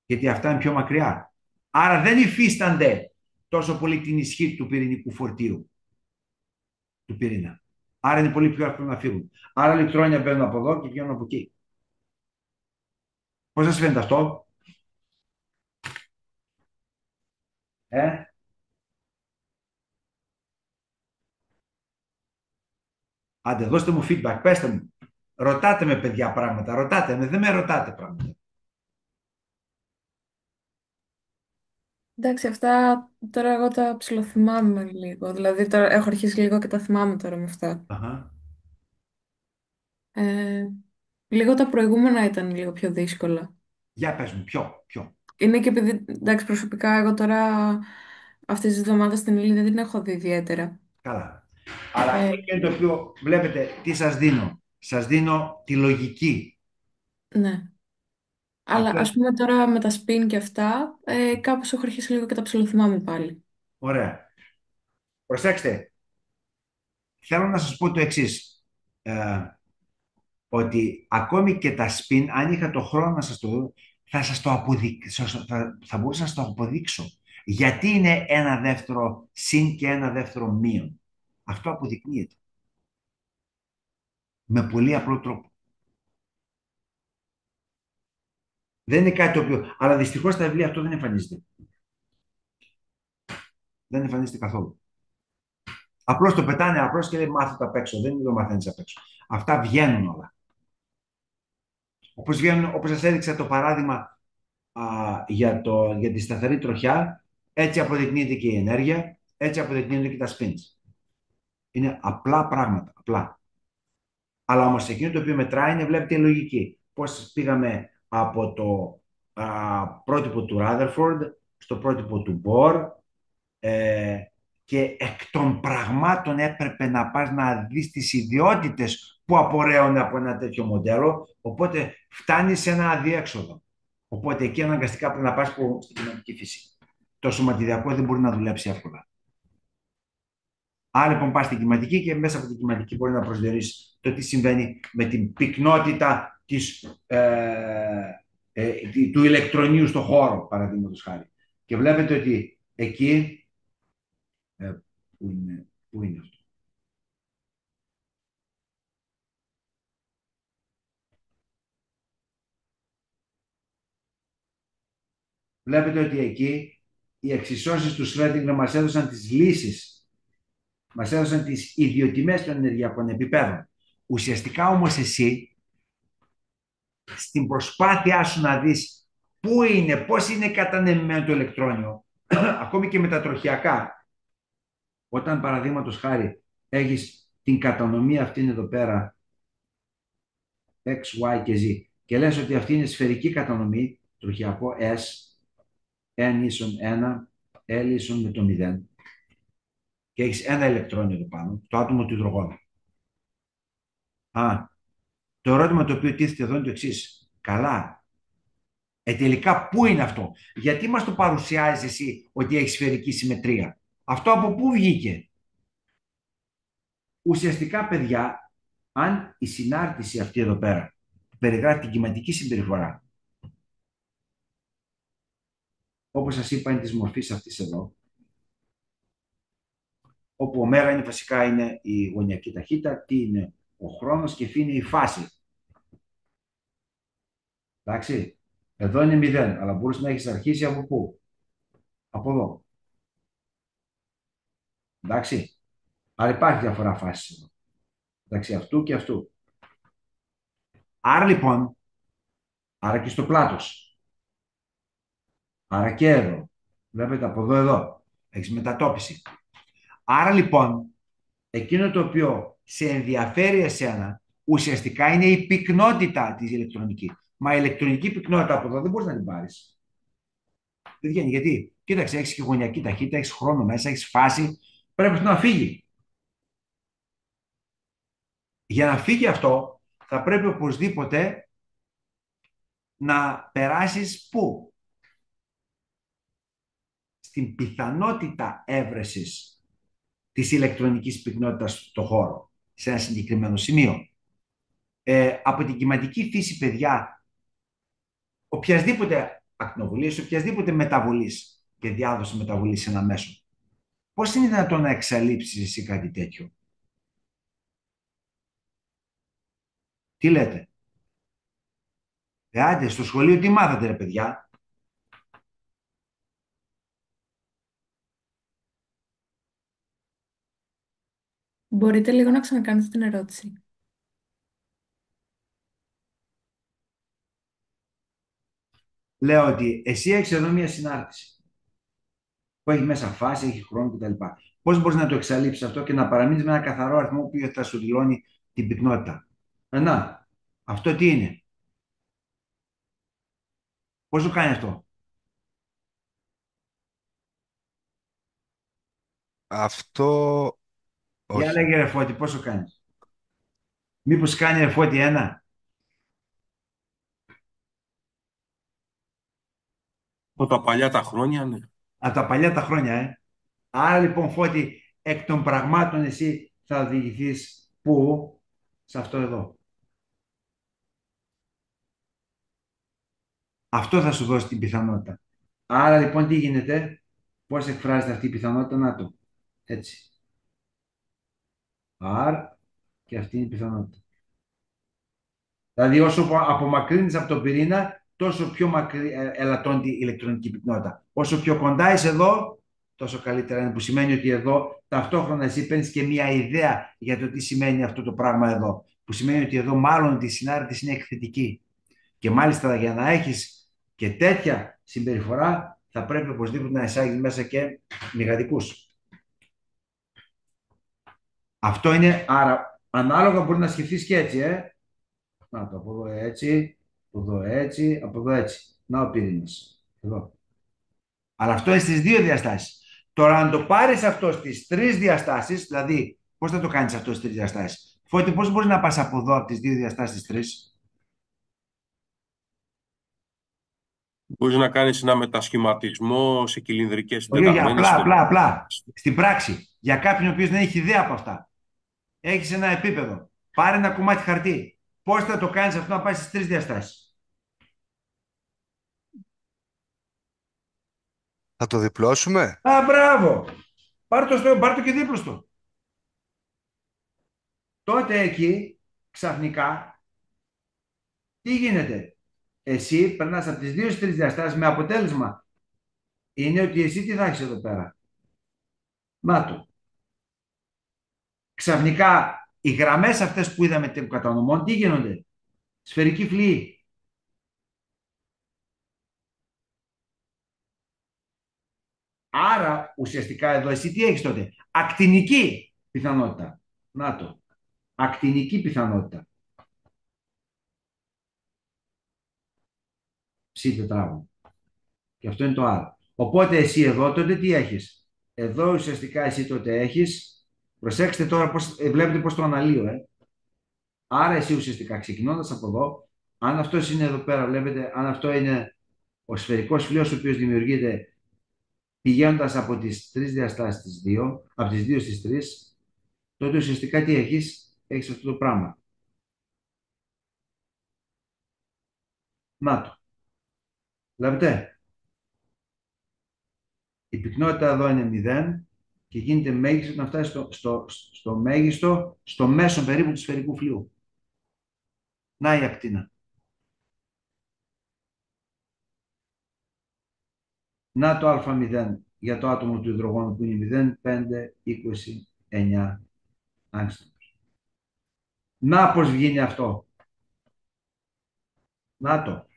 Γιατί αυτά είναι πιο μακριά. Άρα δεν υφίστανται τόσο πολύ την ισχύ του πυρηνικού φορτίου, του πυρήνα. Άρα είναι πολύ πιο εύκολο να φύγουν. Άρα ηλεκτρόνια μπαίνουν από εδώ και βγαίνουν από εκεί. Πώς σας φαίνεται αυτό? Άντε, δώστε μου feedback, πέστε μου. Ρωτάτε με, παιδιά, πράγματα. Ρωτάτε με, δεν με ρωτάτε πράγματα. Εντάξει, αυτά τώρα εγώ τα ψιλοθυμάμαι λίγο. Δηλαδή τώρα έχω αρχίσει λίγο και τα θυμάμαι τώρα με αυτά. Αχα. Ε, Λίγο τα προηγούμενα ήταν λίγο πιο δύσκολα. Για πες μου, ποιο. Είναι και επειδή, εντάξει, προσωπικά εγώ τώρα αυτές τις εβδομάδες την Ήλιο δεν την έχω δει ιδιαίτερα. Καλά. Αλλά Ε, εκείνο το οποίο βλέπετε, τι σας δίνω. Σας δίνω τη λογική. ναι. Αλλά Αυτό, ας πούμε τώρα με τα spin και αυτά, κάπως έχω αρχίσει λίγο και τα ψιλοθυμάμαι πάλι. ωραία. Προσέξτε, θέλω να σας πω το εξής. Ότι ακόμη και τα spin, αν είχα το χρόνο να σας το δω, θα σας το αποδείξω, θα μπορούσα να σας το αποδείξω. Γιατί είναι ένα δεύτερο συν και ένα δεύτερο μείον. Αυτό αποδεικνύεται. Με πολύ απλό τρόπο. Δεν είναι κάτι το οποίο... Αλλά δυστυχώς στα βιβλία αυτό δεν εμφανίζεται. Δεν εμφανίζεται καθόλου. Απλώς το πετάνε, απλώς και λέει μάθω το απ' έξω. Δεν το μαθαίνεις απ' έξω. Αυτά βγαίνουν όλα. Όπως βγαίνουν, όπως σας έδειξα το παράδειγμα για τη σταθερή τροχιά, έτσι αποδεικνύεται και η ενέργεια, έτσι αποδεικνύονται και τα spins. Είναι απλά πράγματα, απλά. Αλλά όμως εκείνο το οποίο μετράει είναι, βλέπετε, η λογική. Πώς πήγαμε από το πρότυπο του Rutherford στο πρότυπο του Bohr, και εκ των πραγμάτων έπρεπε να πας να δεις τις ιδιότητες που απορρέουν από ένα τέτοιο μοντέλο, οπότε φτάνεις σε ένα αδιέξοδο. Οπότε εκεί αναγκαστικά πρέπει να πας στην κοινωνική φύση. Το σωματιδιακό δεν μπορεί να δουλέψει εύκολα. Άρα λοιπόν πας στην κυματική και μέσα από την κυματική μπορεί να προσδιορίσει το τι συμβαίνει με την πυκνότητα του ηλεκτρονίου στο χώρο, παραδείγματος χάρη. Και βλέπετε ότι εκεί πού είναι αυτό. Βλέπετε ότι εκεί οι εξισώσεις του Schrödinger μας έδωσαν τις λύσεις. Μας έδωσαν τις ιδιοτιμές των ενεργειακών επιπέδων. Ουσιαστικά όμως εσύ, στην προσπάθειά σου να δεις πού είναι, πώς είναι κατανεμημένο το ηλεκτρόνιο, ακόμη και μετατροχιακά, όταν παραδείγματος χάρη έχεις την κατανομή αυτήν εδώ πέρα, X, Y και Z, και λες ότι αυτή είναι σφαιρική κατανομή, τροχιακό S, N ίσον 1, L ίσον με το 0, και έχεις ένα ηλεκτρόνιο εδώ πάνω, το άτομο του υδρογόνου. Το ερώτημα το οποίο τίθεται εδώ είναι το εξής. Καλά. Τελικά πού είναι αυτό? Γιατί μας το παρουσιάζεις εσύ ότι έχει σφαιρική συμμετρία? Αυτό από πού βγήκε? Ουσιαστικά, παιδιά, αν η συνάρτηση αυτή εδώ πέρα περιγράφει την κυματική συμπεριφορά, όπως σας είπα, είναι της μορφής αυτής εδώ, όπου ω είναι βασικά είναι η γωνιακή ταχύτητα, τι είναι ο χρόνος και φ είναι η φάση. Εντάξει, εδώ είναι 0, αλλά μπορείς να έχεις αρχίσει από πού? Από εδώ. Εντάξει, άρα υπάρχει διαφορά φάσης εδώ, μεταξύ αυτού και αυτού. Άρα λοιπόν, άρα και στο πλάτος, άρα και εδώ, βλέπετε από εδώ, έχεις μετατόπιση. Άρα λοιπόν, εκείνο το οποίο σε ενδιαφέρει εσένα, ουσιαστικά είναι η πυκνότητα της ηλεκτρονική. Μα η ηλεκτρονική πυκνότητα από εδώ δεν μπορείς να την πάρεις. Δεν βγαίνει. Γιατί? Κοίταξε, έχεις και γωνιακή ταχύτητα, έχεις χρόνο μέσα, έχεις φάση, πρέπει να φύγει. Για να φύγει αυτό, θα πρέπει οπωσδήποτε να περάσεις πού? Στην πιθανότητα έβρεσης της ηλεκτρονικής πυκνότητας στο χώρο, σε ένα συγκεκριμένο σημείο. Από την κυματική φύση, παιδιά, οποιασδήποτε ακτινοβολίας, οποιασδήποτε μεταβολής και διάδοση μεταβολής σε ένα μέσο, πώς είναι δυνατόν να εξαλείψεις εσύ κάτι τέτοιο? Τι λέτε? Άντε, στο σχολείο τι μάθατε, ρε παιδιά? Μπορείτε λίγο να ξανακάνετε την ερώτηση. Λέω ότι εσύ έχεις εδώ μια συνάρτηση που έχει μέσα φάση, έχει χρόνο κτλ. Πώς μπορείς να το εξαλείψεις αυτό και να παραμείνεις με ένα καθαρό αριθμό που θα σου δηλώνει την πυκνότητα? Να, αυτό τι είναι? Πώς το κάνει αυτό? Αυτό Για όχι. λέγε ρε Φώτη, πώς το κάνεις? Μήπως κάνει ρε Φώτη ένα? Από τα παλιά τα χρόνια, ναι. Από τα παλιά τα χρόνια, Άρα λοιπόν Φώτη, εκ των πραγμάτων εσύ θα οδηγηθείς πού? Σε αυτό εδώ. Αυτό θα σου δώσει την πιθανότητα. Άρα λοιπόν τι γίνεται? Πώς εκφράζεται αυτή η πιθανότητα? Να το. Έτσι. Άρα και αυτή είναι η πιθανότητα. Δηλαδή όσο απομακρύνεις από τον πυρήνα, τόσο πιο ελαττώνει η ηλεκτρονική πυκνότητα. Όσο πιο κοντά είσαι εδώ, τόσο καλύτερα είναι, που σημαίνει ότι εδώ ταυτόχρονα εσύ παίρνεις και μια ιδέα για το τι σημαίνει αυτό το πράγμα εδώ. Που σημαίνει ότι εδώ μάλλον η συνάρτηση είναι εκθετική. Και μάλιστα για να έχεις και τέτοια συμπεριφορά θα πρέπει οπωσδήποτε να εισάγεις μέσα και μηγαδικούς. Αυτό είναι, άρα ανάλογα μπορεί να σκεφτείς και έτσι, Να το, από εδώ έτσι, από εδώ έτσι, από εδώ έτσι. Να ο πυρήνας. Εδώ. Αλλά αυτό είναι στις δύο διαστάσεις. Τώρα αν το πάρεις αυτό στις τρεις διαστάσεις, δηλαδή πώς θα το κάνεις αυτό στις τρεις διαστάσεις? Φώτη, πώς μπορείς να πας από εδώ από τις δύο διαστάσεις στις τρεις? Μπορείς να κάνεις ένα μετασχηματισμό σε κυλινδρικές Όχι, όχι, συντεταγμένες. απλά. Στην πράξη, για κάποιον ο οποίος δεν έχει ιδέα από αυτά. Έχεις ένα επίπεδο. Πάρε ένα κομμάτι χαρτί. Πώς θα το κάνεις αυτό να πάει στις τρεις διαστάσεις? Θα το διπλώσουμε. Μπράβο! Πάρ' το και δίπλωστο. Τότε εκεί, ξαφνικά, τι γίνεται? Εσύ περνάς από τις δύο στις τρεις διαστάσεις με αποτέλεσμα. Είναι ότι εσύ τι θα έχεις εδώ πέρα? Να το. Ξαφνικά, οι γραμμές αυτές που είδαμε των κατανομών, τι γίνονται? Σφαιρική φλοιή. Άρα, ουσιαστικά εδώ εσύ τι έχεις τότε? Ακτινική πιθανότητα. Να το. Ακτινική πιθανότητα. Ψ τετράγωνο. Και αυτό είναι το άλλο. Οπότε εσύ εδώ τότε τι έχεις? Εδώ ουσιαστικά εσύ τότε έχεις. Προσέξτε τώρα πώς, βλέπετε πώς το αναλύω. Άρα εσύ ουσιαστικά ξεκινώντας από εδώ, αν αυτό είναι εδώ πέρα, βλέπετε, αν αυτό είναι ο σφαιρικός φλοιός ο οποίος δημιουργείται πηγαίνοντας από τις τρεις διαστάσεις στις δύο, από τις δύο στις τρεις, τότε ουσιαστικά τι έχεις? Έχεις αυτό το πράγμα. Να το. Βλέπετε. Η πυκνότητα εδώ είναι 0 και γίνεται μέγιστο να φτάσει στο μέγιστο, στο μέσο περίπου του σφαιρικού φλοιού. Να η ακτίνα. Να το α0 για το άτομο του υδρογόνου που είναι 0, 5, 20, 9 άγκστρομ. Να πώς βγαίνει αυτό. Να το.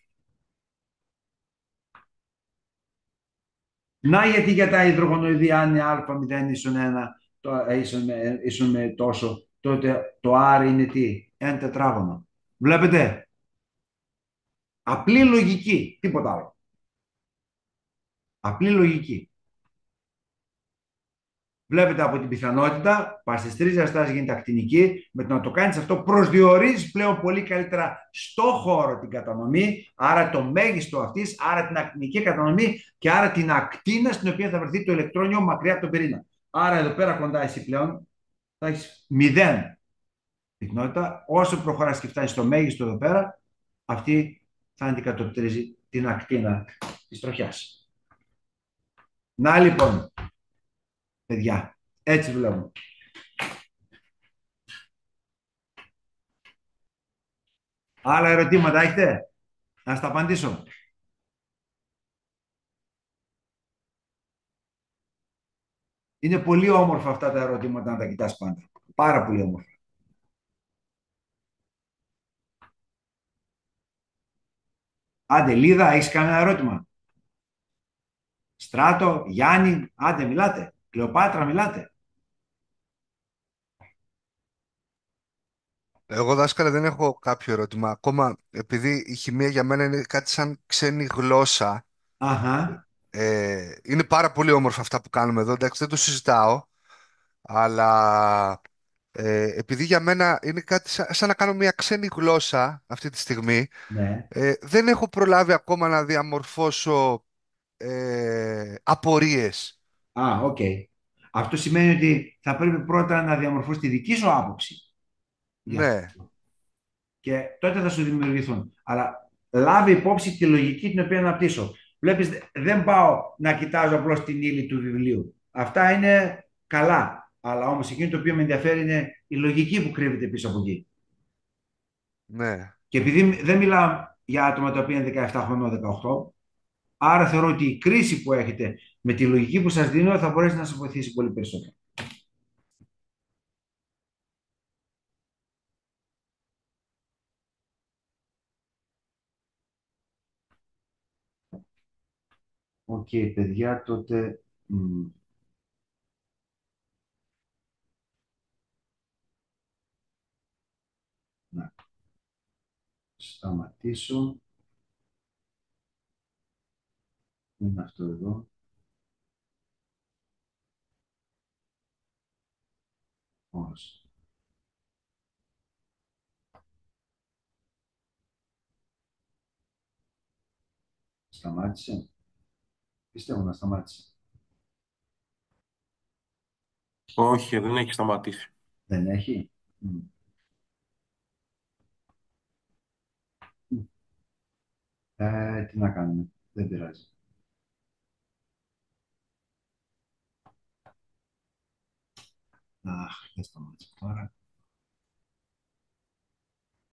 Να γιατί για τα υδρογονοειδή αν είναι α0 ίσον 1 ίσον με τόσο, τότε το R είναι τι? Ένα τετράγωνο. Βλέπετε. Απλή λογική. Τίποτα άλλο. Απλή λογική. Βλέπετε από την πιθανότητα, πας στις τρεις διαστάσεις γίνεται ακτινική, με το να το κάνεις αυτό προσδιορίζεις πλέον πολύ καλύτερα στο χώρο την κατανομή, άρα το μέγιστο αυτής, άρα την ακτινική κατανομή και άρα την ακτίνα στην οποία θα βρεθεί το ηλεκτρόνιο μακριά από τον πυρήνα. Άρα εδώ πέρα κοντά εσύ πλέον θα έχεις 0 πυκνότητα, όσο προχωράς και φτάνεις στο μέγιστο εδώ πέρα, αυτή θα αντικατοπτρίζει την ακτίνα της τροχιάς. Να λοιπόν, παιδιά, έτσι βλέπουμε. Άλλα ερωτήματα έχετε? Να στα απαντήσω. Είναι πολύ όμορφα αυτά τα ερωτήματα να τα κοιτάς πάντα. Πάρα πολύ όμορφα. Άντε, Λίδα, έχεις κανένα ερώτημα? Στράτο, Γιάννη, άντε, μιλάτε. Κλεοπάτρα, μιλάτε. Εγώ, δάσκαλε, δεν έχω κάποιο ερώτημα. Ακόμα, επειδή η χημεία για μένα είναι κάτι σαν ξένη γλώσσα, Αχα, είναι πάρα πολύ όμορφα αυτά που κάνουμε εδώ, εντάξει, δεν το συζητάω, αλλά επειδή για μένα είναι κάτι σαν να κάνω μια ξένη γλώσσα αυτή τη στιγμή, ναι. δεν έχω προλάβει ακόμα να διαμορφώσω απορίες. Α, οκ. Αυτό σημαίνει ότι θα πρέπει πρώτα να διαμορφώσεις τη δική σου άποψη για Ναι, αυτό. Και τότε θα σου δημιουργηθούν. Αλλά λάβει υπόψη τη λογική την οποία αναπτύσσω. Βλέπεις, δεν πάω να κοιτάζω απλώς την ύλη του βιβλίου. Αυτά είναι καλά. Αλλά όμως εκείνο το οποίο με ενδιαφέρει είναι η λογική που κρύβεται πίσω από εκεί. ναι. Και επειδή δεν μιλάω για άτομα τα οποία είναι 17 χρονών, 18, άρα θεωρώ ότι η κρίση που έχετε με τη λογική που σας δίνω θα μπορέσει να σας βοηθήσει πολύ περισσότερο. Οκ, παιδιά, τότε να σταματήσω. Είναι αυτό εδώ. Όχι. Σταμάτησε. Πιστεύω να σταμάτησε. Όχι, δεν έχει σταματήσει. Δεν έχει. Τι να κάνουμε. Δεν πειράζει. Αχ, δεν σταμάτησε τώρα.